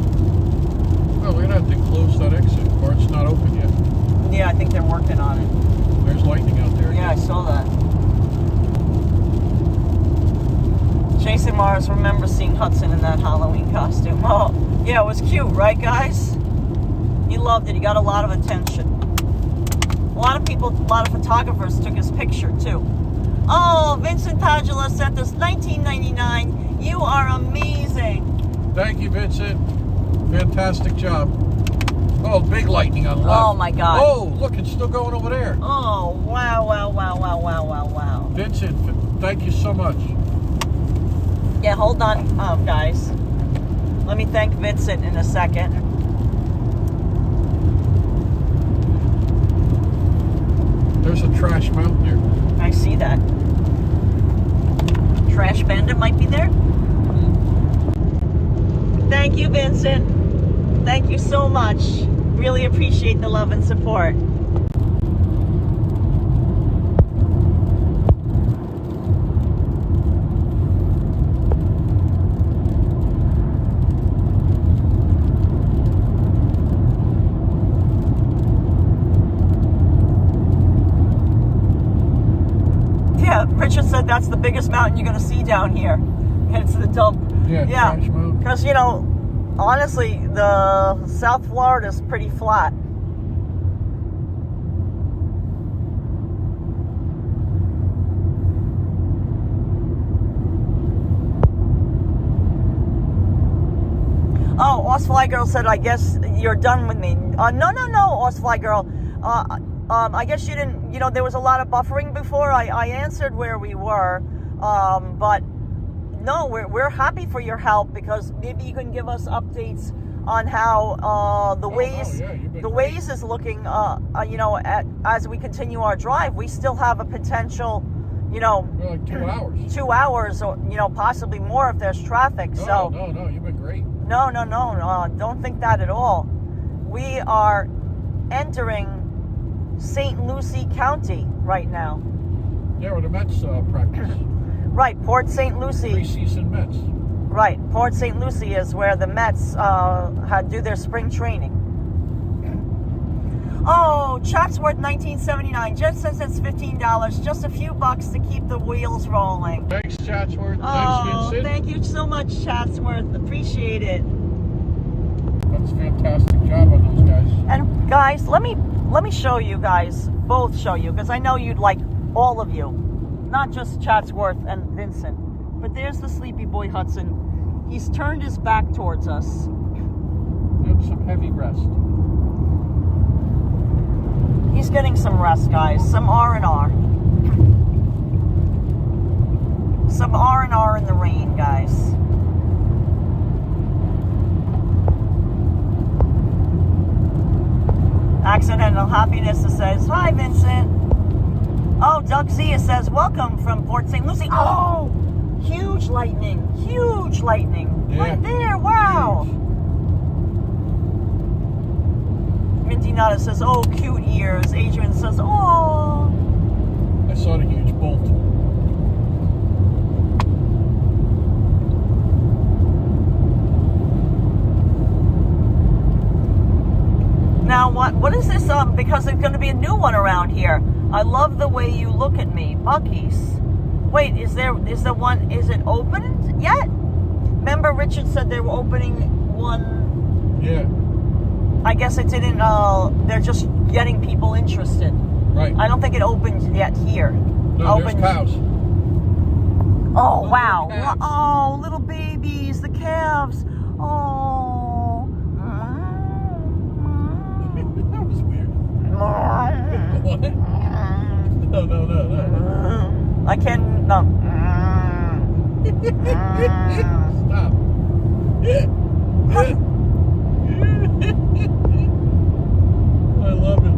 Well, we're going to have to close that exit, or it's not open yet. Yeah, I think they're working on it. There's lightning out there. Yeah, I saw that. Jason Mars remembers seeing Hudson in that Halloween costume. Oh, yeah, it was cute, right, guys? He loved it. He got a lot of attention. A lot of people, a lot of photographers took his picture, too. Oh, Vincent Padula sent us $19.99. You are amazing. Thank you, Vincent. Fantastic job. Oh, big lightning on the left. Oh, my God. Oh, look, it's still going over there. Oh, wow, wow, wow, wow, wow, wow, wow. Vincent, thank you so much. Yeah, hold on, guys. Let me thank Vincent in a second. There's a trash mountain there. I see that. Trash Bandit might be there. Thank you, Vincent. Thank you so much. Really appreciate the love and support. Yeah, Richard said that's the biggest mountain you're going to see down here. It's the dump. Yeah, trash mountain. Because, you know, honestly, the South Florida is pretty flat. Oh, Osfly Girl said, I guess you're done with me. No, Osfly Girl. I guess you didn't, you know, there was a lot of buffering before. I answered where we were, but no, we're happy for your help, because maybe you can give us updates on how the Waze is looking, you know, as we continue our drive. We still have a potential, you know, like 2 hours. 2 hours, or, you know, possibly more if there's traffic. No, you've been great. No, don't think that at all. We are entering St. Lucie County right now. Yeah, where the Mets practice. Right, Port St. Lucie. Preseason Mets. Right, Port St. Lucie is where the Mets do their spring training. Oh, Chatsworth 1979. Just since it's $15, just a few bucks to keep the wheels rolling. Thanks, Chatsworth. Oh, Thanks, Vincent. thank you so much, Chatsworth. Appreciate it. That's a fantastic job on those guys. And guys, let me show you guys, both show you, because I know you'd like, all of you, not just Chatsworth and Vincent. But there's the sleepy boy Hudson. He's turned his back towards us. Get some heavy rest. He's getting some rest, guys. Some R&R. Some R&R in the rain, guys. Eternal Happiness says, hi, Vincent. Oh, Doug Zia says, welcome from Port St. Lucie. Oh, huge lightning. Huge lightning. Yeah. Right there. Wow. Huge. Minty Nada says, oh, cute ears. Adrian says, oh. I saw the huge bolt. Now, what is this? Because there's going to be a new one around here. I love the way you look at me. Bucky's. Wait, is it opened yet? Remember Richard said they were opening one. Yeah. I guess it didn't, they're just getting people interested. Right. I don't think it opened yet here. No, there's cows. Oh, wow. Calves. Oh, little babies, the calves. Oh. That was weird. What? No. I can, no. Stop. I love it.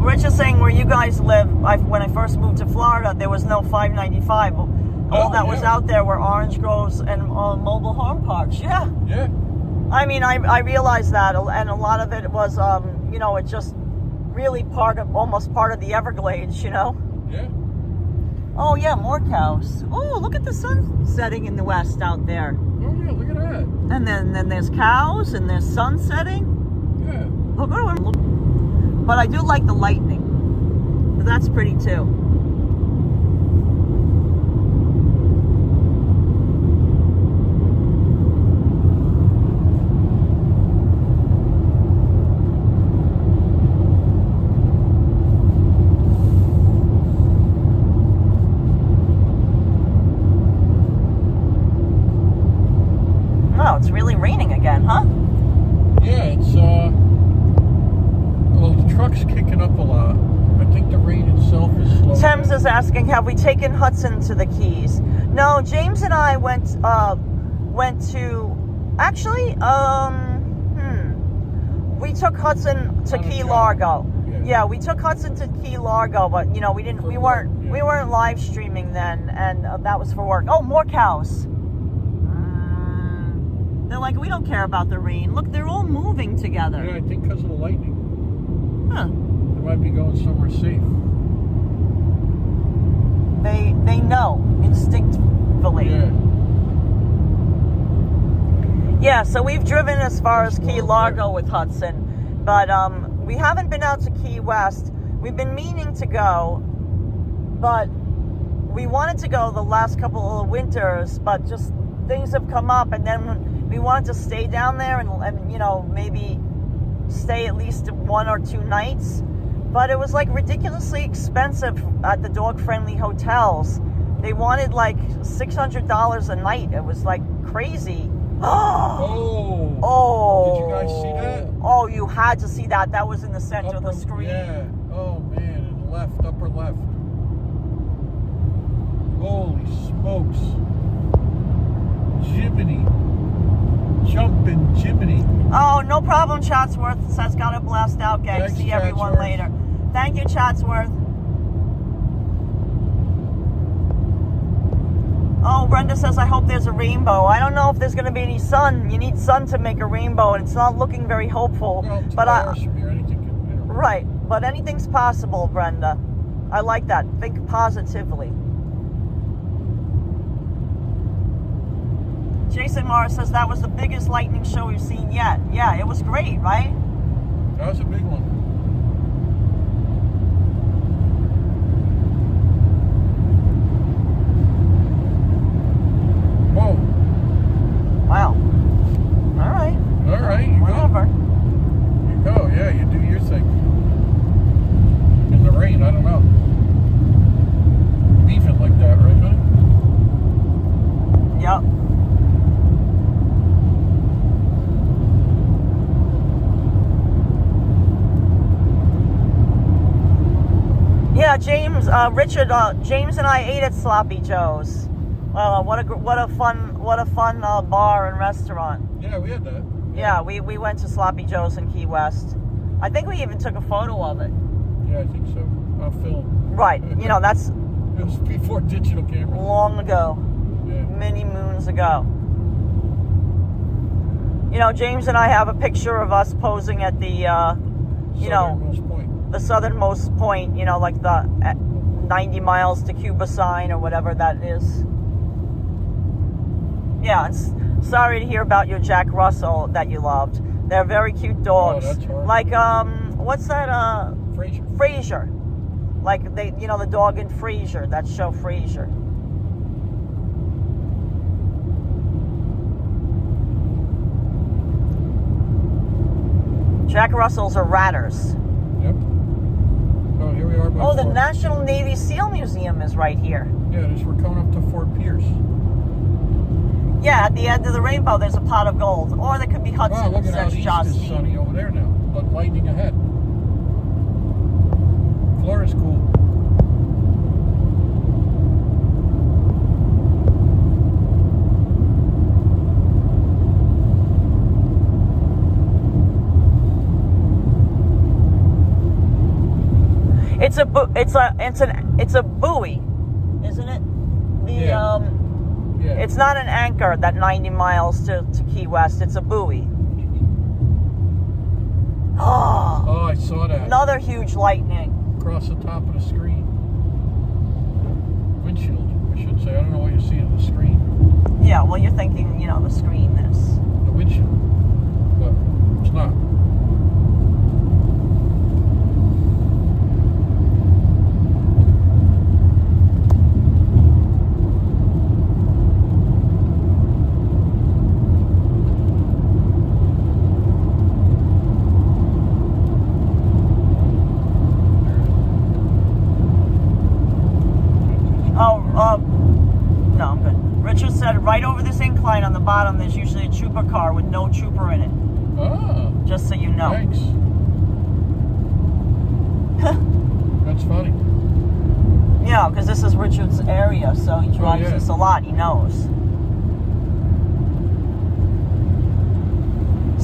Rich is saying where you guys live, when I first moved to Florida, there was no 595. All that was out there were orange groves and mobile home parks. Yeah. Yeah. I mean, I realized that, and a lot of it was, it just really almost part of the Everglades, Yeah. Oh, yeah, more cows. Oh, look at the sun setting in the west out there. Oh, yeah, look at that. And then there's cows, and there's sun setting. Yeah. Look at them. But I do like the lightning. That's pretty, too. Oh, it's really raining again, huh? Yeah, it's, well, the truck's kicking up a lot. I think the rain itself is slow. Thames is asking, have we taken Hudson to the Keys? No, James and I went to, actually, we took Hudson to Key Largo. Yeah, we took Hudson to Key Largo, but, we weren't live streaming then, and that was for work. Oh, more cows. They're like, we don't care about the rain. Look, they're all moving together. Yeah, I think because of the lightning. Huh. They might be going somewhere safe. They know instinctively. Yeah, so we've driven as far as Key Largo with Hudson, but we haven't been out to Key West. We've been meaning to go, but we wanted to go the last couple of winters, but just things have come up, and then we wanted to stay down there and maybe stay at least 1 or 2 nights. But it was like ridiculously expensive at the dog-friendly hotels. They wanted like $600 a night. It was like crazy. Oh. Oh. Did you guys see that? Oh, you had to see that. That was in the center of the screen. Yeah. Oh, man. And left, upper left. Holy smokes. Jiminy. Jumping Jiminy. Oh, no problem, Chatsworth. Says, gotta blast out, gang. Thanks, See everyone Chatsworth. later. Thank you, Chatsworth. Oh, Brenda says, I hope there's a rainbow. I don't know if there's going to be any sun. You need sun to make a rainbow, and it's not looking very hopeful. Well, 2 but hours from here, anything can happen. Right, but anything's possible, Brenda. I like that. Think positively. Jason Morris says that was the biggest lightning show we've seen yet. Yeah, it was great, right? That was a big one. Whoa. Wow. All right. All right, you Whatever. go. Yeah, you do your thing. In the rain, I don't know. Beefing like that, right, honey? Yep. Yeah, James, James and I ate at Sloppy Joe's. What a fun bar and restaurant. Yeah, we had that. Yeah, we went to Sloppy Joe's in Key West. I think we even took a photo of it. Yeah, I think so. On film. Right. You know, that's It was before digital cameras. long ago. Yeah. Many moons ago. You know, James and I have a picture of us posing at the, you know, Southernmost point. the southernmost point, you know, like the 90 miles to Cuba sign or whatever that is. Yeah, sorry to hear about your Jack Russell that you loved. They're very cute dogs. Oh, that's horrible. Like, what's that, Fraser. Frasier. Like, they, you know, the dog in Frasier, that show Frasier. Jack Russells are ratters. Yep. Oh, here we are. Oh, the National Navy SEAL Museum is right here. Yeah, we're coming up to Fort Pierce. Yeah, at the end of the rainbow, there's a pot of gold. Or there could be Hudson, Wow, look at how says east Justine. is sunny over there now. Look, lightning ahead. Florida's cool. It's a buoy, isn't it? Yeah. It's not an anchor that 90 miles to Key West. It's a buoy. Oh, I saw that. Another huge lightning. Across the top of the screen. Windshield, I should say. I don't know what you see on the screen. Yeah, well, you're thinking, you know, the screen is. The windshield. But it's not. No, I'm good. Richard said right over this incline on the bottom, there's usually a trooper car with no trooper in it. Oh. Just so you know. Thanks. That's funny. Yeah, because this is Richard's area, so he drives this a lot. He knows.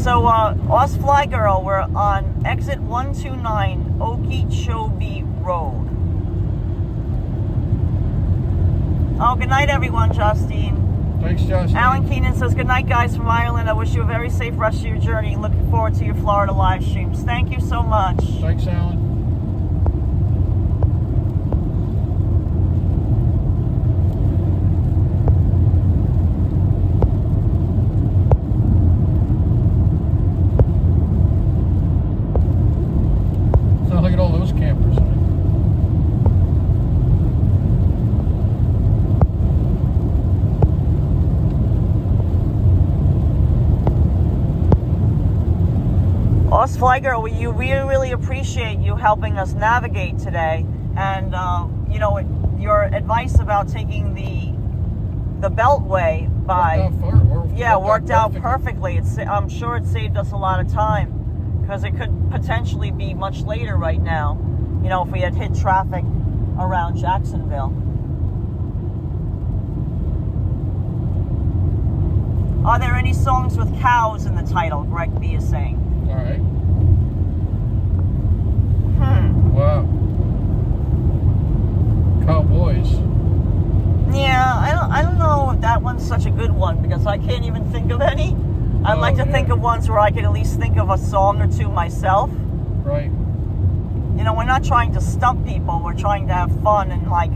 So, us Fly Girl, we're on exit 129 Okeechobee Road. Oh, good night, everyone, Justine. Thanks, Justine. Alan Keenan says, good night, guys from Ireland. I wish you a very safe rest of your journey. Looking forward to your Florida live streams. Thank you so much. Thanks, Alan. So look at all those campers. Us Fly Girl, we really appreciate you helping us navigate today, and you know, your advice about taking the Beltway by worked out perfectly. I'm sure it saved us a lot of time, because it could potentially be much later right now, you know, if we had hit traffic around Jacksonville. Are there any songs with cows in the title? Greg B is saying. All right. Wow. Cowboys. Yeah, I don't know if that one's such a good one, because I can't even think of any. I'd like to think of ones where I could at least think of a song or two myself. Right. You know, we're not trying to stump people. We're trying to have fun and, like,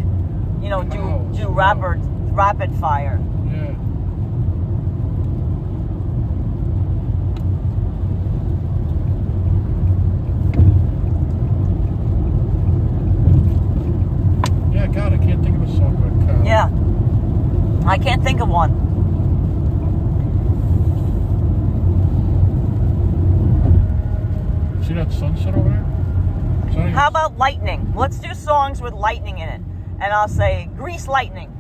you know, do rapid fire. Yeah. Yeah, God, I can't think of a song about cows. Yeah. I can't think of one. See that sunset over there? How about lightning? Let's do songs with lightning in it. And I'll say Grease Lightning.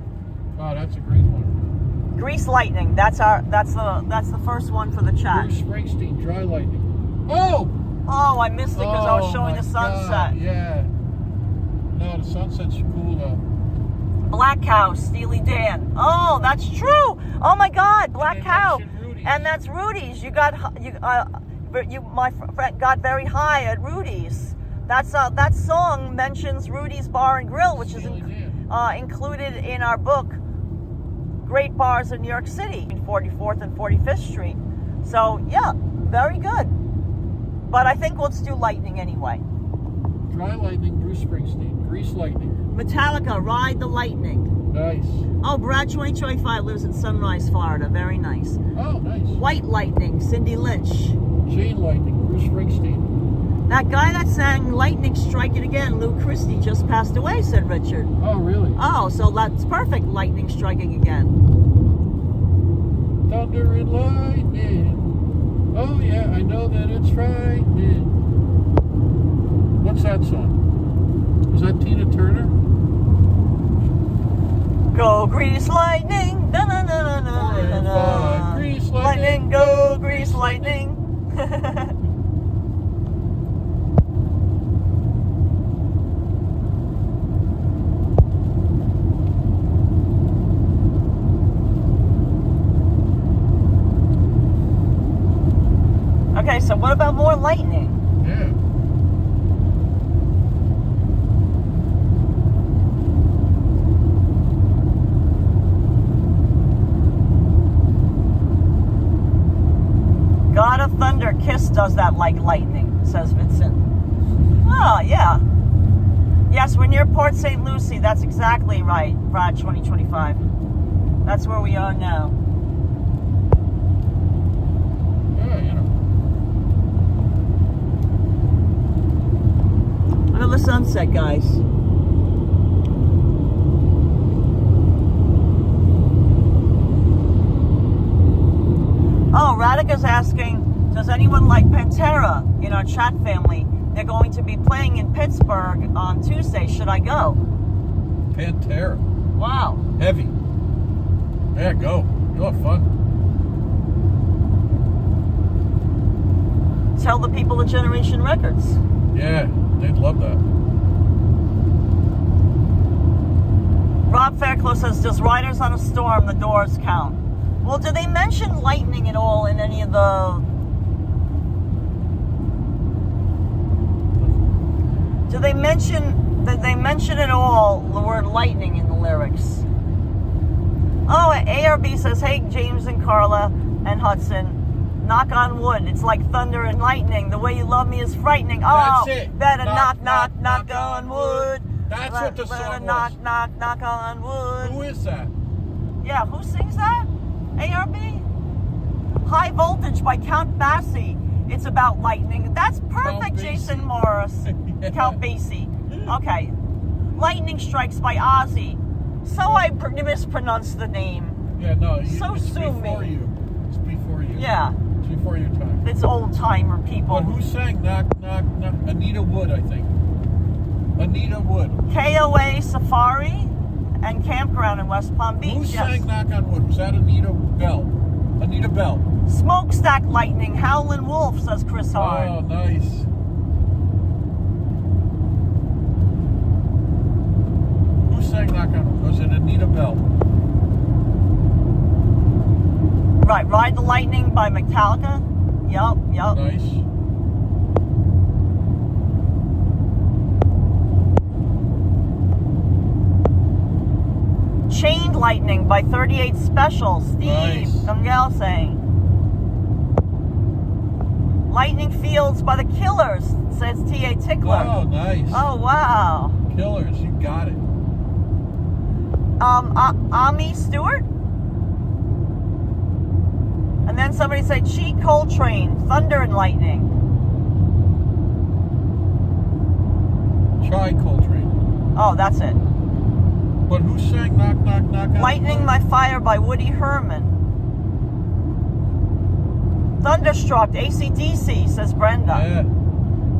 Oh, that's a great one. Grease Lightning. That's the first one for the chat. Bruce Springsteen, Dry Lightning. Oh! Oh, I missed it because I was showing the sunset. God, yeah. No, the sunset's cool though. Black Cow, Steely Dan. Oh, that's true. Oh my God, Black Cow. Rudy. Rudy's. And that's Rudy's. You my friend got very high at Rudy's. That song mentions Rudy's Bar and Grill, which is included in our book, Great Bars in New York City, 44th and 45th Street. So yeah, very good. But I think let's do Lightning anyway. Try Lightning, Bruce Springsteen. Grease Lightning. Metallica, Ride the Lightning. Nice. Oh, Brad 2025 lives in Sunrise, Florida. Very nice. Oh, nice. White Lightning, Cindy Lynch. Chain Lightning, Bruce Springsteen. That guy that sang Lightning Strike It Again, Lou Christie, just passed away, said Richard. Oh, really? Oh, so that's perfect, Lightning Striking Again. Thunder and lightning. Oh, yeah, I know that it's frightening. What's that song? Is that Tina Turner? Go Grease Lightning. Na na na na na na na. Grease Lightning, go Grease Lightning. Okay, so what about more lightning? Yeah. God of Thunder, Kiss does that like lightning, says Vincent. Oh, yeah. Yes, we're near Port St. Lucie. That's exactly right, Brad 2025. That's where we are now. Yeah, you know. Look at the sunset, guys. Oh, Radika's asking, does anyone like Pantera in our chat family? They're going to be playing in Pittsburgh on Tuesday. Should I go? Pantera. Wow. Heavy. Yeah, go. You'll have fun. Tell the people of Generation Records. Yeah, they'd love that. Rob Fairclough says, does Riders on a Storm, The Doors count? Well, do they mention lightning at all in any of the... Did they mention at all the word lightning in the lyrics? Oh, ARB says, hey, James and Karla and Hudson, knock on wood. It's like thunder and lightning. The way you love me is frightening. Oh, that's it. Better knock on wood. That's what the song was. Knock on wood. Who is that? Yeah, who sings that? ARB? High Voltage by Count Basie. It's about lightning. That's perfect, Jason Morris. Yeah. Count Basie. Okay. Lightning Strikes by Ozzy. So I mispronounced the name. Yeah, no. So it's sue before me. you. It's before you. Yeah. It's before your time. It's old timer people. But who sang Knock, Knock, Knock? Anita Wood, I think. Anita Wood. KOA Safari and Campground in West Palm Beach. Who yes. sang Knock on Wood? Was that Anita Bell? Anita Bell. Smokestack Lightning, Howlin' Wolf, says Chris Hard. Oh, nice. Who sang Knock on Wood? Was it Anita Bell? Right, Ride the Lightning by Metallica. Yup. Nice. Chained Lightning by 38 Special. Steve Nice. Gumgal saying. Lightning Fields by the Killers, says T.A. Tickler. Oh, nice. Oh, wow. Killers, you got it. Ami Stewart? And then somebody said Cheat Coltrane, Thunder and Lightning. Try Coltrane. Oh, that's it. But who sang Knock, Knock, Knock on Lightning Wood? My Fire by Woody Herman. Thunderstruck, AC/DC, says Brenda. Yeah.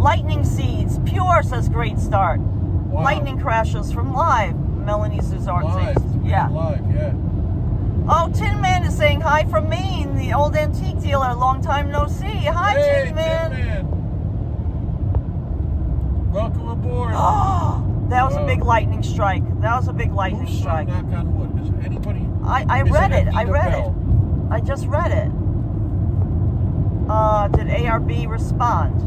Lightning Seeds, Pure, says Great Start. Wow. Lightning Crashes from Live, Melanie Zuzart Live. says. Yeah. Live, yeah. Oh, Tin Man is saying hi from Maine, the old antique dealer. Long time no see. Hi, Hey, Tin Man. Tin Man. Welcome aboard. Oh, that was a Wow. big lightning strike. That was a big Who lightning sang strike. Knock on Wood? Is anybody? I Is read it. I Anita read Bell? it. I just read it. did ARB respond?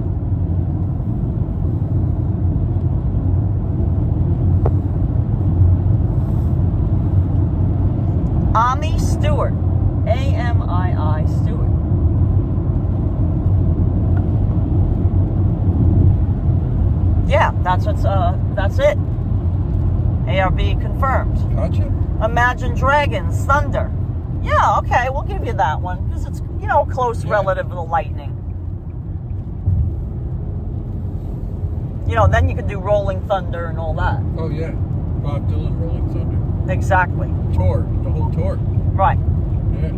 Ami Stewart. A-M-I-I Stewart. Yeah, that's it. ARB confirmed. Gotcha. Imagine Dragons, Thunder. Yeah, okay, we'll give you that one because it's, you know, a close relative of the lightning. You know, then you can do Rolling Thunder and all that. Oh yeah, Bob Dylan, Rolling Thunder. Exactly. Tour, the whole tour. Right. Yeah.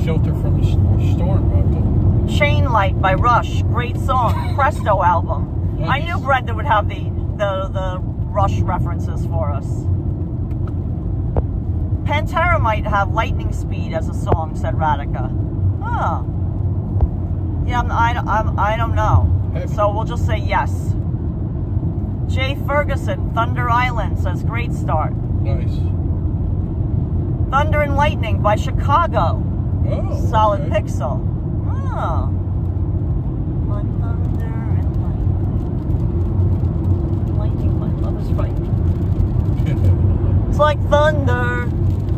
Shelter from the storm, Bob Dylan. Chain Light by Rush, great song. Presto album. Nice. I knew Brenda would have the Rush references for us. Pantera might have Lightning Speed as a song, said Radhika. Huh. Yeah, I don't know. Heavy. So we'll just say yes. Jay Ferguson, Thunder Island, says great start. Nice. Thunder and Lightning by Chicago. Oh. Solid okay. Pixel. Oh. Like thunder and lightning. Lightning, my love is right. It's like thunder,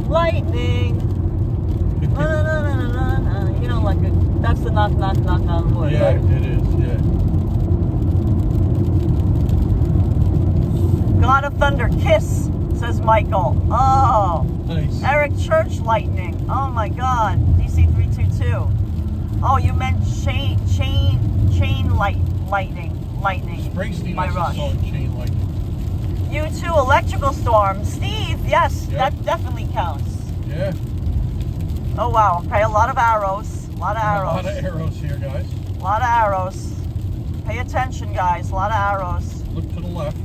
lightning. You know, like that's the knock on wood. Yeah, right? it is. Yeah. God of Thunder, Kiss, says Michael. Oh. Nice. Eric Church, Lightning. Oh my God. DC 322. Oh, you meant chain lightning. Springsteen by has Rush. a song, Chain Lightning. U2 Electrical Storm. Steve, yes, Yeah. that definitely counts. Yeah. Oh wow. Okay, a lot of arrows. A lot of A arrows. lot of arrows here, guys. A lot of arrows. Pay attention, guys. A lot of arrows. Look to the left.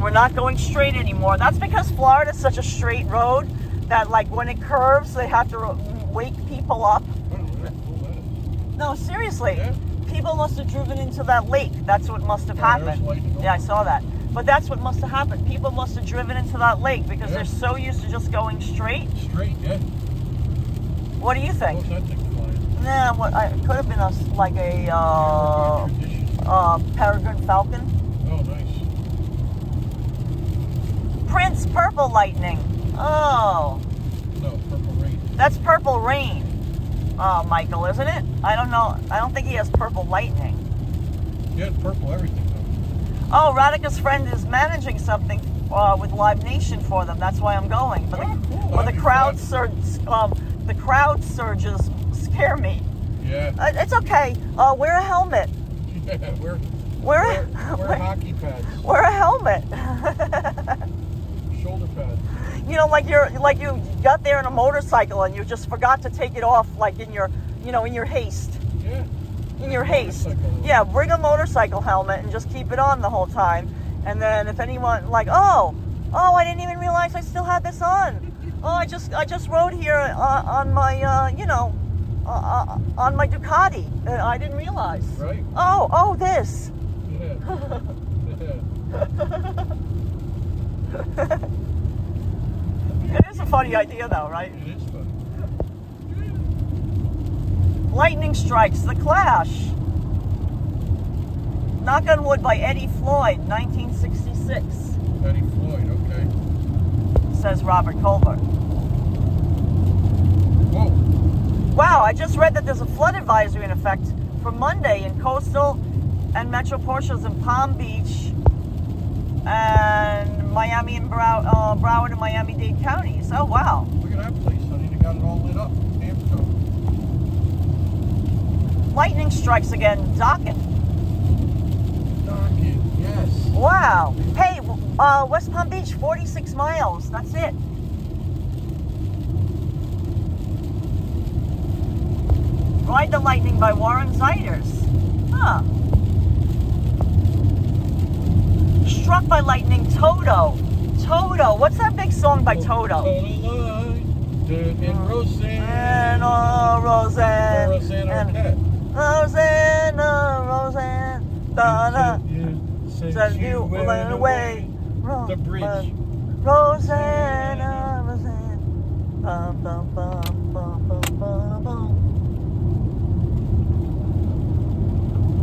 We're not going straight anymore. That's because Florida's such a straight road that, like, when it curves, they have to wake people up. Oh, yeah, cool that is. No, seriously. Yeah. People must have driven into that lake. That's what must have Yeah, there's happened. lightning Yeah, I over. saw that. But that's what must have happened. People must have driven into that lake because Yeah. they're so used to just going straight. Straight, yeah. What do you What think? was that thing flying? Nah, it could have been a Tradition. peregrine falcon. Oh, nice. Prince Purple Lightning. Oh, No, Purple Rain. that's Purple Rain. Michael, isn't it? I don't know. I don't think he has Purple Lightning. He had purple everything, though. Oh, Radhika's friend is managing something with Live Nation for them. That's why I'm going. But Oh, cool. the That'd be crowd fun. the crowd surges scare me. Yeah. It's okay. Wear a helmet. Yeah, wear Wear hockey pads. wear a helmet. Shoulder pads. You know, like you got there in a motorcycle and you just forgot to take it off, like in your haste. Yeah. In your haste. Motorcycle. Yeah, bring a motorcycle helmet and just keep it on the whole time. And then if anyone like, oh, I didn't even realize I still had this on. Oh, I just rode here on my on my Ducati. I didn't realize. Right? Oh, this. Yeah. It is a funny idea though, right? It is funny. Lightning Strikes, The Clash. Knock on Wood by Eddie Floyd, 1966, Eddie Floyd, okay. says Robert Colbert. Whoa. Wow, I just read that there's a flood advisory in effect for Monday in coastal and metro portions in Palm Beach and Miami and Broward and Miami-Dade counties. Oh, wow. Look at that place, honey. They got it all lit up. Damn. Lightning strikes again, Docket. Docket, yes. Wow. Hey, West Palm Beach, 46 miles. That's it. Ride the Lightning by Warren Zeiders. Huh. Struck by Lightning, Toto. Toto. What's that big song by Toto? And Roseanne. And Roseanne. Roseanne Arquette. Roseanne. Da-da. Said you went away. The bridge. Roseanne, Roseanne. Bum, bum, bum, bum, bum, bum, bum.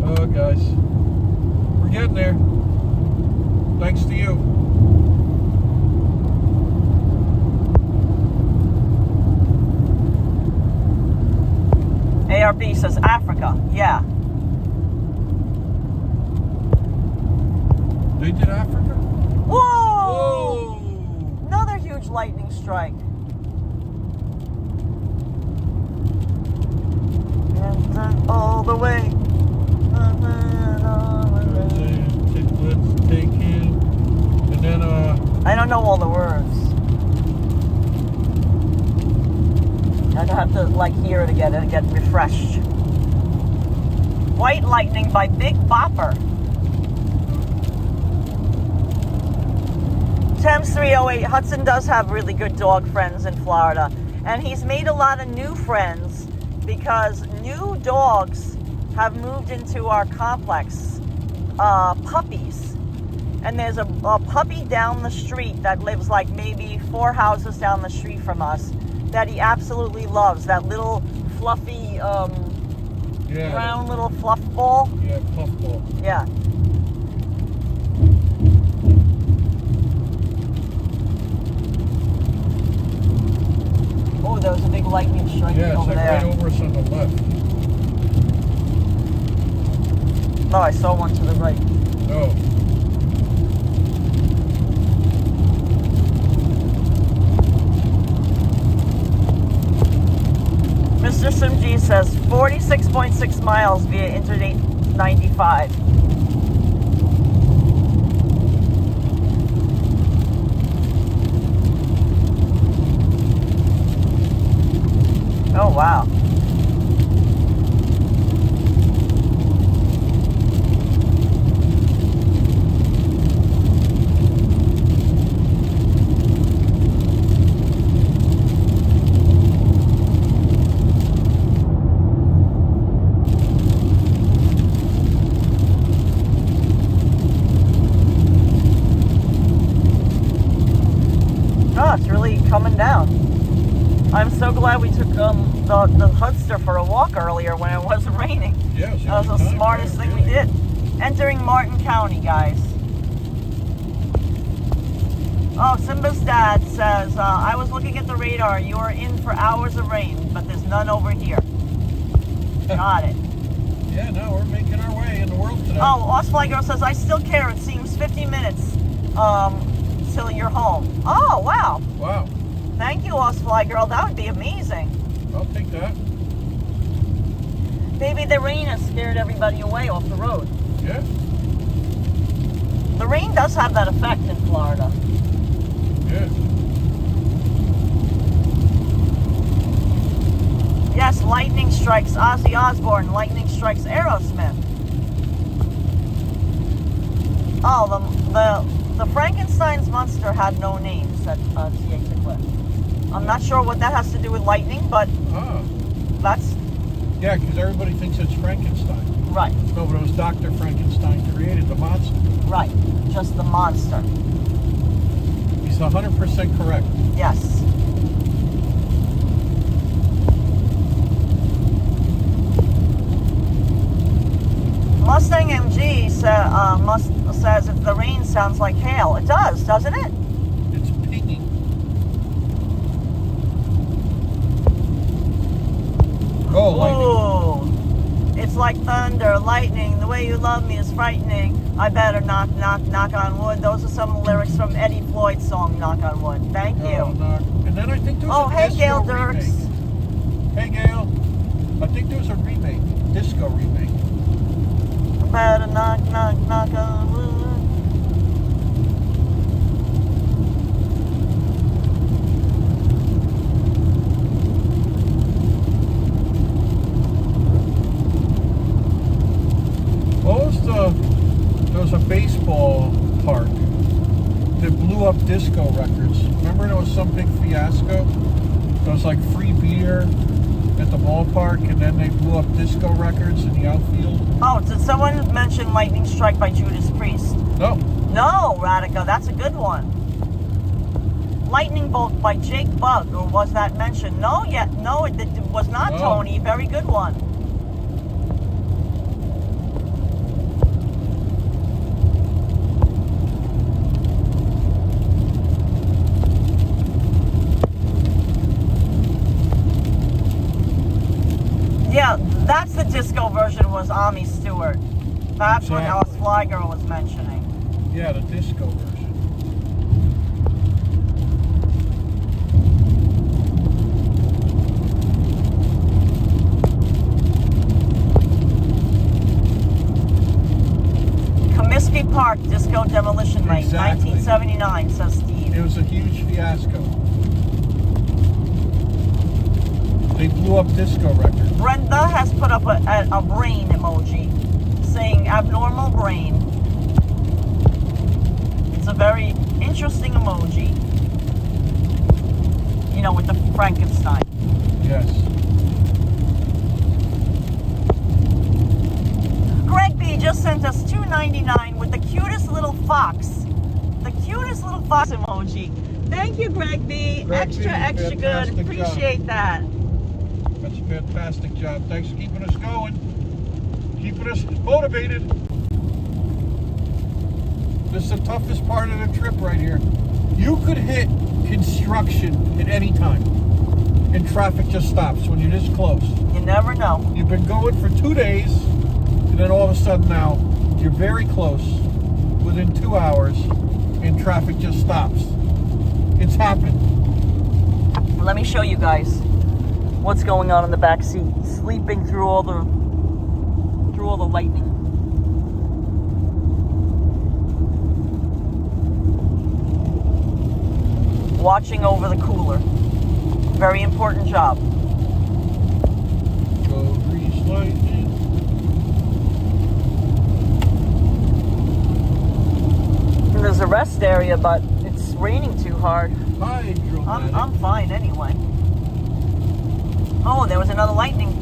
Oh, guys, we're getting there. Thanks to you. ARB says Africa. Yeah. They did Africa? Whoa! Whoa! Another huge lightning strike. And then all the way. Let's take him. And then, I don't know all the words. I'd have to like hear it again and get refreshed. White Lightning by Big Bopper. Thames 308, Hudson does have really good dog friends in Florida. And he's made a lot of new friends because new dogs have moved into our complex. Puppies. And there's a puppy down the street that lives like maybe 4 houses down the street from us that he absolutely loves. That little fluffy, brown little fluff ball. Yeah, puff ball. Yeah. Oh, there was a big lightning strike over there. Right over us on the left. Oh, I saw one to the right. Oh. Mr. Simg says 46.6 miles via Interstate 95. Oh, wow. Coming down. I'm so glad we took the Hudster for a walk earlier when it wasn't raining. Yeah, that was the smartest thing we did. Entering Martin County, guys. Oh, Simba's dad says, I was looking at the radar. You are in for hours of rain, but there's none over here. Got it. Yeah, no, we're making our way in the world today. Oh, Osfly Girl says, I still care. It seems 50 minutes till you're home. Oh, wow. Wow. Thank you, Osfly Girl. That would be amazing. I'll take that. Maybe the rain has scared everybody away off the road. Yeah. The rain does have that effect in Florida. Yeah. Yes, lightning strikes Ozzy Osbourne. Lightning strikes Aerosmith. Oh, the Frankenstein's monster had no name, said T.A. Cliff. I'm not sure what that has to do with lightning, but that's... Yeah, because everybody thinks it's Frankenstein. Right. No, but it was Dr. Frankenstein created the monster. Right, just the monster. He's 100% correct. Yes. Mustang MG says if the rain sounds like hail. It does, doesn't it? It's pinging. Oh, lightning. Ooh. It's like thunder, lightning. The way you love me is frightening. I better knock, knock, knock on wood. Those are some lyrics from Eddie Floyd's song, Knock on Wood. Thank you. And then I think there was a disco Gail Dirks. remake. Hey, Gail. I think there was a remake, disco remake. I better knock, knock, knock on wood. There was a baseball park that blew up disco records. Remember there was some big fiasco? There was like free beer at the ballpark and then they blew up disco records in the outfield. Oh, did someone mention Lightning Strike by Judas Priest? No. No, Radica, that's a good one. lightning bolt by Jake Bug, or was that mentioned? No, yet no, it was not Tony. Very good one. Yeah, that's the disco version, was Ami Stewart. That's what Alice Fly Girl was mentioning. Yeah, the disco version. Comiskey Park Disco Demolition Night, Exactly. 1979, says Steve. It was a huge fiasco. They blew up disco records. Brenda has put up a brain emoji saying abnormal brain. It's a very interesting emoji. You know, with the Frankenstein. Yes. Greg B just sent us $2.99 with the cutest little fox. The cutest little fox emoji. Thank you, Greg B. Greg B, Extra good. fantastic Appreciate that. That's a fantastic job. Thanks for keeping us going. Keeping us motivated. This is the toughest part of the trip right here. You could hit construction at any time, and traffic just stops when you're this close. You never know. You've been going for 2 days, and then all of a sudden now, you're very close, within 2 hours, and traffic just stops. It's happened. Let me show you guys what's going on in the back seat. Sleeping through all the lightning. Watching over the cooler. Very important job. Go grease lightning. And there's a rest area, but it's raining too hard. I'm fine anyway. Oh, there was another lightning.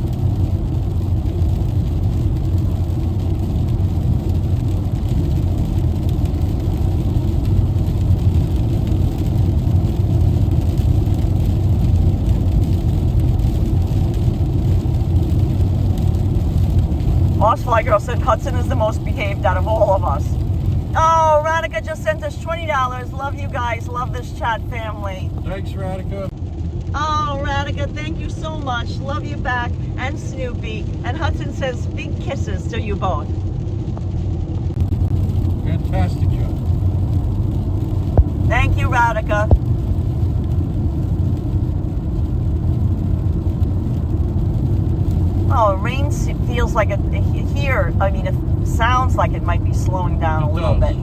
Fly Girl said Hudson is the most behaved out of all of us. Oh, Radhika just sent us $20. Love you guys. Love this chat family. Thanks, Radhika. Oh, Radhika, thank you so much. Love you back. And Snoopy. And Hudson says big kisses to you both. Fantastic job. Thank you, Radhika. Oh, rain feels like it here. I mean, it sounds like it might be slowing down a little bit.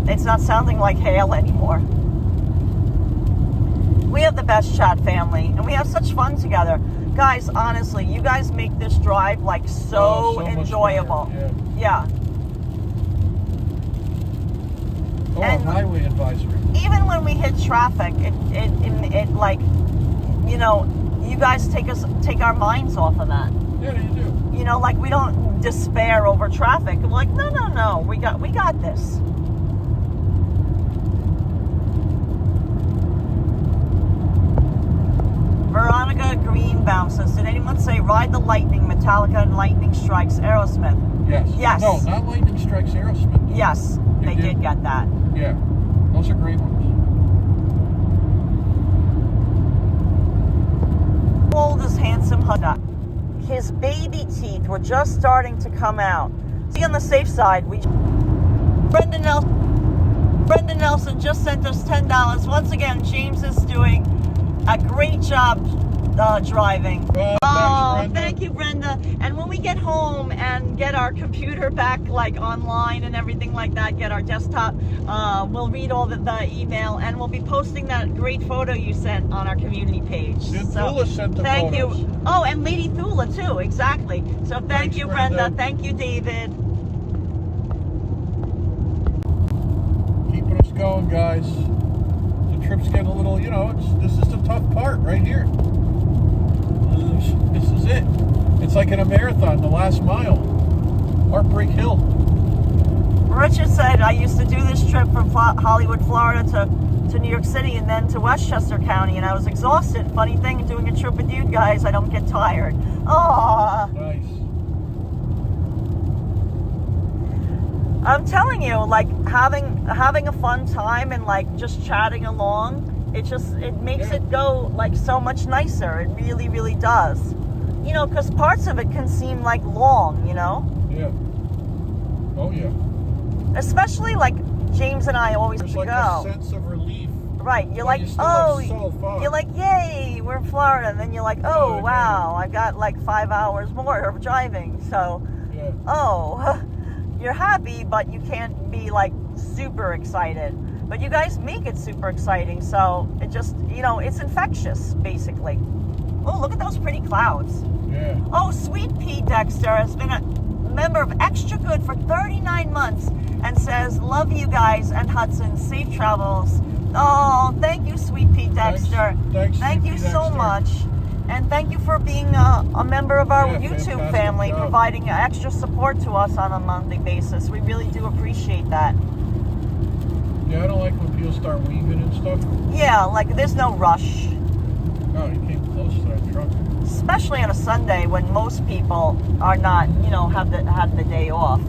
It's not sounding like hail anymore. We have the best chat family, and we have such fun together. Guys, honestly, you guys make this drive like so enjoyable. Yeah. Oh, and highway advisory. Even when we hit traffic, it like, you know, you guys take our minds off of that. Yeah, you do. You know, like we don't despair over traffic. I'm like, no, we got this. Veronica Greenbaum says, did anyone say Ride the Lightning, Metallica and Lightning Strikes Aerosmith? Yes. Yes. No, not Lightning Strikes Aerosmith. Yes, they did get that. Yeah, those are great ones. Old as handsome Hudson. His baby teeth were just starting to come out. See, on the safe side, Brenda Nelson just sent us $10. Once again, James is doing a great job driving. Thank you, Brenda. And when we get home and get our computer back, like online and everything like that, get our desktop, we'll read all the email, and we'll be posting that great photo you sent on our community page. Thula sent the thank photos. you. Oh, and Lady Thula too, exactly. So thank you, Brenda. Thank you, David. Keeping us going, guys. The trip's getting a little, you know, this is the tough part right here. This is it. It's like in a marathon, the last mile. Heartbreak Hill. Richard said, I used to do this trip from Hollywood, Florida to to New York City and then to Westchester County, and I was exhausted. Funny thing, doing a trip with you guys, I don't get tired. Oh, Nice. I'm telling you, like having a fun time and like just chatting along, it makes it go like so much nicer. It really, really does. You know, because parts of it can seem like long, you know? Yeah. Oh, yeah. Especially like James and I always There's to like go. a sense of relief. Right, you're But like, you still oh, have so far. you're like, yay, we're in Florida. And then you're like, oh, yeah. wow, I got like 5 hours more of driving. So, Yeah. oh, you're happy, but you can't be like super excited. But you guys make it super exciting. So it just, you know, it's infectious, basically. Oh, look at those pretty clouds. Yeah. Oh, Sweet Pea Dexter has been a member of Extra Good for 39 months and says, love you guys and Hudson. Safe travels. Oh, thank you, Sweet Pea Dexter. Thanks, thank Sweet you Pea so Dexter. much. And thank you for being a member of our Yeah, YouTube fantastic family, job. providing extra support to us on a monthly basis. We really do appreciate that. Yeah, I don't like when people start weaving and stuff. Yeah, like there's no rush. Oh, you came close to that truck. Especially on a Sunday when most people are not, you know, had the day off.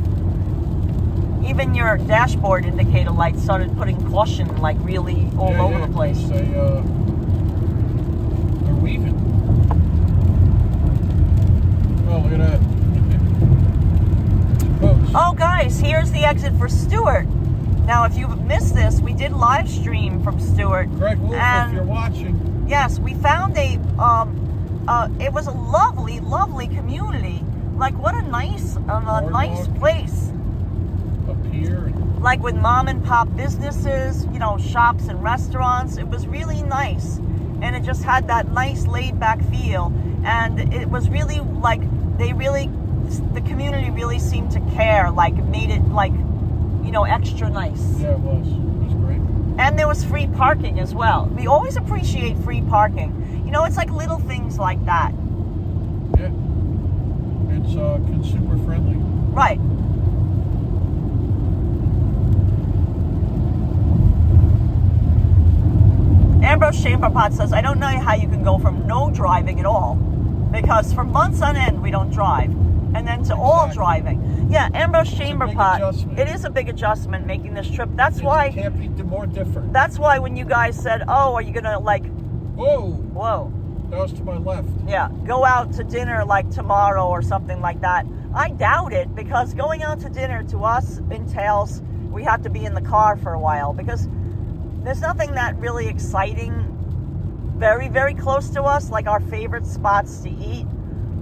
Even your dashboard indicator light started putting caution like really all over the place. Say, they're weaving. Oh, look at that. Boats. Oh, guys, here's the exit for Stewart. Now, if you've missed this, we did live stream from Stewart. Greg Wolf, and if you're watching. yes, we found it was a lovely, lovely community. Like, what a nice place. Up here. Like with mom and pop businesses, you know, shops and restaurants. It was really nice. And it just had that nice laid back feel. And it was really like, the community really seemed to care. Like, it made it like, you know, extra nice. Yeah, it was. It was great. And there was free parking as well. We always appreciate free parking. You know, it's like little things like that. Yeah. It's consumer friendly. Right. Ambrose Chamberpot says, I don't know how you can go from no driving at all. Because for months on end, we don't drive. And then to all driving. Yeah, Ambrose Chamberpot, it is a big adjustment making this trip. That's why. It can't be more different. That's why when you guys said, oh, are you going to like. Whoa. That was to my left. Yeah, go out to dinner like tomorrow or something like that. I doubt it, because going out to dinner to us entails we have to be in the car for a while, because there's nothing that really exciting very, very close to us. Like, our favorite spots to eat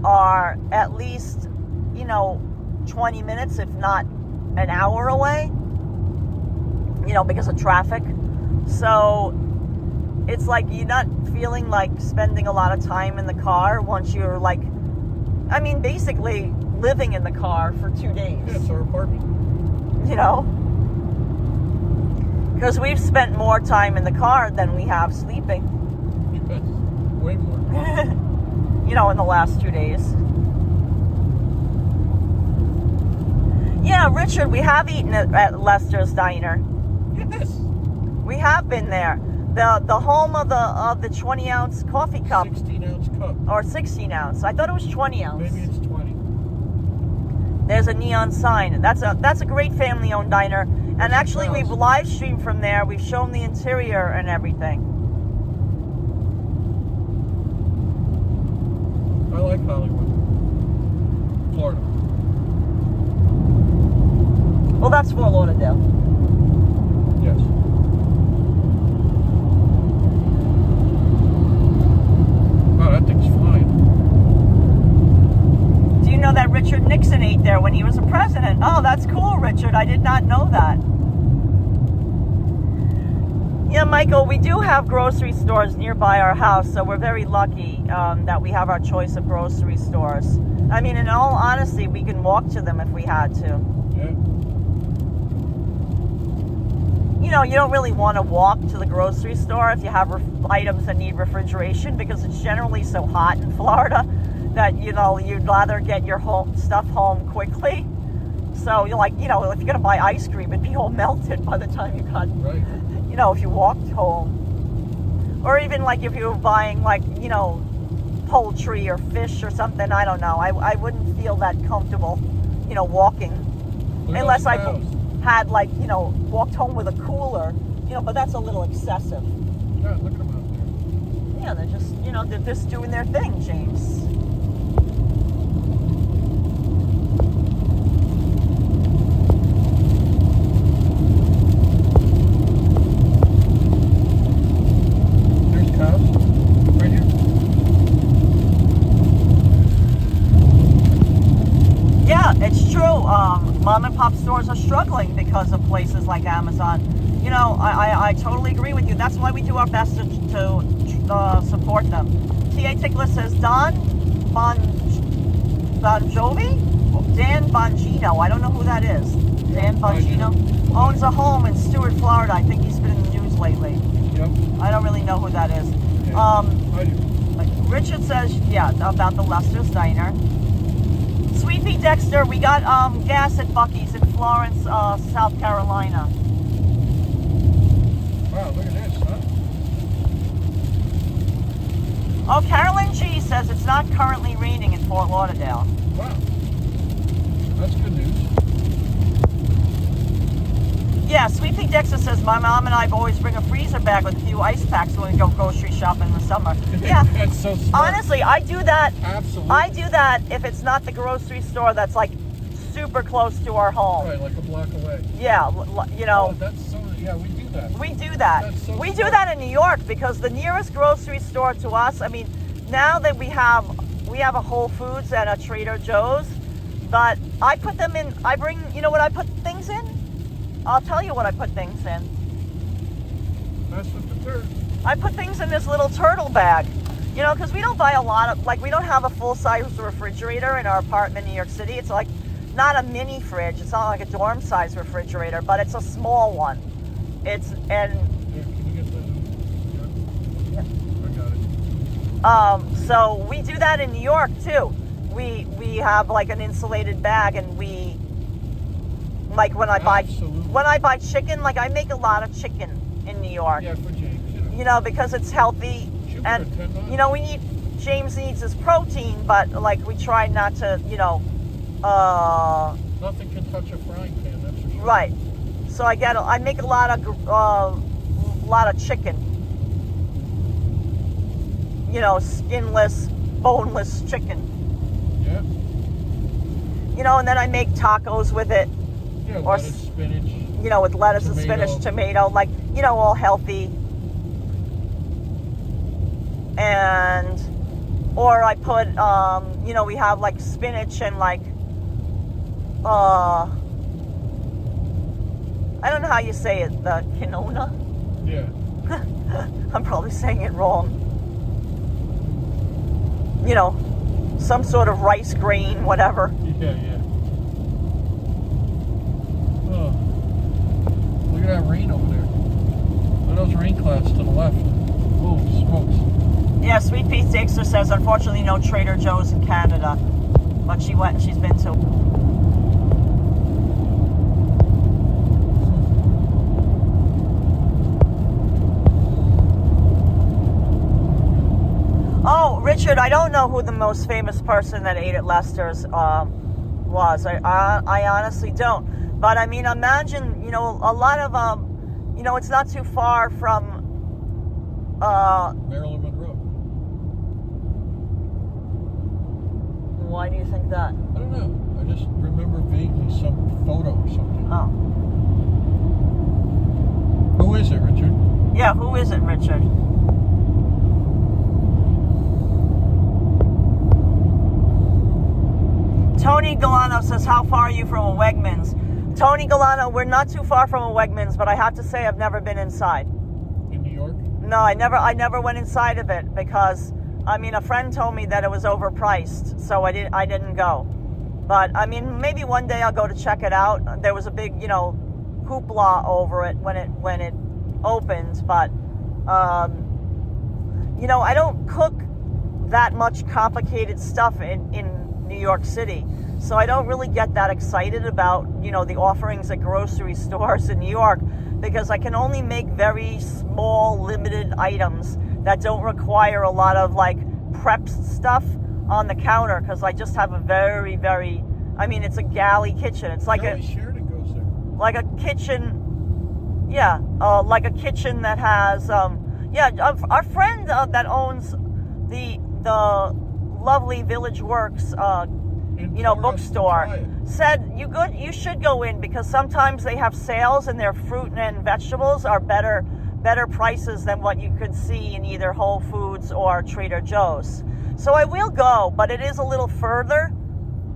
are at least, you know, 20 minutes, if not an hour away, you know, because of traffic. So it's like you're not feeling like spending a lot of time in the car once you're like, I mean, basically living in the car for 2 days. Yeah, it's our apartment. You know? Because we've spent more time in the car than we have sleeping. Yes. Way more. You know, in the last 2 days. Yeah, Richard, we have eaten at Lester's Diner. Yes. We have been there. The home of the 20-ounce coffee cup. 16-ounce cup. Or 16-ounce. I thought it was 20-ounce. Maybe it's 20. There's a neon sign. That's a great family-owned diner. And actually, we've live streamed from there. We've shown the interior and everything. I like Hollywood. Florida. Well, that's Fort Lauderdale. Yes. Wow, that thing's flying. Do you know that Richard Nixon ate there when he was a president? Oh, that's cool, Richard. I did not know that. Yeah, Michael, we do have grocery stores nearby our house, so we're very lucky that we have our choice of grocery stores. I mean, in all honesty, we can walk to them if we had to. Yeah. You know, you don't really want to walk to the grocery store if you have items that need refrigeration, because it's generally so hot in Florida that, you know, you'd rather get your stuff home quickly. So you're like, you know, if you're going to buy ice cream, it'd be all melted by the time you got, Right. you know, if you walked home. Or even like if you were buying like, you know, poultry or fish or something, I don't know. I wouldn't feel that comfortable, you know, walking. Unless I had like, you know, walked home with a cooler, you know, but that's a little excessive. Yeah, look at them out there. Yeah, they're just, you know, they're just doing their thing, James. It's true. Mom and pop stores are struggling because of places like Amazon. You know, I totally agree with you. That's why we do our best to support them. T.A. Tickler says, Dan Bongino. I don't know who that is. Dan Bongino owns a home in Stuart, Florida. I think he's been in the news lately. Yep. I don't really know who that is. Yeah, I do. Richard says, yeah, about the Lester's Diner. Sweet Pea Dexter, we got gas at Buc-ee's in Florence, South Carolina. Wow, look at this, huh? Oh, Carolyn G says it's not currently raining in Fort Lauderdale. Wow. That's good news. Yeah, Sweet Pea Dexter says, my mom and I always bring a freezer bag with a few ice packs when we go grocery shopping in the summer. Yeah. That's so smart. Honestly, I do that. Absolutely. I do that if it's not the grocery store that's like super close to our home. Right, like a block away. Yeah, you know. Oh, that's so, yeah, we do that. We do that. That's so we smart. do that in New York because the nearest grocery store to us, I mean, now that we have a Whole Foods and a Trader Joe's, but I put them in, you know what I put things in? I'll tell you what I put things in. That's what the third. I put things in this little turtle bag. You know, because we don't buy a lot of, like, we don't have a full-size refrigerator in our apartment in New York City. It's like not a mini fridge. It's not like a dorm-size refrigerator, but it's a small one. Yeah, can you get that? Yeah. I got it. So we do that in New York, too. We have, like, an insulated bag, and we, like, when I buy chicken, like, I make a lot of chicken in New York. Yeah, for James, you know, because it's healthy. And, you know, James needs his protein, but, like, we try not to, you know, nothing can touch a frying pan, that's for sure. Right. So I make a lot of chicken. You know, skinless, boneless chicken. Yeah. You know, and then I make tacos with it. Yeah, or lettuce, spinach. You know, with lettuce and spinach, tomato, like, you know, all healthy. Or I put, you know, we have like spinach and like, I don't know how you say it, the quinoa? Yeah. I'm probably saying it wrong. You know, some sort of rice grain, whatever. Yeah. Oh, look at that rain over there. Look at those rain clouds to the left. Oh, smokes. Yeah, Sweet Pea Dixer says, unfortunately, no Trader Joe's in Canada, but she went and she's been to. Oh, Richard, I don't know who the most famous person that ate at Lester's was. I honestly don't. But I mean, imagine, you know, a lot of you know, it's not too far from Marilyn Monroe. Why do you think that? I don't know. I just remember vaguely some photo or something. Oh. Who is it, Richard? Yeah, who is it, Richard? Tony Galano says, how far are you from a Wegmans? Tony Galano, we're not too far from a Wegmans, but I have to say I've never been inside. In New York? No, I never went inside of it because, I mean, a friend told me that it was overpriced, so I didn't go. But I mean, maybe one day I'll go to check it out. There was a big, you know, hoopla over it when it opened, but you know, I don't cook that much complicated stuff in New York City. So I don't really get that excited about, you know, the offerings at grocery stores in New York, because I can only make very small, limited items that don't require a lot of like prep stuff on the counter, because I just have a very, very, I mean, it's a galley kitchen. It's like like a kitchen, yeah, like a kitchen that has, our friend that owns the lovely Village Works, you know, bookstore said you should go in, because sometimes they have sales and their fruit and vegetables are better prices than what you could see in either Whole Foods or Trader Joe's. So I will go, but it is a little further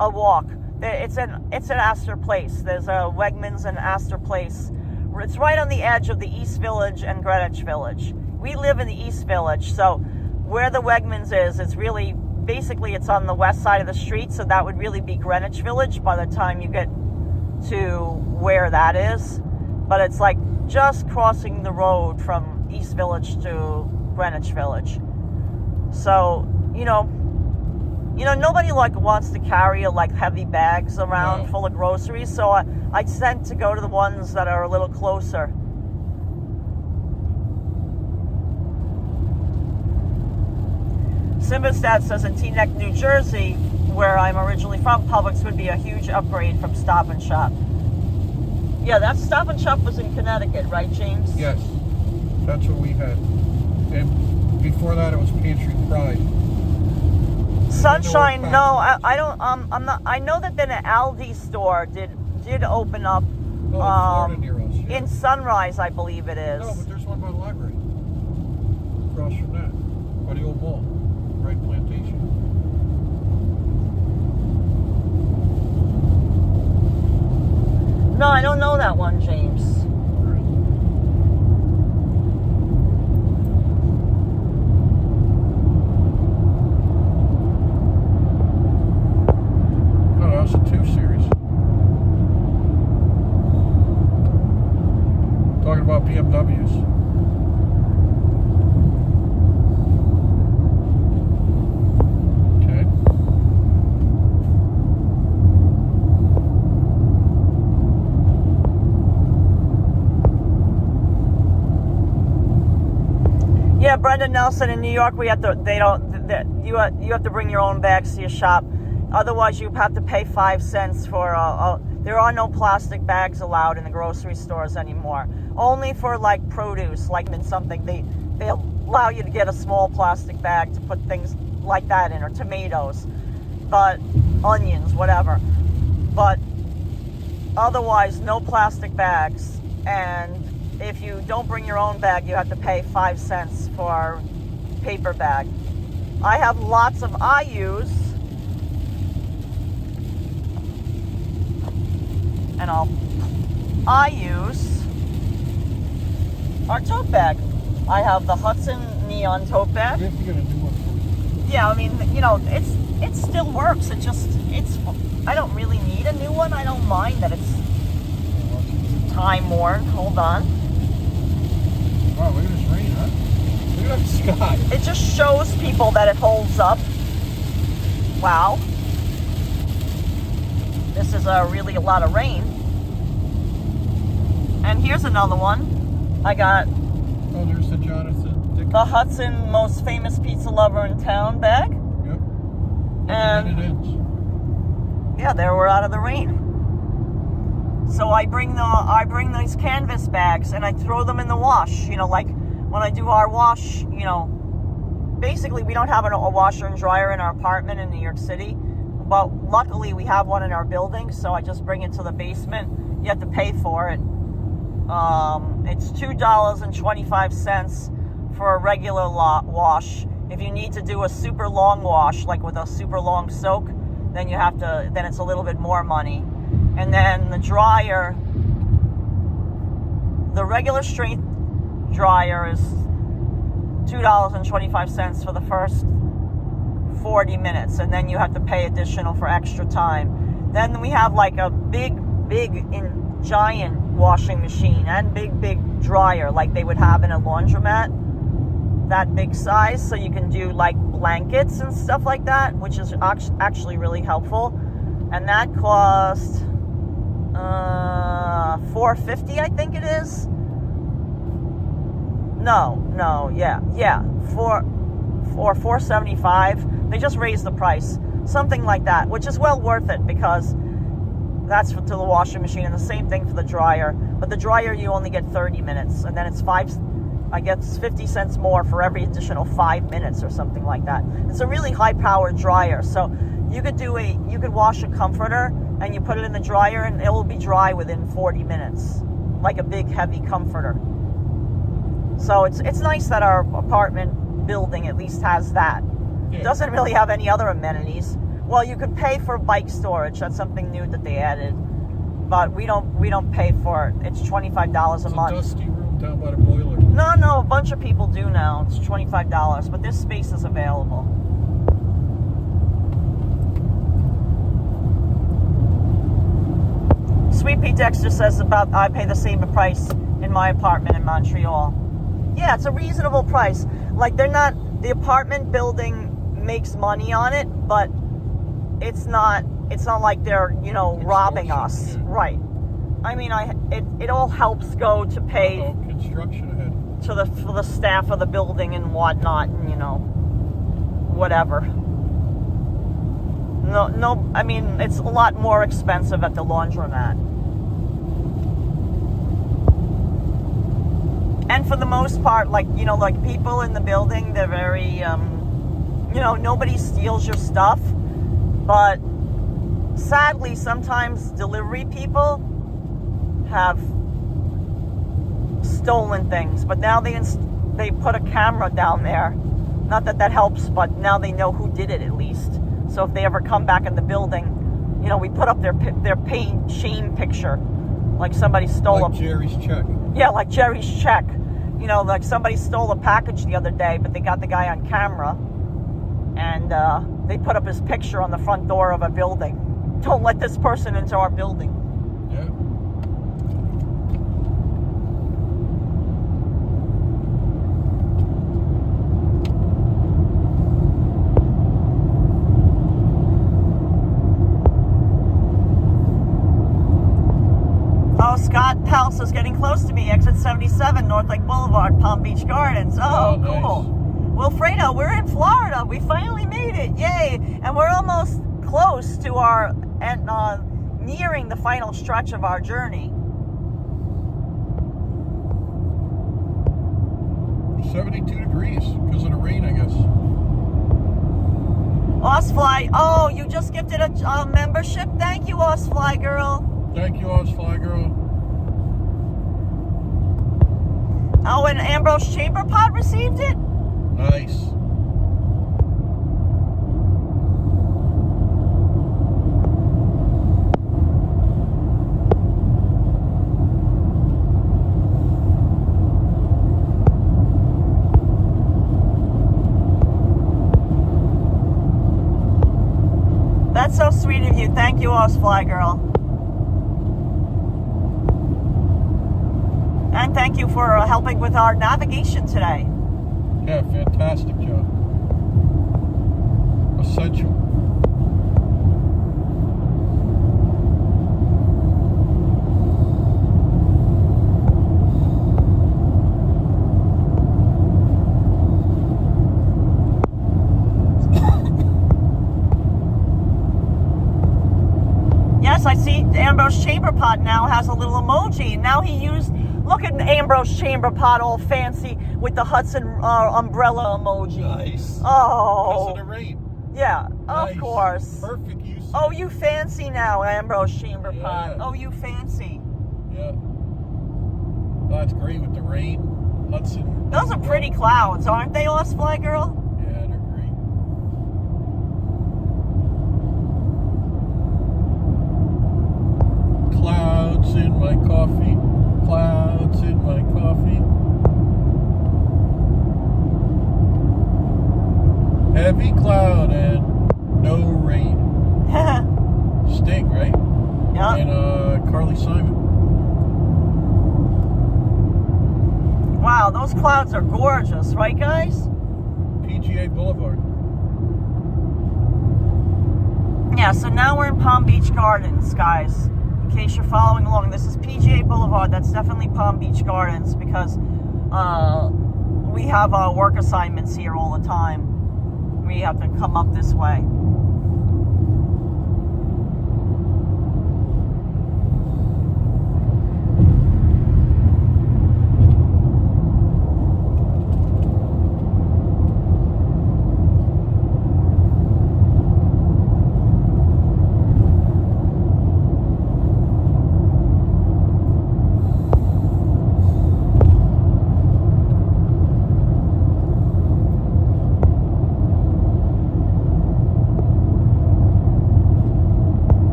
a walk. It's in Astor Place. There's a Wegmans in Astor Place. It's right on the edge of the East Village and Greenwich Village. We live in the East Village, so where the Wegmans is, it's really, basically it's on the west side of the street, so that would really be Greenwich Village by the time you get to where that is. But it's like just crossing the road from East Village to Greenwich Village. So, you know, nobody like wants to carry like heavy bags around full of groceries, so I tend to go to the ones that are a little closer. Simbastad says in Teaneck, New Jersey, where I'm originally from, Publix would be a huge upgrade from Stop and Shop. Yeah, that Stop and Shop was in Connecticut, right, James? Yes, that's what we had. And before that, it was Pantry Pride. Sunshine, no, I don't. I'm not. I know that then an Aldi store did open up. Florida near us. Yeah. In Sunrise, I believe it is. No, but there's one by the library. Across from that, by the old mall, right? Plantation. No, I don't know that one, James. It's a 2 Series. Talking about BMWs. Okay. Yeah, Brendan Nelson in New York, you have to bring your own bags to your shop. Otherwise, you have to pay 5 cents for there are no plastic bags allowed in the grocery stores anymore. Only for like produce, like in something, they allow you to get a small plastic bag to put things like that in, or tomatoes, but onions, whatever. But otherwise, no plastic bags. And if you don't bring your own bag, you have to pay 5 cents for a paper bag. I have lots of IUs. And I use our tote bag. I have the Hudson neon tote bag. We have to get a new one. Yeah, I mean, you know, it still works. I don't really need a new one. I don't mind that it's time worn. Hold on. Wow, look at this rain, huh? Look at that sky. It just shows people that it holds up. Wow. This is really a lot of rain. And here's another one. I got there's the Jonathan. The Hudson most famous pizza lover in town bag. Yep. And it ends. Yeah, they were out of the rain. So I bring these canvas bags and I throw them in the wash. You know, like when I do our wash, you know, basically we don't have a washer and dryer in our apartment in New York City. But luckily we have one in our building, so I just bring it to the basement. You have to pay for it. It's $2.25 for a regular wash. If you need to do a super long wash, like with a super long soak, then then it's a little bit more money. And then the dryer, the regular strength dryer is $2.25 for the first 40 minutes, and then you have to pay additional for extra time. Then we have like a big giant washing machine and big dryer like they would have in a laundromat, that big size, so you can do like blankets and stuff like that, which is actually really helpful. and that cost $450, I think it is. $475. They just raised the price, something like that, which is well worth it because that's to the washing machine, and the same thing for the dryer. But the dryer, you only get 30 minutes, and then it's 50 cents more for every additional 5 minutes or something like that. It's a really high-powered dryer, so you could wash a comforter and you put it in the dryer and it will be dry within 40 minutes, like a big heavy comforter. So it's nice that our apartment building at least has that. Yeah. It doesn't really have any other amenities. Well, you could pay for bike storage. That's something new that they added, but we don't pay for it. It's $25 a month. It's a dusty room down by the boiler. No, a bunch of people do now. It's $25, but this space is available. Sweet Pea Dexter says I pay the same price in my apartment in Montreal. Yeah, it's a reasonable price. Like the apartment building makes money on it, but it's not like they're, robbing us. Yeah. Right. I mean, it all helps go to pay construction ahead. for the staff of the building and whatnot, and whatever. No, I mean, it's a lot more expensive at the laundromat. And for the most part, like people in the building, they're very, nobody steals your stuff. But sadly, sometimes delivery people have stolen things. But now they put a camera down there. Not that helps, but now they know who did it at least. So if they ever come back in the building, we put up their pain shame picture, like somebody stole Jerry's check. Yeah, like Jerry's check. Like somebody stole a package the other day, but they got the guy on camera, and they put up his picture on the front door of a building. Don't let this person into our building. Yeah. Oh, Scott Pels is getting close to me. Exit 77, North Lake Boulevard, Palm Beach Gardens. Oh, nice. Cool. Wilfredo, we're in Florida. We finally made it. Yay. And we're almost close to nearing the final stretch of our journey. 72 degrees because of the rain, I guess. Osfly. Oh, you just gifted a membership? Thank you, Osfly girl. Thank you, Osfly girl. Oh, and Ambrose Chamber Pod received it? Nice. That's so sweet of you. Thank you, Osfly girl. And thank you for helping with our navigation today. Yeah, fantastic job. Essential. Yes, I see Ambrose Chamber Pot now has a little emoji. Now look at Ambrose Chamber Pot all fancy with the Hudson umbrella emoji. Nice. Oh. Because of the rain. Yeah, Nice. Of course. Perfect use. Oh, you fancy now, Ambrose Chamber Pot. Yeah. Oh, you fancy. Yeah. Oh, that's great with the rain. Hudson. Those are pretty clouds, aren't they, Osfly girl? Yeah, they're great. Clouds in my coffee. Clouds in my coffee. Heavy cloud and no rain. Sting, right? Yeah. And Carly Simon. Wow, those clouds are gorgeous, right, guys? PGA Boulevard. Yeah, so now we're in Palm Beach Gardens, guys. In case you're following along, this is PGA Boulevard. That's definitely Palm Beach Gardens because we have work assignments here all the time. We have to come up this way.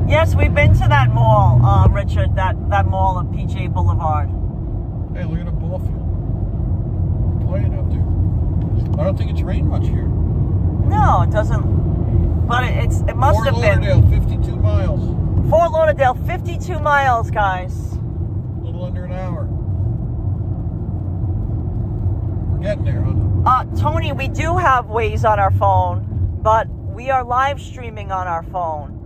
Yes, we've been to that mall, Richard, that mall at PGA Boulevard. Hey, look at the ball field. Playing out there. I don't think it's rained much here. No, it doesn't. But it must have been. Fort Lauderdale, 52 miles. Fort Lauderdale, 52 miles, guys. A little under an hour. We're getting there, huh? Tony, we do have Waze on our phone, but we are live streaming on our phone.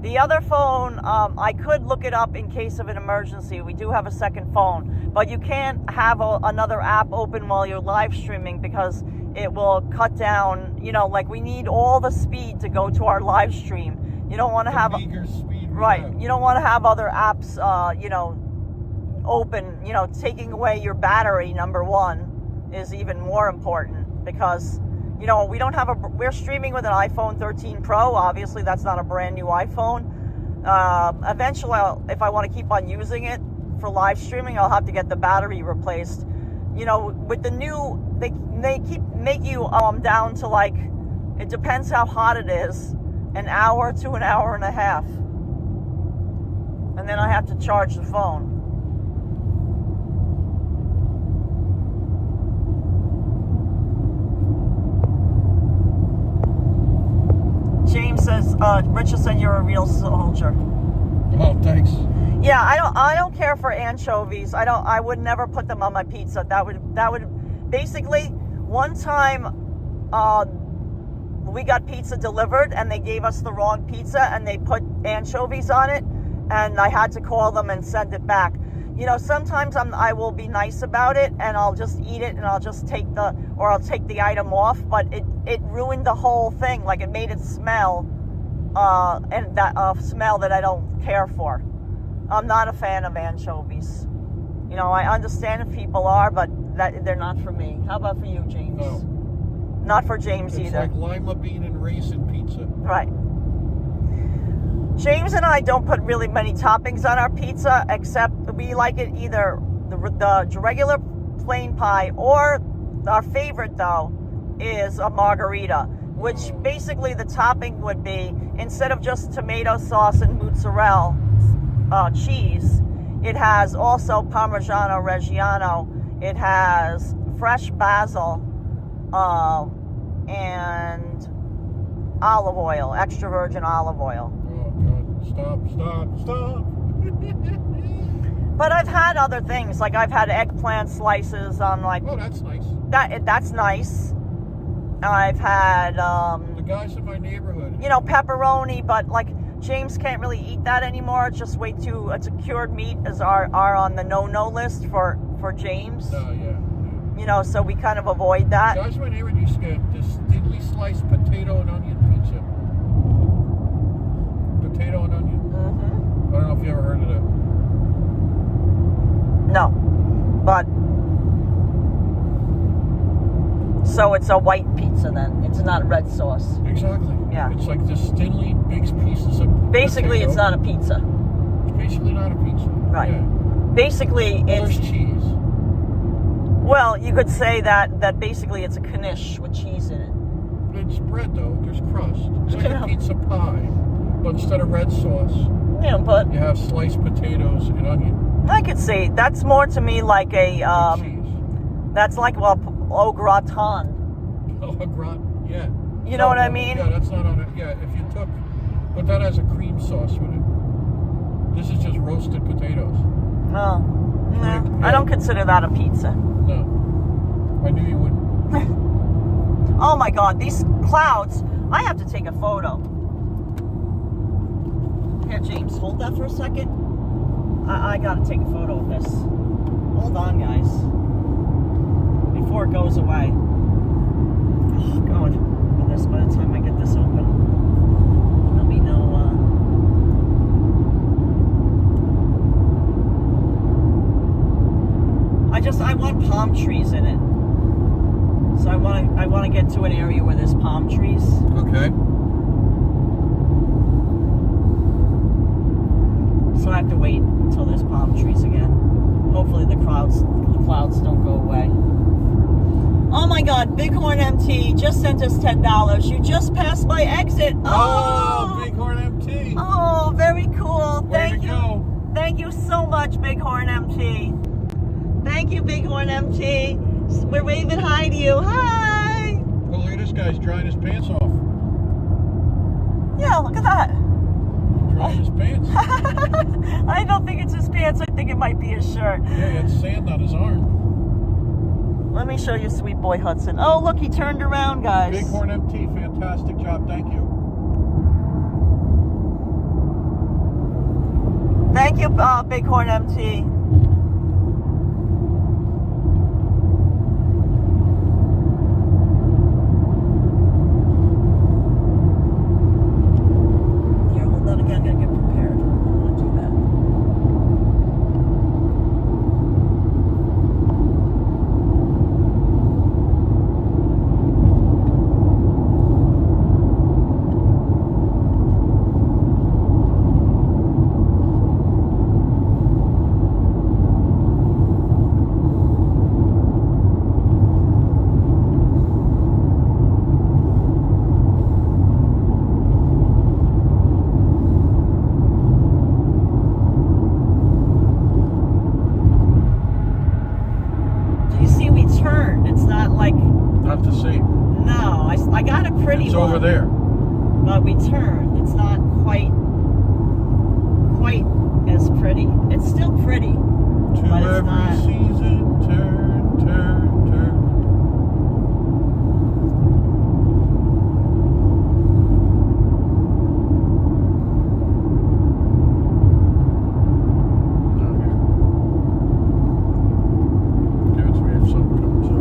The other phone, I could look it up in case of an emergency. We do have a second phone, but you can't have another app open while you're live streaming because it will cut down, you know, like we need all the speed to go to our live stream. You don't want to have meager speed. Right. You don't want to have other apps, you know, open, you know, taking away your battery, number one, is even more important because, you know, we're streaming with an iPhone 13 Pro. Obviously, that's not a brand new iPhone. Eventually, if I want to keep on using it for live streaming, I'll have to get the battery replaced. You know, with the new, they make you down to like, it depends how hot it is, an hour to an hour and a half. And then I have to charge the phone. James says, Richard said you're a real soldier. Oh, thanks. Yeah, I don't care for anchovies. I would never put them on my pizza. That would basically, one time we got pizza delivered and they gave us the wrong pizza and they put anchovies on it and I had to call them and send it back. You know, sometimes I will be nice about it and I'll just eat it and I'll take the item off, but it ruined the whole thing. Like it made it smell, and that smell that I don't care for. I'm not a fan of anchovies. You know, I understand if people are, but they're not for me. How about for you, James? No. Not for James either. It's like lima bean and raisin pizza. Right. James and I don't put really many toppings on our pizza, except we like it either the regular plain pie or our favorite, though, is a margarita, which basically the topping would be, instead of just tomato sauce and mozzarella cheese, it has also Parmigiano Reggiano, it has fresh basil, and olive oil, extra virgin olive oil. Stop. But I've had other things, like I've had eggplant slices on like... Oh, that's nice. That's nice. I've had... the guys in my neighborhood. You know, pepperoni, but like James can't really eat that anymore. It's just it's a cured meat are on the no list for James. Oh, yeah. You know, so we kind of avoid that. The guys in my neighborhood used to get this thinly sliced potato and onion pizza. Potato and onion. Mm-hmm. I don't know if you ever heard of that. No, but so it's a white pizza then. It's not red sauce. Exactly. Yeah. It's like this thinly big pieces of basically potato. It's not a pizza. It's basically not a pizza. Right. Yeah. Basically, there's cheese. Well, you could say that basically it's a knish with cheese in it. It's bread though. There's crust. It's like a pizza pie, but instead of red sauce, yeah, but you have sliced potatoes and onion. I could see that's more to me like a cheese. That's like au gratin. Oh, a gratin, yeah. You know what I mean? Yeah, that's not on it. Yeah, if you took, but that has a cream sauce with it. This is just roasted potatoes. Oh, no, Yeah. I don't consider that a pizza. No, I knew you wouldn't. Oh my God, these clouds. I have to take a photo. Here, James, hold that for a second. I gotta take a photo of this. Hold on, guys. Before it goes away. Oh, God. With this, by the time I get this open, there'll be no, I want palm trees in it. So I want to get to an area where there's palm trees. Okay. So I have to wait until there's palm trees again. Hopefully the clouds don't go away. Oh my God, Bighorn MT just sent us $10. You just passed my exit. Oh, Bighorn MT. Oh, very cool. Way to go. Thank you so much, Bighorn MT. Thank you, Bighorn MT. We're waving hi to you. Hi. Well, look at this guy's drying his pants off. Yeah, look at that. Drying his pants. I don't think it's his pants. I think it might be his shirt. Yeah, he had sand on his arm. Let me show you sweet boy Hudson. Oh, look, he turned around, guys. Bighorn MT, fantastic job. Thank you. Thank you, Bighorn MT. Here, hold that again. Gotta get prepared. I want to do that. Not to see. No, I got a pretty It's one. over there. But we turned. It's not quite as pretty. It's still pretty. To but it's every not. season, turn, turn, turn. Down here. Give it to me if something comes up.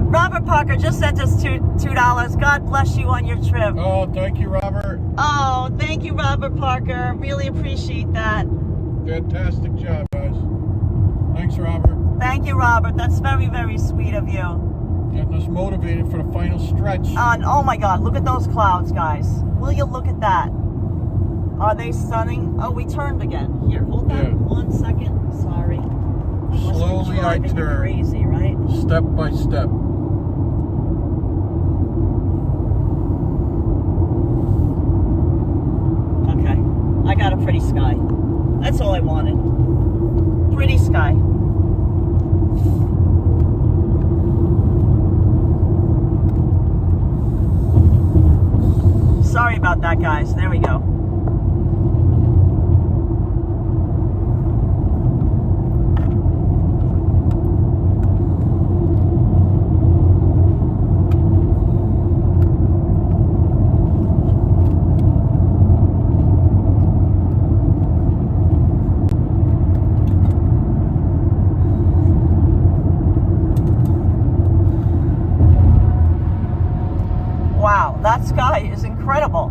Robert Parker just sent us $2. God bless you on your trip. Oh, thank you, Robert. Oh, thank you, Robert Parker. Really appreciate that. Fantastic job, guys. Thanks, Robert. Thank you, Robert. That's very, very sweet of you. Getting us motivated for the final stretch. Oh my God, look at those clouds, guys. Will you look at that? Are they stunning? Oh, we turned again. Here, hold that Yeah. 1 second. Sorry. Must be Slowly I driving you turn. Crazy, right? Step by step. Okay. I got a pretty sky. That's all I wanted. Pretty sky. Sorry about that, guys. There we go. Wow, that sky is incredible.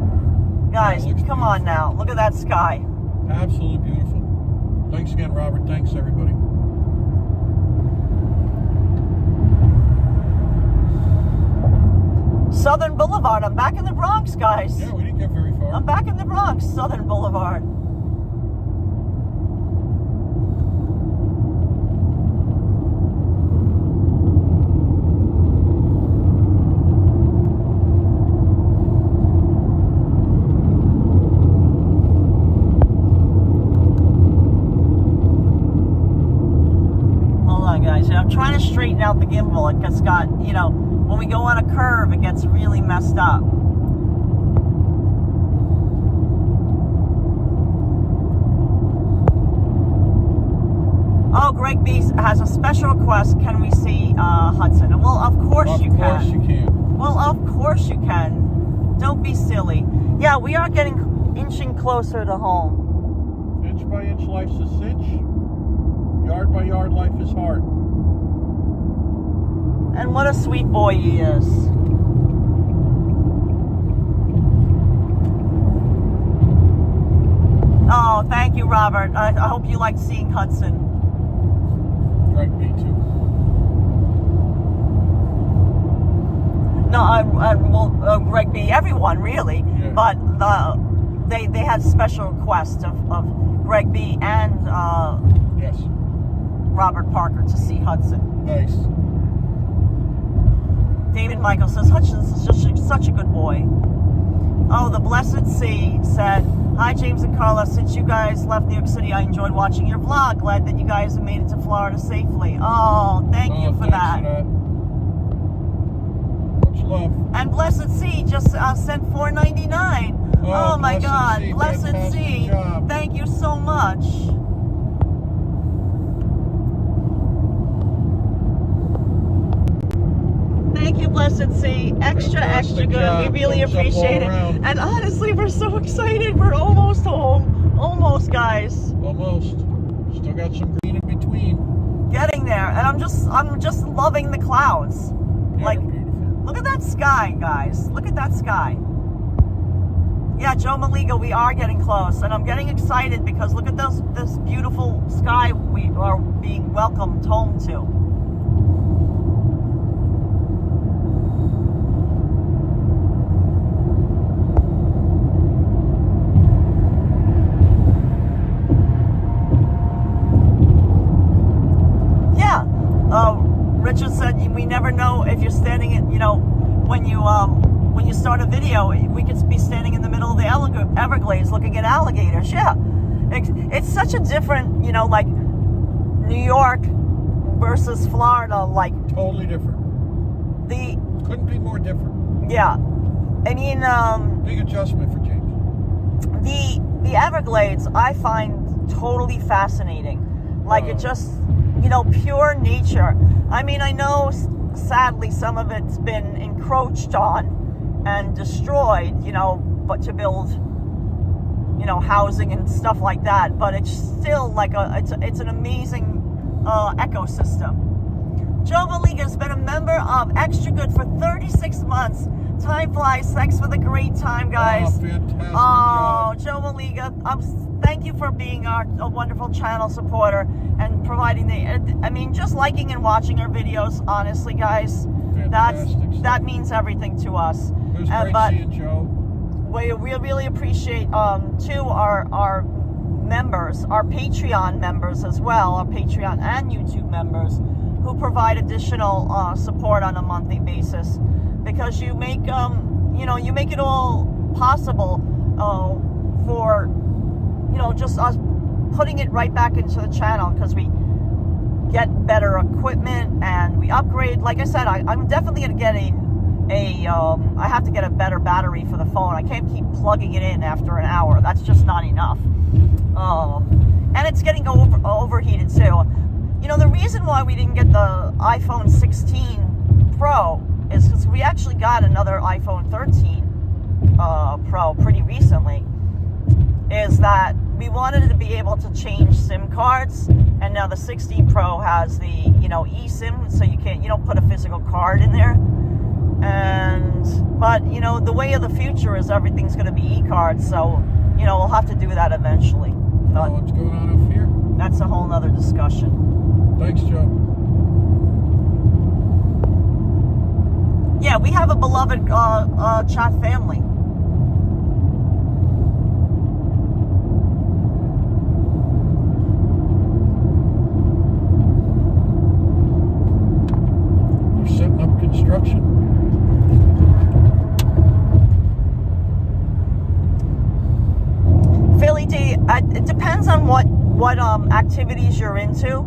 Guys, Yeah, it looks come on now. Look at that sky. Absolutely beautiful. Thanks again, Robert. Thanks, everybody. Southern Boulevard. I'm back in the Bronx, guys. Yeah, we didn't get very far. I'm back in the Bronx, Southern Boulevard. Hold on, guys. I'm trying to straighten out the gimbal. It just got, you know, when we go on a curve, it gets really messed up. Oh, great. Greg B has a special request. Can we see Hudson? And well, of course you can. Of course you can. Well, of course you can. Don't be silly. Yeah, we are inching closer to home. Inch by inch, life's a cinch. Yard by yard, life is hard. And what a sweet boy he is. Oh, thank you, Robert. I hope you liked seeing Hudson. Right, me too. No, Greg B, everyone really. Yeah. But they had special requests of Greg B and Yes. Robert Parker to see Hudson. Nice. David Michael says, Hudson's just such a good boy. Oh, the Blessed Sea said, hi, James and Karla. Since you guys left New York City, I enjoyed watching your vlog. Glad that you guys have made it to Florida safely. Oh, thank you for that. Much love. And Blessed Sea just sent $4.99. Oh my God. Blessed Sea. Thank you so much. Thank you, Blessed Sea. Extra good. We really appreciate it. And honestly, we're so excited. We're almost home. Almost, guys. Almost. Still got some green in between. Getting there. And I'm just loving the clouds. Yeah, Like, beautiful. look at that sky, guys. Look at that sky. Yeah, Joe Maliga, we are getting close. And I'm getting excited because look at this beautiful sky we are being welcomed home to. Richard said, we never know if you're standing in, when you start a video, we could be standing in the middle of the Everglades looking at alligators. Yeah. It's such a different, like New York versus Florida, like. Totally different. Couldn't be more different. Yeah. I mean, big adjustment for James. The Everglades, I find totally fascinating. Like it just, pure nature. I mean, I know, sadly, some of it's been encroached on and destroyed, but to build, housing and stuff like that. But it's still like it's an amazing ecosystem. Joe Maliga's been a member of Extra Good for 36 months. Time flies. Thanks for the great time, guys. Oh, fantastic job. job. Joe Maliga, thank you for being a wonderful channel supporter and providing just liking and watching our videos. Honestly, guys, that means everything to us. It was great seeing Joe. We really appreciate too our members, our Patreon members as well, our Patreon and YouTube members who provide additional support on a monthly basis, because you make you make it all possible for just us putting it right back into the channel, because we get better equipment and we upgrade. Like I said, I'm definitely going to get I have to get a better battery for the phone. I can't keep plugging it in after an hour. That's just not enough. And it's getting overheated too. The reason why we didn't get the iPhone 16 Pro is because we actually got another iPhone 13 Pro pretty recently. Is that we wanted to be able to change SIM cards, and now the 16 Pro has the eSIM, so you don't put a physical card in there. But the way of the future is everything's going to be e-cards, so we'll have to do that eventually. But what's going on up here? That's a whole nother discussion. Thanks, Joe. Yeah, we have a beloved chat family. You're setting up construction. Philly D, it depends on what activities you're into,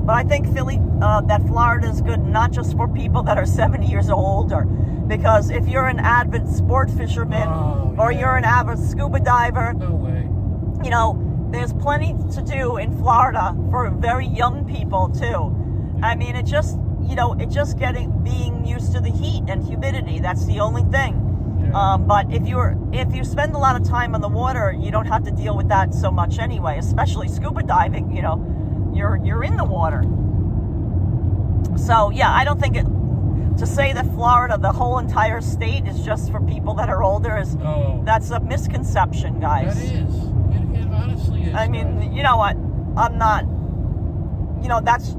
but I think that Florida is good not just for people that are 70 years old, or because if you're an avid sport fisherman or you're an avid scuba diver, no way. there's plenty to do in Florida for very young people too. I mean, it just, you know, being used to the heat and humidity. That's the only thing. Yeah. But if you spend a lot of time on the water, you don't have to deal with that so much anyway. Especially scuba diving, you know, you're in the water. So yeah, I don't think to say that Florida, the whole entire state, is just for people that are older that's a misconception, guys. That is. It honestly is. I mean, guys. You know what? I'm not. You know, that's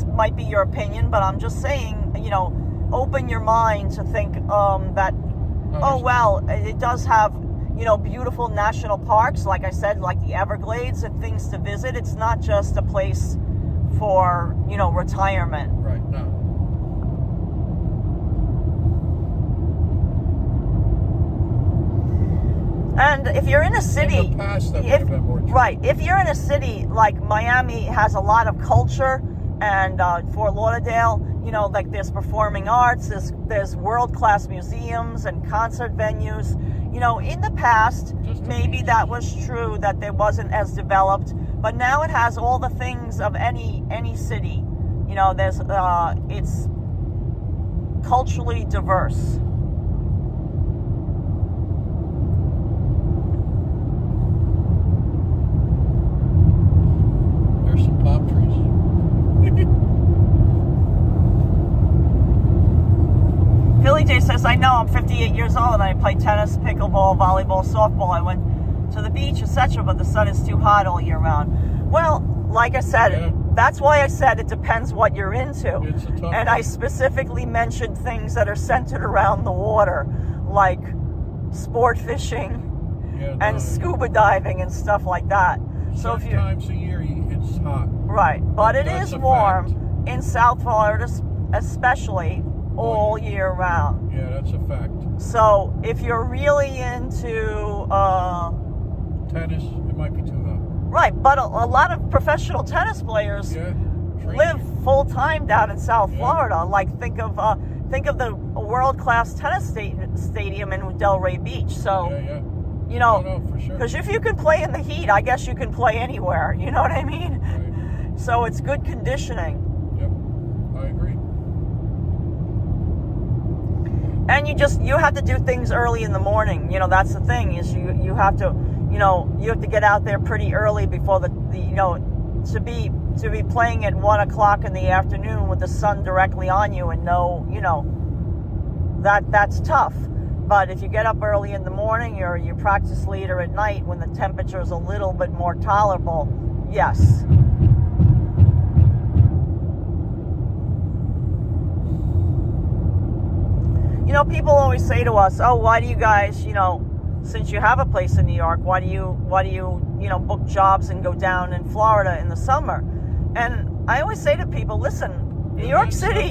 might be your opinion, but I'm just saying. You know, open your mind to think that. Oh well, it does have, you know, beautiful national parks, like I said, like the Everglades and things to visit. It's not just a place for, you know, retirement. Right, no. And if you're in a city, in the past, that would have been more true. Right, if you're in a city like Miami has a lot of culture, and Fort Lauderdale, you know, like there's performing arts, there's world-class museums and concert venues. You know, in the past, maybe that was true, that there wasn't as developed, but now it has all the things of any city. You know, it's culturally diverse. There's some palm trees. Philly J says, I know, I'm 58 years old and I play tennis, pickleball, volleyball, softball. I went to the beach, etc., but the sun is too hot all year round. Well, like I said, that's why I said it depends what you're into. It's a tough and I specifically mentioned things that are centered around the water, like sport fishing and scuba diving and stuff like that. So if you times a year it's hot. Right, but it is warm in South Florida, especially all year round. Yeah, that's a fact. So if you're really into tennis, it might be too hot. Right, but a lot of professional tennis players live full time down in South Florida. Like think of the world-class tennis stadium in Delray Beach. So you know, for sure. Because if you can play in the heat, I guess you can play anywhere. You know what I mean? Right. So it's good conditioning. Yep, I agree. And you have to do things early in the morning. You know, that's the thing, is you have to, you know, you have to get out there pretty early before the you know, to be playing at 1 o'clock in the afternoon with the sun directly on you, and you know, that's tough. But if you get up early in the morning, or you practice later at night when the temperature is a little bit more tolerable, yes. You know, people always say to us, "Oh, why do you guys, you know, since you have a place in New York, why do you, you know, book jobs and go down in Florida in the summer?" And I always say to people, "Listen, New York City,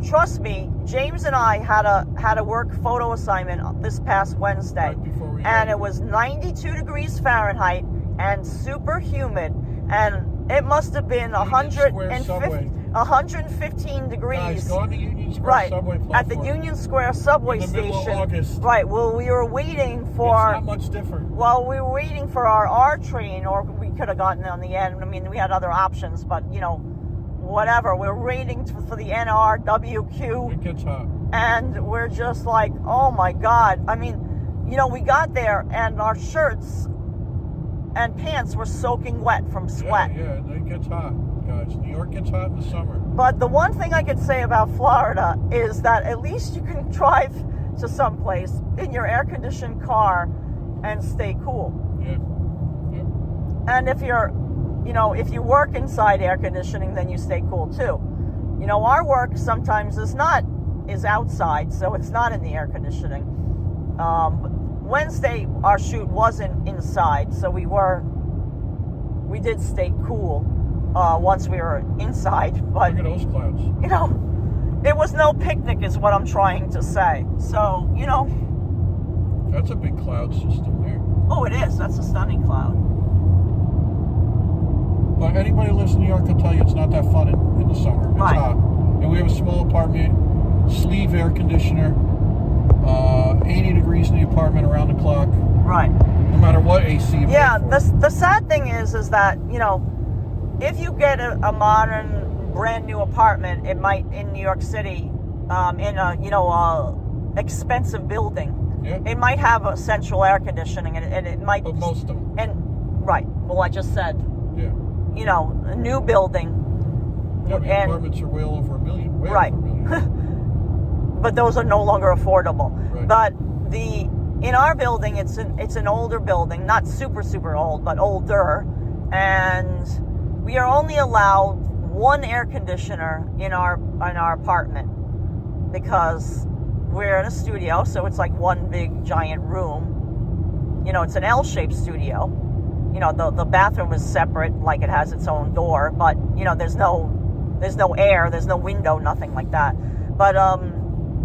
trust me, James and I had a work photo assignment this past Wednesday, and it was 92 degrees Fahrenheit and super humid, and it must have been 115 degrees. Guys, go on the Union Square subway platform. At the Union Square subway station. In the middle of August. Right. Well, we were waiting for. It's not much different. Well, we were waiting for our R train, or we could have gotten on the end. I mean, we had other options, but you know, whatever. We were waiting for the NRWQ. It gets hot. And we're just like, oh my God. I mean, you know, we got there and our shirts and pants were soaking wet from sweat. Yeah, it gets hot, guys. New York gets hot in the summer. But the one thing I could say about Florida is that at least you can drive to someplace in your air-conditioned car and stay cool. Yeah. And if you're, you know, if you work inside air conditioning, then you stay cool too. You know, our work sometimes is outside, so it's not in the air conditioning. Wednesday, our shoot wasn't inside, so we did stay cool once we were inside. But look at those clouds. You know, it was no picnic, is what I'm trying to say. So, you know, that's a big cloud system there. Oh, it is. That's a stunning cloud. But anybody who lives in New York can tell you it's not that fun in the summer. It's hot. And we have a small apartment, sleeve air conditioner, 80 degrees in the apartment around the clock. Right. No matter what AC you Yeah, pay for. the sad thing is that, you know, if you get a modern, brand new apartment, it might, in New York City, in a, you know, expensive building, Yeah. it might have a central air conditioning, and it might... But most of them. And, right, well, I just said, Yeah. you know, a new building. Yeah, I mean, and, apartments are well over $1 million. Way right. over $1 million. But those are no longer affordable. Right. But in our building, it's an older building, not super old, but older, and we are only allowed one air conditioner in our apartment because we're in a studio, so it's like one big giant room. You know, it's an L-shaped studio. You know, the bathroom is separate, like it has its own door, but you know, there's no air, there's no window, nothing like that. But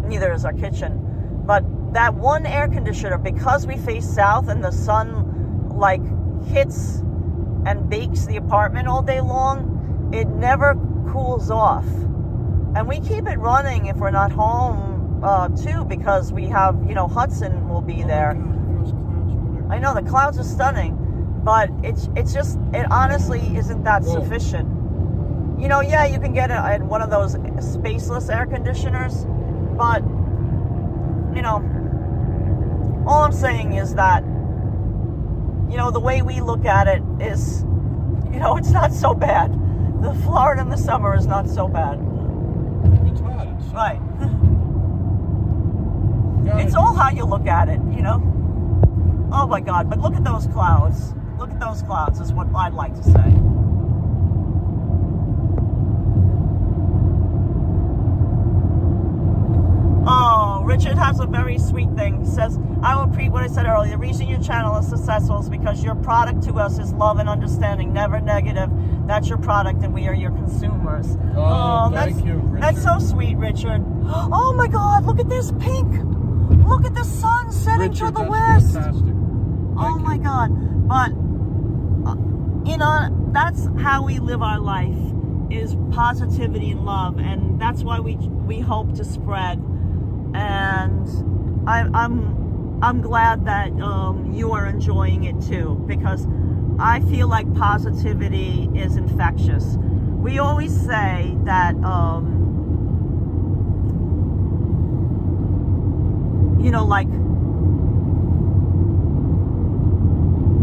neither is our kitchen. But that one air conditioner, because we face south and the sun like hits and bakes the apartment all day long, it never cools off. And we keep it running if we're not home too, because we have, you know, Hudson will be there. Those clouds over there. I know the clouds are stunning, but it honestly isn't that Whoa. sufficient. You know, yeah, you can get one of those spaceless air conditioners, but you know, all I'm saying is that, you know, the way we look at it is, you know, it's not so bad. The Florida in the summer is not so bad. It's hot. It's Right. Yeah, It's all how you look at it, you know? Oh my God, but look at those clouds. Look at those clouds is what I'd like to say. Oh, Richard has a very sweet thing. He says, I will repeat what I said earlier. The reason your channel is successful is because your product to us is love and understanding, never negative. That's your product and we are your consumers. Oh, thank you, Richard. That's so sweet, Richard. Oh my God, look at this pink. Look at the sun setting to Richard, the that's west. fantastic. Oh my God. But, you know, that's how we live our life, is positivity and love. And that's why we hope to spread. And I'm glad that you are enjoying it too, because I feel like positivity is infectious. We always say that, you know, like,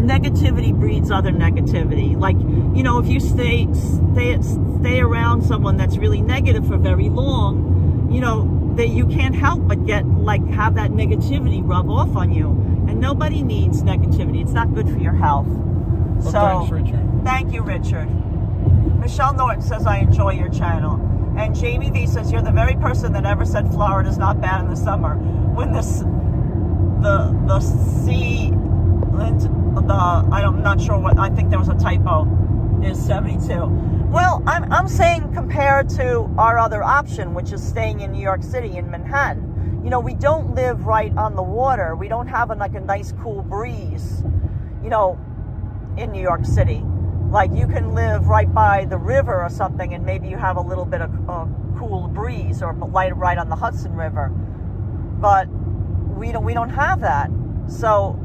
negativity breeds other negativity. Like, you know, if you stay around someone that's really negative for very long, you know, that you can't help but have that negativity rub off on you. And nobody needs negativity. It's not good for your health. Well, So, thanks, Richard. thank you, Richard. Michelle Norton says, I enjoy your channel. And Jamie V says, you're the very person that ever said Florida's not bad in the summer. When I'm not sure what, I think there was a typo, is 72. Well, I'm saying compared to our other option, which is staying in New York City, in Manhattan. You know, we don't live right on the water. We don't have a nice cool breeze, you know, in New York City. Like, you can live right by the river or something and maybe you have a little bit of cool breeze, or right on the Hudson River. But we don't have that. So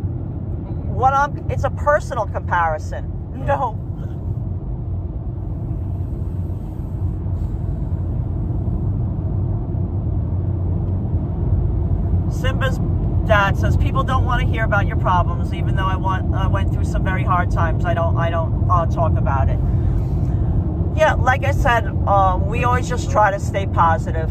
it's a personal comparison, you know. Simba's dad says, people don't want to hear about your problems, even though I went through some very hard times. I don't talk about it. Yeah, like I said, we always just try to stay positive.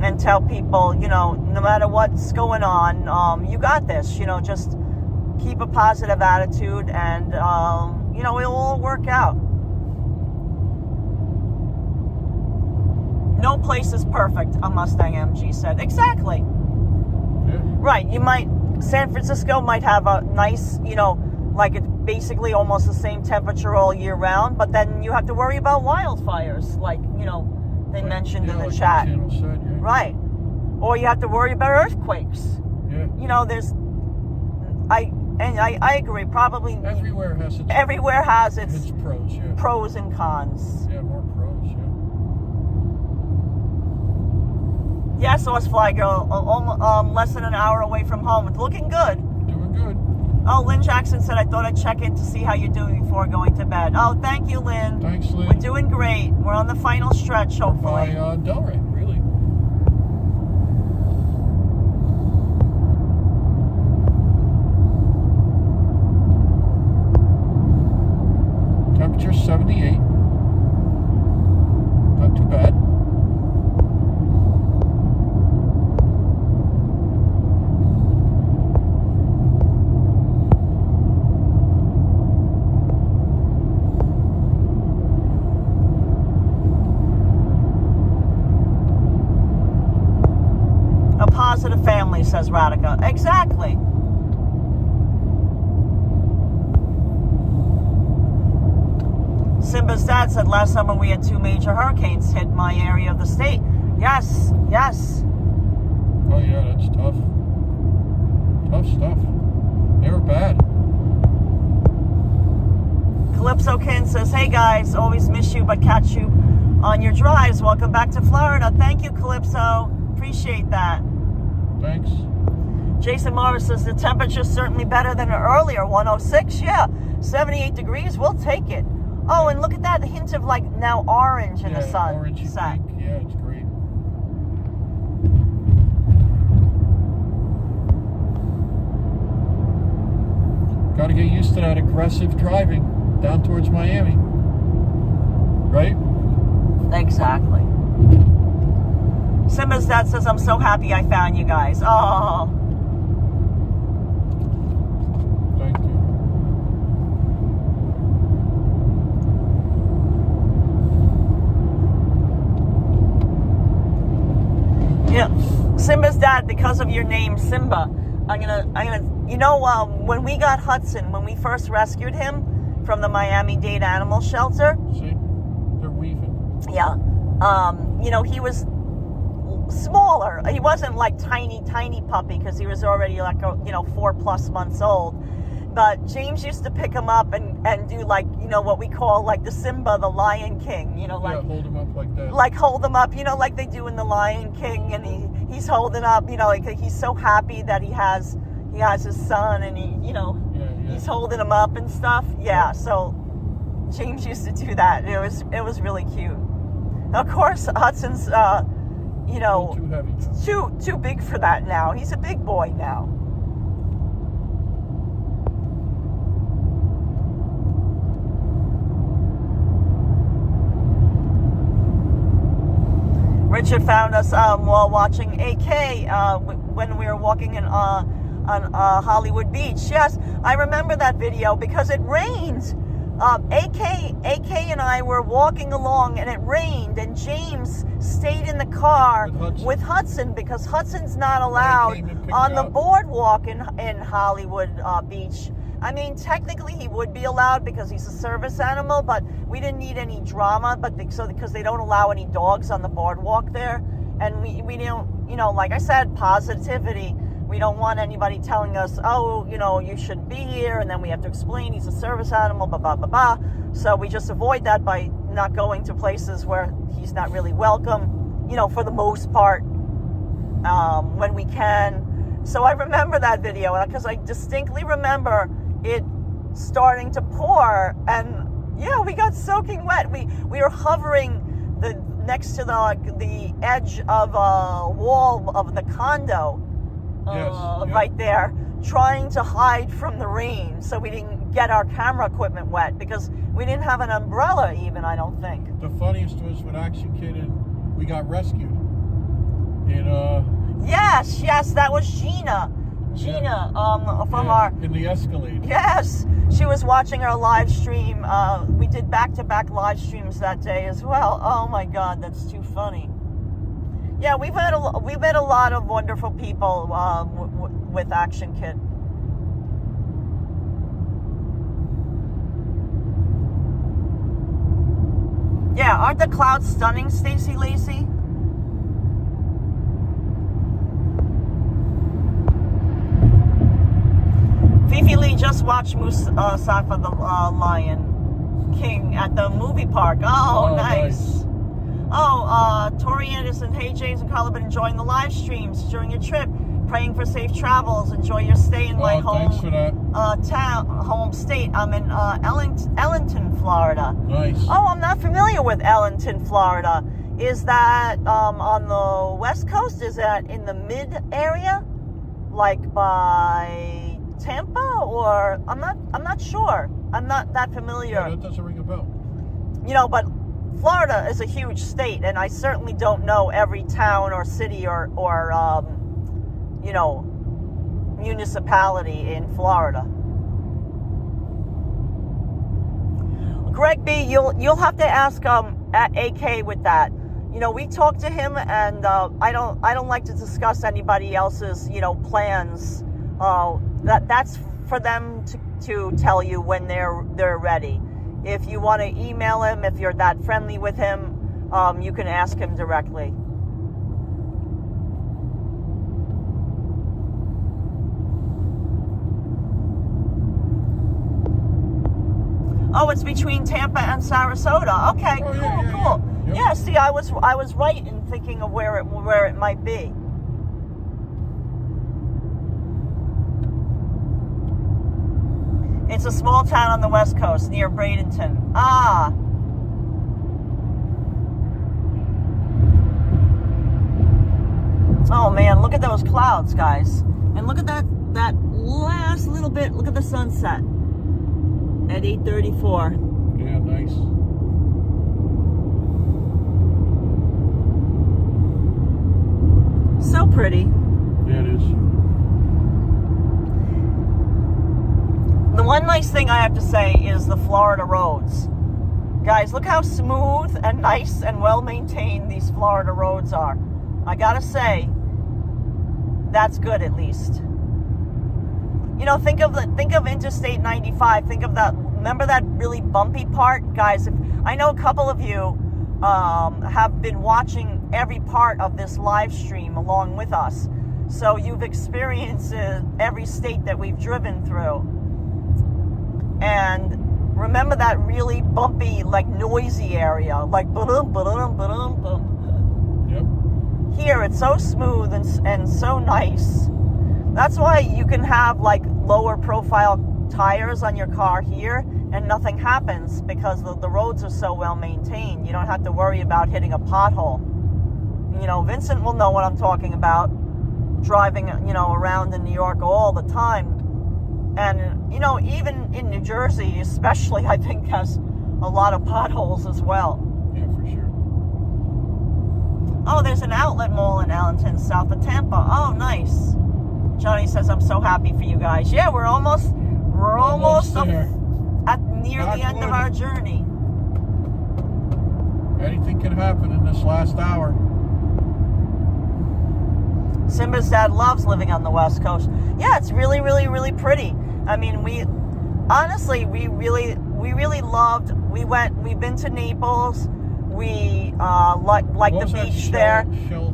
And tell people, you know, no matter what's going on, you got this. You know, just keep a positive attitude, and you know, it'll all work out. No place is perfect, a Mustang MG said. Exactly. Yeah. Right. San Francisco might have a nice, you know, like it's basically almost the same temperature all year round, but then you have to worry about wildfires, like, you know, they mentioned in the like chat. the channel said, yeah. Right. Or you have to worry about earthquakes. Yeah. You know, I agree, probably Everywhere has its pros, yeah. pros and cons. Yeah, more pros, yeah. Yeah, Sauce Fly Girl, less than an hour away from home. It's looking good. Doing good. Oh, Lynn Jackson said, I thought I'd check in to see how you're doing before going to bed. Oh, thank you, Lynn. Thanks, Lynn. We're doing great. We're on the final stretch, hopefully. By Delray, really. Temperature 78. Not too bad. A positive family, says Radhika. Exactly. Simba's dad said last summer we had 2 major hurricanes hit my area of the state. Yes, yes. Oh yeah, that's tough. Tough stuff. They were bad. Calypso Kin says, hey guys, always miss you but catch you on your drives. Welcome back to Florida. Thank you, Calypso. Appreciate that. Thanks. Jason Morris says the temperature's certainly better than earlier, 106. Yeah, 78 degrees. We'll take it. Oh, and look at that hint of like now orange in the sun. Orangey set. pink. Yeah, it's great. Got to get used to that aggressive driving down towards Miami. Right? Exactly. Simba's dad says, I'm so happy I found you guys. Oh. Thank you. Yeah. Simba's dad, because of your name, Simba, I'm gonna, you know, when we got Hudson, when we first rescued him from the Miami-Dade Animal Shelter. See? They're weaving. Yeah. You know, he was smaller. He wasn't like tiny puppy because he was already like, 4+ months old. But James used to pick him up and do like, what we call like the Simba, the Lion King, like. Yeah, hold him up like that. Like hold him up, like they do in the Lion King, and he's holding up, like he's so happy that he has his son, and he's holding him up and stuff. Yeah, so James used to do that. It was really cute. Of course, Hudson's, too heavy. too big for that now. He's a big boy now. Richard found us while watching AK when we were walking on Hollywood Beach. Yes, I remember that video because it rained. AK and I were walking along and it rained, and James stayed in the car with Hudson because Hudson's not allowed on the boardwalk in Hollywood Beach. I mean, technically he would be allowed because he's a service animal, but we didn't need any drama. But because they don't allow any dogs on the boardwalk there, and we don't, like I said, positivity. We don't want anybody telling us, oh, you shouldn't be here, and then we have to explain he's a service animal, blah, blah, blah, blah. So we just avoid that by not going to places where he's not really welcome, for the most part, when we can. So I remember that video because I distinctly remember it starting to pour, and yeah, we got soaking wet. We were hovering next to the edge of a wall of the condo. Right there, trying to hide from the rain so we didn't get our camera equipment wet because we didn't have an umbrella even, I don't think. The funniest was when Action Kid and we got rescued. Yes, that was Gina. From our... In the Escalade. Yes, she was watching our live stream. We did back-to-back live streams that day as well. Oh my God, that's too funny. Yeah, we've met a lot of wonderful people with Action Kid. Yeah, aren't the clouds stunning, Stacy Lacey? Fifi Lee just watched Mustafa the Lion King at the movie park. Oh, nice. Tori Anderson, hey James and Karla, been enjoying the live streams during your trip. Praying for safe travels. Enjoy your stay in my thanks for that. home state. I'm in Ellenton, Florida. Nice. Oh, I'm not familiar with Ellenton, Florida. Is that on the West Coast? Is that in the mid area, like by Tampa, or I'm not sure. I'm not that familiar. Yeah, that doesn't ring a bell. But Florida is a huge state, and I certainly don't know every town or city or municipality in Florida. Greg B, you'll have to ask at AK with that. We talked to him, and I don't like to discuss anybody else's plans. That's for them to tell you when they're ready. If you want to email him, if you're that friendly with him, you can ask him directly. Oh, it's between Tampa and Sarasota. Okay, Oh, cool, yeah, cool. yeah. Yeah, see, I was right in thinking of where it might be. It's a small town on the West Coast near Bradenton. Ah. Oh man, look at those clouds, guys. And look at that last little bit. Look at the sunset at 8:34. Yeah, nice. So pretty. Yeah, it is. The one nice thing I have to say is the Florida roads. Guys, look how smooth and nice and well maintained these Florida roads are. I gotta say, that's good at least. Think of Interstate 95. Think of that. Remember that really bumpy part, guys? I know a couple of you have been watching every part of this live stream along with us, so you've experienced every state that we've driven through. And remember that really bumpy, like noisy area, like ba-dum, ba-dum, ba-dum, ba-dum. Yep. Here it's so smooth and so nice. That's why you can have like lower profile tires on your car here and nothing happens, because the roads are so well maintained. You don't have to worry about hitting a pothole. Vincent will know what I'm talking about, driving around in New York all the time. And even in New Jersey especially, I think has a lot of potholes as well. Yeah, for sure. Oh, there's an outlet mall in Allenton, south of Tampa. Oh, nice. Johnny says, I'm so happy for you guys. Yeah, we're almost there. at near the end of our journey. Anything can happen in this last hour. Simba's dad loves living on the West Coast. Yeah, it's really, really, really pretty. I mean, we've been to Naples. We like the beach there.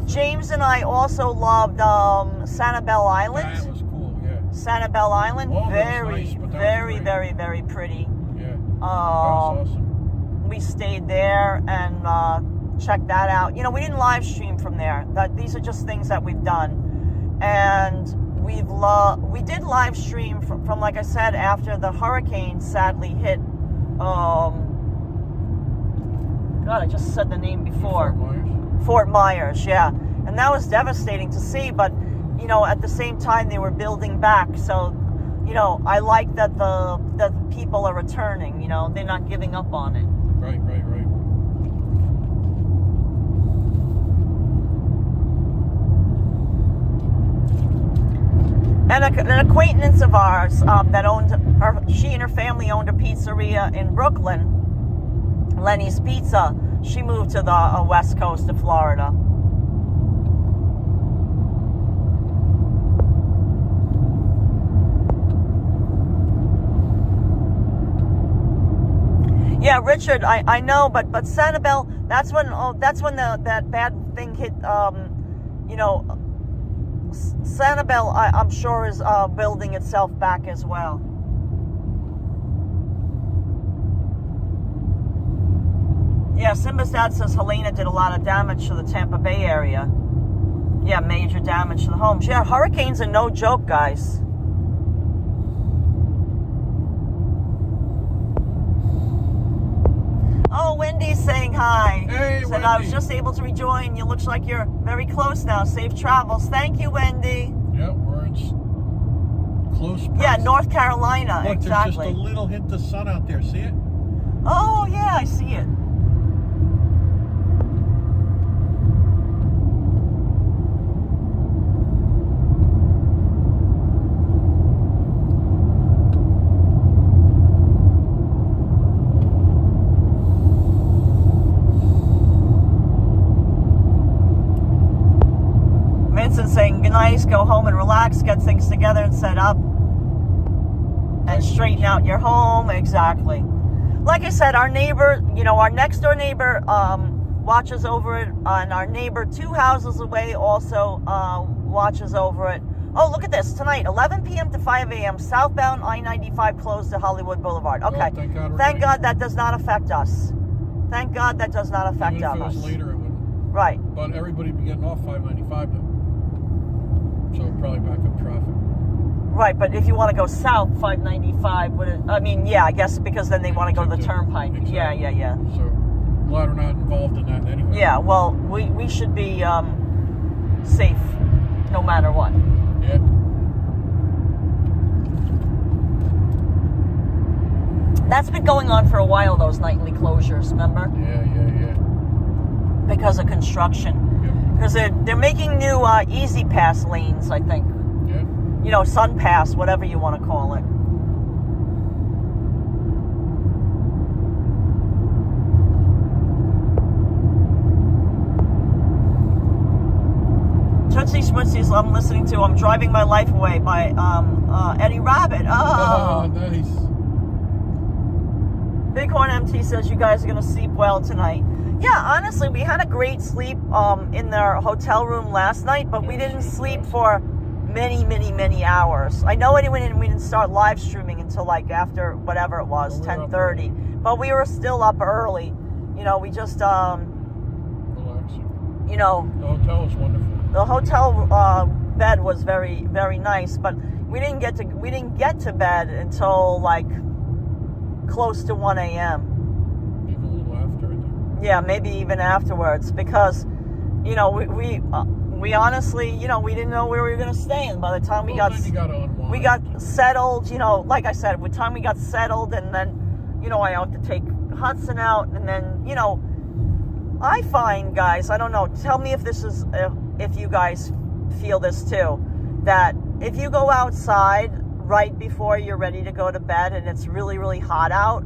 James and I also loved Sanibel Island. That was cool, yeah. Sanibel Island, Oh, very, nice, but that was very, great. very, very pretty. Yeah, that was awesome. We stayed there and checked that out. We didn't live stream from there. These are just things that we've done, and we did live stream from like I said, after the hurricane sadly hit. God, I just said the name before. Fort Myers, yeah, and that was devastating to see. But at the same time, they were building back. So, I like that the people are returning. They're not giving up on it. Right. And an acquaintance of ours she and her family owned a pizzeria in Brooklyn, Lenny's Pizza. She moved to the west coast of Florida. Yeah, Richard, I know, but Sanibel, that's when that bad thing hit. Sanibel, I'm sure, is building itself back as well. Yeah, Simba's dad says Helena did a lot of damage to the Tampa Bay area. Yeah, major damage to the homes. Yeah, hurricanes are no joke, guys. Oh, Wendy's saying hi. Hey, Said Wendy. I was just able to rejoin. You looks like you're very close now. Safe travels. Thank you, Wendy. Yeah, we're in close. Yeah, North Carolina. Look, exactly. there's just a little hint of sun out there. See it? Oh, yeah, I see it. Saying good night, go home and relax, get things together and set up and straighten out your home. Exactly. Like I said, our neighbor, our next door neighbor watches over it, and our neighbor 2 houses away also watches over it. Oh, look at this. Tonight, 11 p.m. to 5 a.m., southbound I-95 closed to Hollywood Boulevard. Okay. Oh, thank God that does not affect us. Thank God that does not affect Even if us. it was later, it wouldn't. Right. But everybody be getting off 595 now. So probably back up traffic. Right, but if you want to go south, 595 would it? I mean, yeah, I guess because then they want to go to the turnpike. Exactly. Yeah. So glad we're not involved in that anyway. Yeah, well, we should be safe no matter what. Yeah. That's been going on for a while, those nightly closures, remember? Yeah. Because of construction. Because they're making new Easy Pass lanes, I think. Yeah. Sun Pass, whatever you want to call it. Tootsie Smootsies I'm listening to I'm Driving My Life Away by Eddie Rabbit. Oh, nice. Bighorn MT says you guys are going to sleep well tonight. Yeah, honestly, we had a great sleep in their hotel room last night, but we didn't sleep for many hours. I know we didn't start live streaming until like after whatever it was, 10:30. But we were still up early. We just relaxing. The hotel is wonderful. The hotel bed was very, very nice, but we didn't get to bed until like close to 1 a.m. Even a little after, I think. Yeah, maybe even afterwards, because we honestly, we didn't know where we were going to stay, and by the time we got settled, like I said, by the time we got settled, and then I have to take Hudson out, and then I find, guys, I don't know, tell me if you guys feel this too, that if you go outside right before you're ready to go to bed and it's really, really hot out,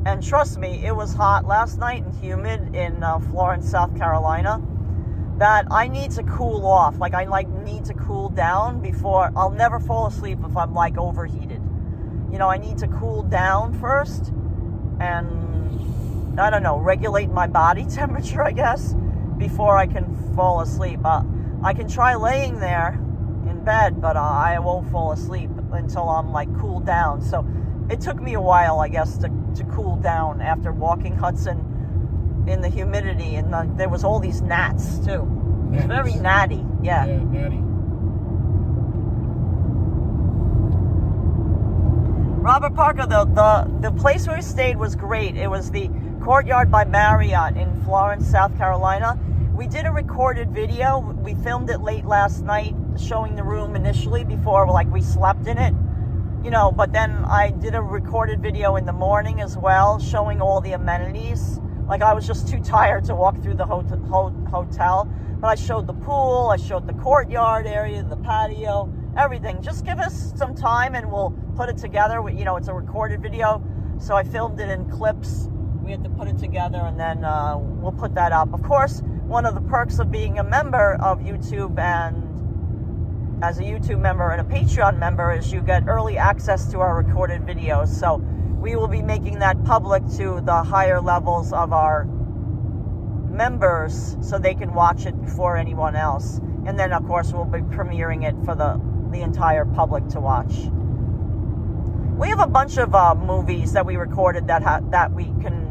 and trust me, it was hot last night and humid in Florence, South Carolina, that I need to cool off. Like, I need to cool down before, I'll never fall asleep if I'm like overheated. I need to cool down first and, I don't know, regulate my body temperature, I guess, before I can fall asleep. I can try laying there in bed, but I won't fall asleep until I'm like cooled down. So it took me a while, I guess, to cool down after walking Hudson in the humidity, and there was all these gnats too. It was very natty. Yeah, natty. Robert Parker, the place where we stayed was great. It was the Courtyard by Marriott in Florence, South Carolina. We did a recorded video. We filmed it late last night, showing the room initially before we slept in it. But then I did a recorded video in the morning as well, showing all the amenities. Like, I was just too tired to walk through the hotel, but I showed the pool, I showed the courtyard area, the patio, everything. Just give us some time and we'll put it together. It's a recorded video, so I filmed it in clips. We had to put it together, and then we'll put that up. Of course, one of the perks of being a member of YouTube, and as a YouTube member and a Patreon member, is you get early access to our recorded videos. So we will be making that public to the higher levels of our members so they can watch it before anyone else. And then, of course, we'll be premiering it for the entire public to watch. We have a bunch of movies that we recorded that we can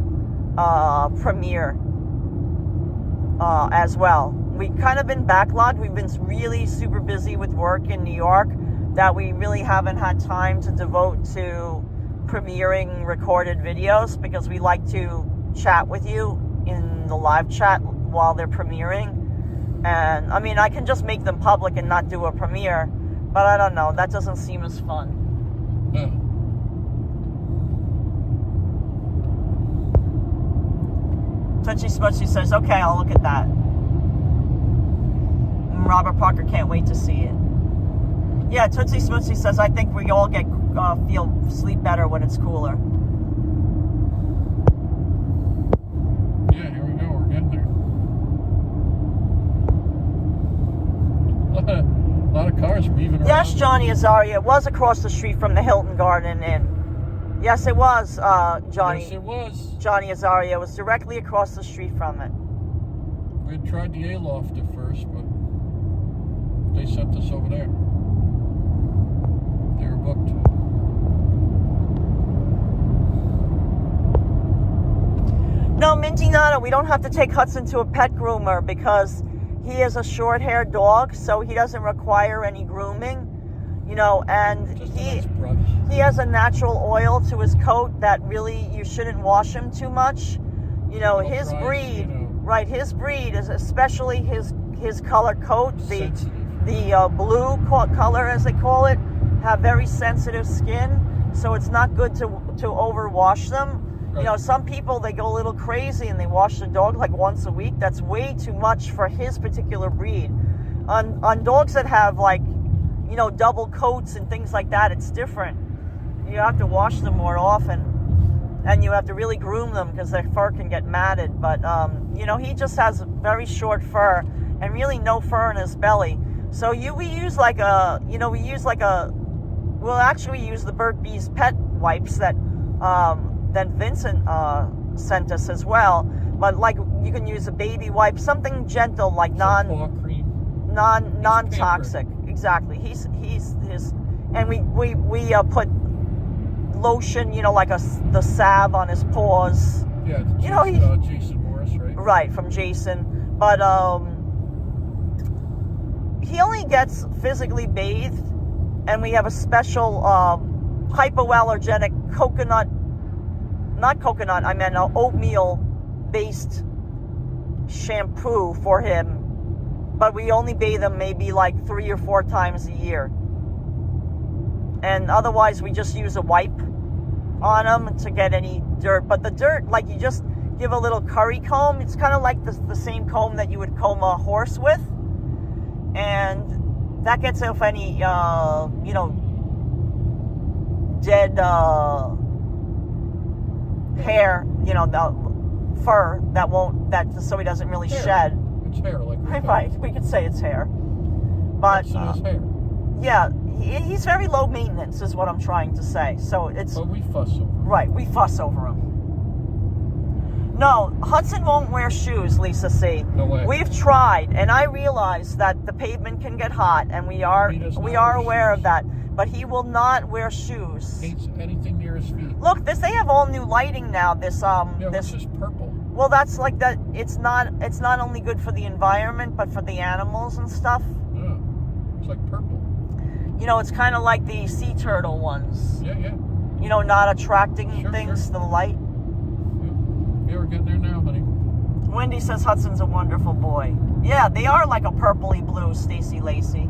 premiere as well. We've kind of been backlogged. We've been really super busy with work in New York that we really haven't had time to devote to premiering recorded videos, because we like to chat with you in the live chat while they're premiering. And I mean, I can just make them public and not do a premiere, but I don't know, that doesn't seem as fun. No. Touchy Smutchy says, okay, I'll look at that. And Robert Parker can't wait to see it. Yeah, Tootsie Smootsy says, I think we all sleep better when it's cooler. Yeah, here we go. We're getting there. A lot of cars weaving around. Yes, Johnny Azaria, it was across the street from the Hilton Garden Inn. Yes, it was, Johnny. Yes, it was. Johnny Azaria was directly across the street from it. We had tried the A-Loft at first, but they sent us over there. They were booked. No, Minty Nana, we don't have to take Hudson to a pet groomer because he is a short-haired dog, so he doesn't require any grooming, you know, and Just a nice brush. he has a natural oil to his coat that really you shouldn't wash him too much. You know, his dries, breed, you know. right, his breed is especially his color coat, the blue color as they call it, have very sensitive skin, so it's not good to overwash them. Right. You know, some people, they go a little crazy and they wash the dog like once a week. That's way too much for his particular breed. On dogs that have, like, you know, double coats and things like that, it's different. You have to wash them more often, and you have to really groom them because their fur can get matted. But you know, he just has very short fur and really no fur in his belly. So we use like a well, actually we use the Burt Bees pet wipes that Vincent sent us as well. But like, you can use a baby wipe, something gentle, like non-toxic. Exactly. He's and we put lotion, you know, like the salve on his paws. Yeah, you know, Jason Morris, right? Right, from Jason. But he only gets physically bathed, and we have a special hypoallergenic oatmeal-based shampoo for him. But we only bathe him maybe like 3 or 4 times a year. And otherwise, we just use a wipe on him to get any dirt. But the dirt, like, you just give a little curry comb. It's kind of like the same comb that you would comb a horse with. And that gets off any, you know, dead hair, you know, the fur so he doesn't really shed. It's hair, like right. We could say it's hair, but hair. Yeah, he's very low maintenance, is what I'm trying to say. So it's. But we fuss over him. Right, we fuss over him. No, Hudson won't wear shoes, Lisa C. No way. We've tried, and I realize that the pavement can get hot, and we are aware of that. But he will not wear shoes. Hates anything near his feet. Look, they have all new lighting now. It's just purple. Well, that's like that. It's not only good for the environment, but for the animals and stuff. Yeah, it's like purple. You know, it's kind of like the sea turtle ones. Yeah. You know, not attracting things to the light. Yeah, we're getting there now, honey. Wendy says Hudson's a wonderful boy. Yeah, they are like a purpley blue, Stacy Lacey.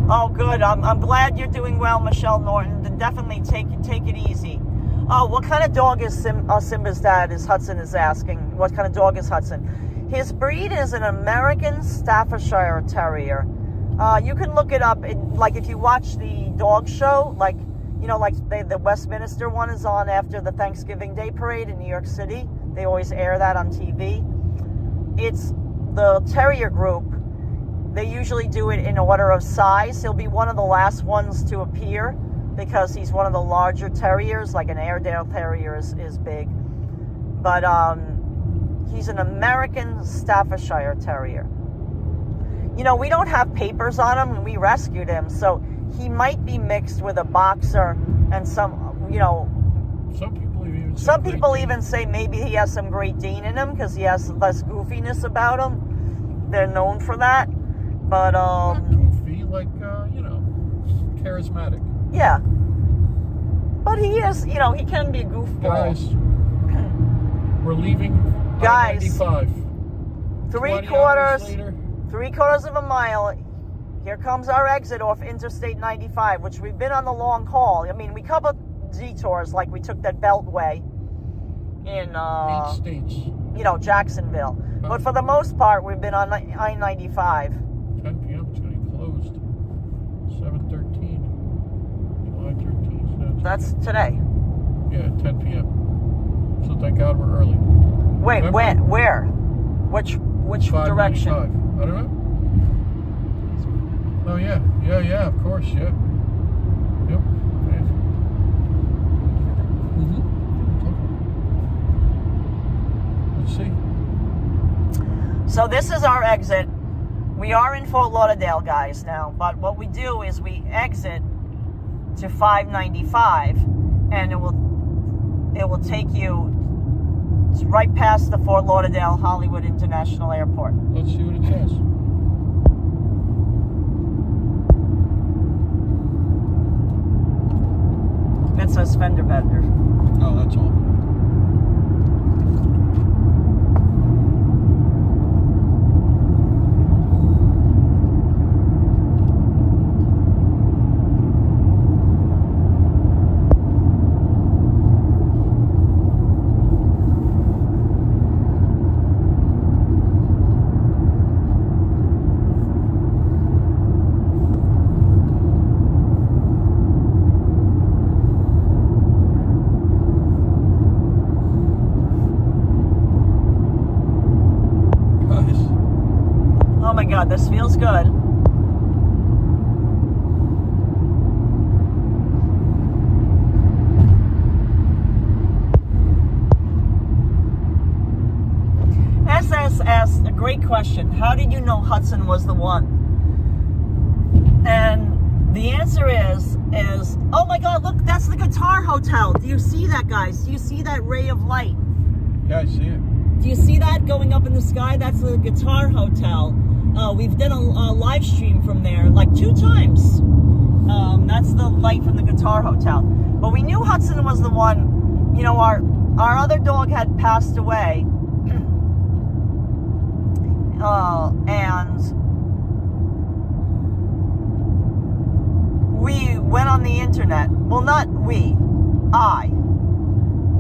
Oh, good. I'm glad you're doing well, Michelle Norton. Then definitely take it easy. Oh, what kind of dog is Simba's dad? Hudson is asking. What kind of dog is Hudson? His breed is an American Staffordshire Terrier. You can look it up. Like, if you watch the dog show, like, you know, like the Westminster one is on after the Thanksgiving Day Parade in New York City. They always air that on TV. It's the Terrier group. They usually do it in order of size. He'll be one of the last ones to appear because he's one of the larger terriers, like an Airedale Terrier is big. But he's an American Staffordshire Terrier. you know, we don't have papers on him, and we rescued him, so he might be mixed with a boxer and some, you know, some people even say maybe he has some Great Dane in him because he has less goofiness about him. They're known for that, but not goofy, like you know, charismatic. Yeah, but he is, you know, he can be a goofball. Guys, we're leaving. Guys, I-95. Three-quarters of a mile. Here comes our exit off Interstate 95, which we've been on the long haul. I mean, we covered detours, like we took that Beltway in 8 states. You know, Jacksonville. But for the most part, we've been on I-95. 10 p.m. It's going to be closed. 7/13. July 13th. That's today. Yeah, 10 p.m. So thank God we're early. Wait, Remember? where? Which direction? I don't know. Oh yeah, of course, yeah. Yep. Let's see. So this is our exit. We are in Fort Lauderdale, guys, now. But what we do is we exit to 595, and it will take you right past the Fort Lauderdale Hollywood International Airport. Let's see what it says. It says fender bender. No, that's all. Oh my God, this feels good. SS asked a great question. How did you know Hudson was the one? And the answer is, oh my God, look, that's the Guitar Hotel. Do you see that, guys? Do you see that ray of light? Yeah, I see it. Do you see that going up in the sky? That's the Guitar Hotel. We've done a live stream from there like 2 times. That's the light from the Guitar Hotel. But we knew Hudson was the one. You know, our other dog had passed away. And we went on the internet. Well, not we.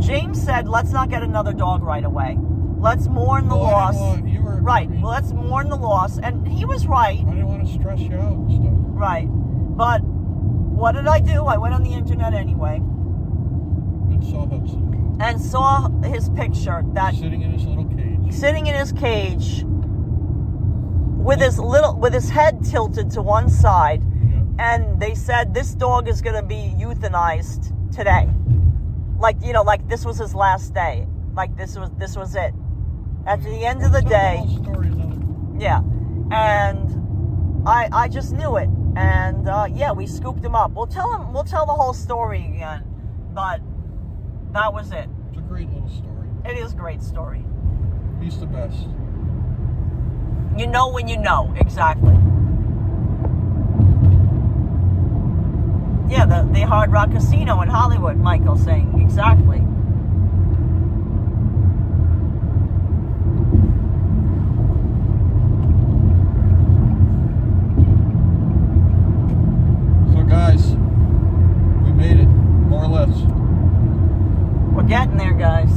James said, let's not get another dog right away. Let's mourn the loss. Right. Well, let's mourn the loss. And he was right. I didn't want to stress you out and stuff. Right. But what did I do? I went on the internet anyway. And saw Hudson. And saw his picture. That sitting in his little cage. Sitting in his cage with his head tilted to one side. Yeah. And they said this dog is going to be euthanized today. Like, you know, like this was his last day. Like this was it. At the end of the day, yeah, and I just knew it, and yeah, we scooped him up. We'll tell the whole story again, but that was it. It's a great little story. It is a great story. He's the best. You know when you know, exactly. Yeah, the Hard Rock Casino in Hollywood, Michael saying, exactly. Guys, we made it, more or less. We're getting there, guys.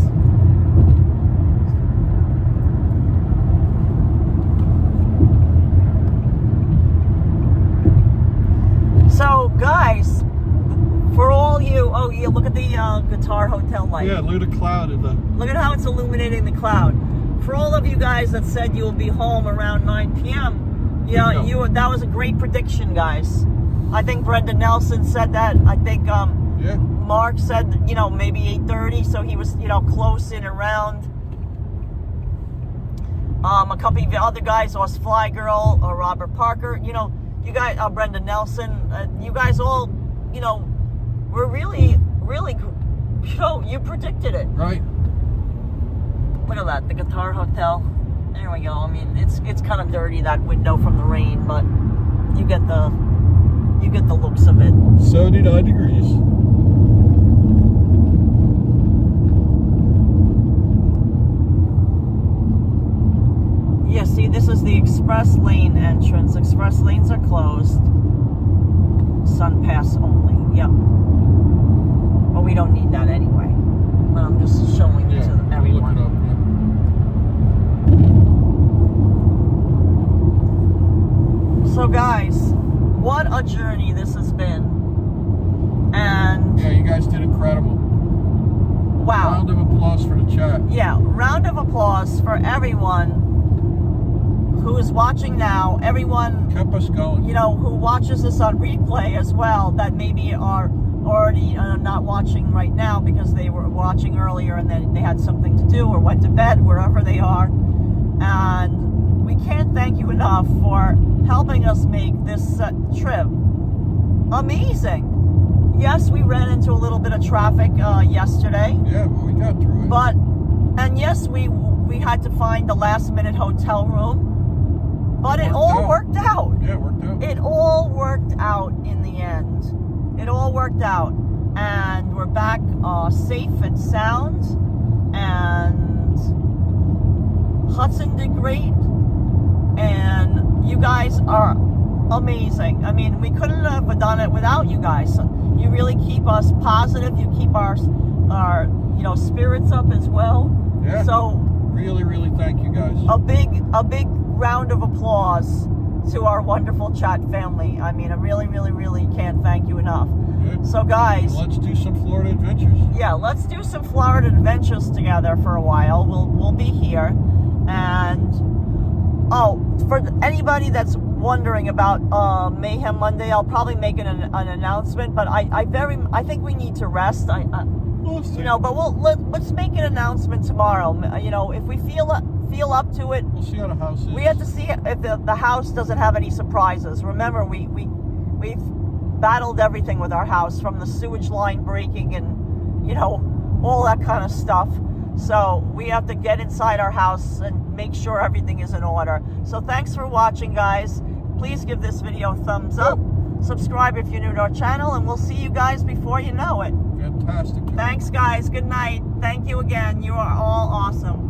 So, guys, for all you, oh yeah, look at the Guitar Hotel light. Yeah, look at the cloud of the. Look at how it's illuminating the cloud. For all of you guys that said you will be home around 9 p.m., yeah, that was a great prediction, guys. I think Brenda Nelson said that. I think yeah. Mark said, you know, maybe 8:30, so he was, you know, close in around. A couple of the other guys, Us Fly Girl, or Robert Parker, you know, you guys, Brenda Nelson, you guys all, you know, were really, you know, you predicted it. Right. Look at that, the Guitar Hotel. There we go. I mean, it's kind of dirty, that window from the rain, but you get the looks of it. 79 degrees. Yeah, see, this is the express lane entrance. Express lanes are closed. Sun pass only. Yep. But we don't need that anyway. But I'm just showing it to everyone. Look it up, yeah. So guys, what a journey this has been. And yeah, you guys did incredible. Wow. Round of applause for the chat. Yeah, round of applause for everyone who is watching now, everyone Kept us going. you know, who watches this on replay as well, that maybe are already not watching right now because they were watching earlier and then they had something to do or went to bed, wherever they are. And we can't thank you enough for helping us make this trip amazing. Yes, we ran into a little bit of traffic yesterday. Yeah, but we got through it. And yes, we had to find the last minute hotel room. But it all worked out. Yeah, it worked out. It all worked out in the end. It all worked out. And we're back safe and sound. And Hudson did great. And you guys are amazing. I mean, we couldn't have done it without you guys. You really keep us positive. You keep our you know, spirits up as well. Yeah. So really thank you guys. a big round of applause to our wonderful chat family. I mean, I really can't thank you enough. Yeah. So guys, Let's do some Florida adventures. yeah, let's do some Florida adventures together for a while. We'll be here. And oh, for anybody that's wondering about Mayhem Monday, I'll probably make an announcement, but I think we need to rest. You know, but let's make an announcement tomorrow. You know, if we feel up to it. We'll see how the house is. We have to see if the house doesn't have any surprises. Remember, we've battled everything with our house, from the sewage line breaking and, you know, all that kind of stuff. So we have to get inside our house and make sure everything is in order. So thanks for watching, guys. Please give this video a thumbs up. Subscribe if you're new to our channel, and we'll see you guys before you know it. Fantastic. Thanks, guys. Good night. Thank you again. You are all awesome.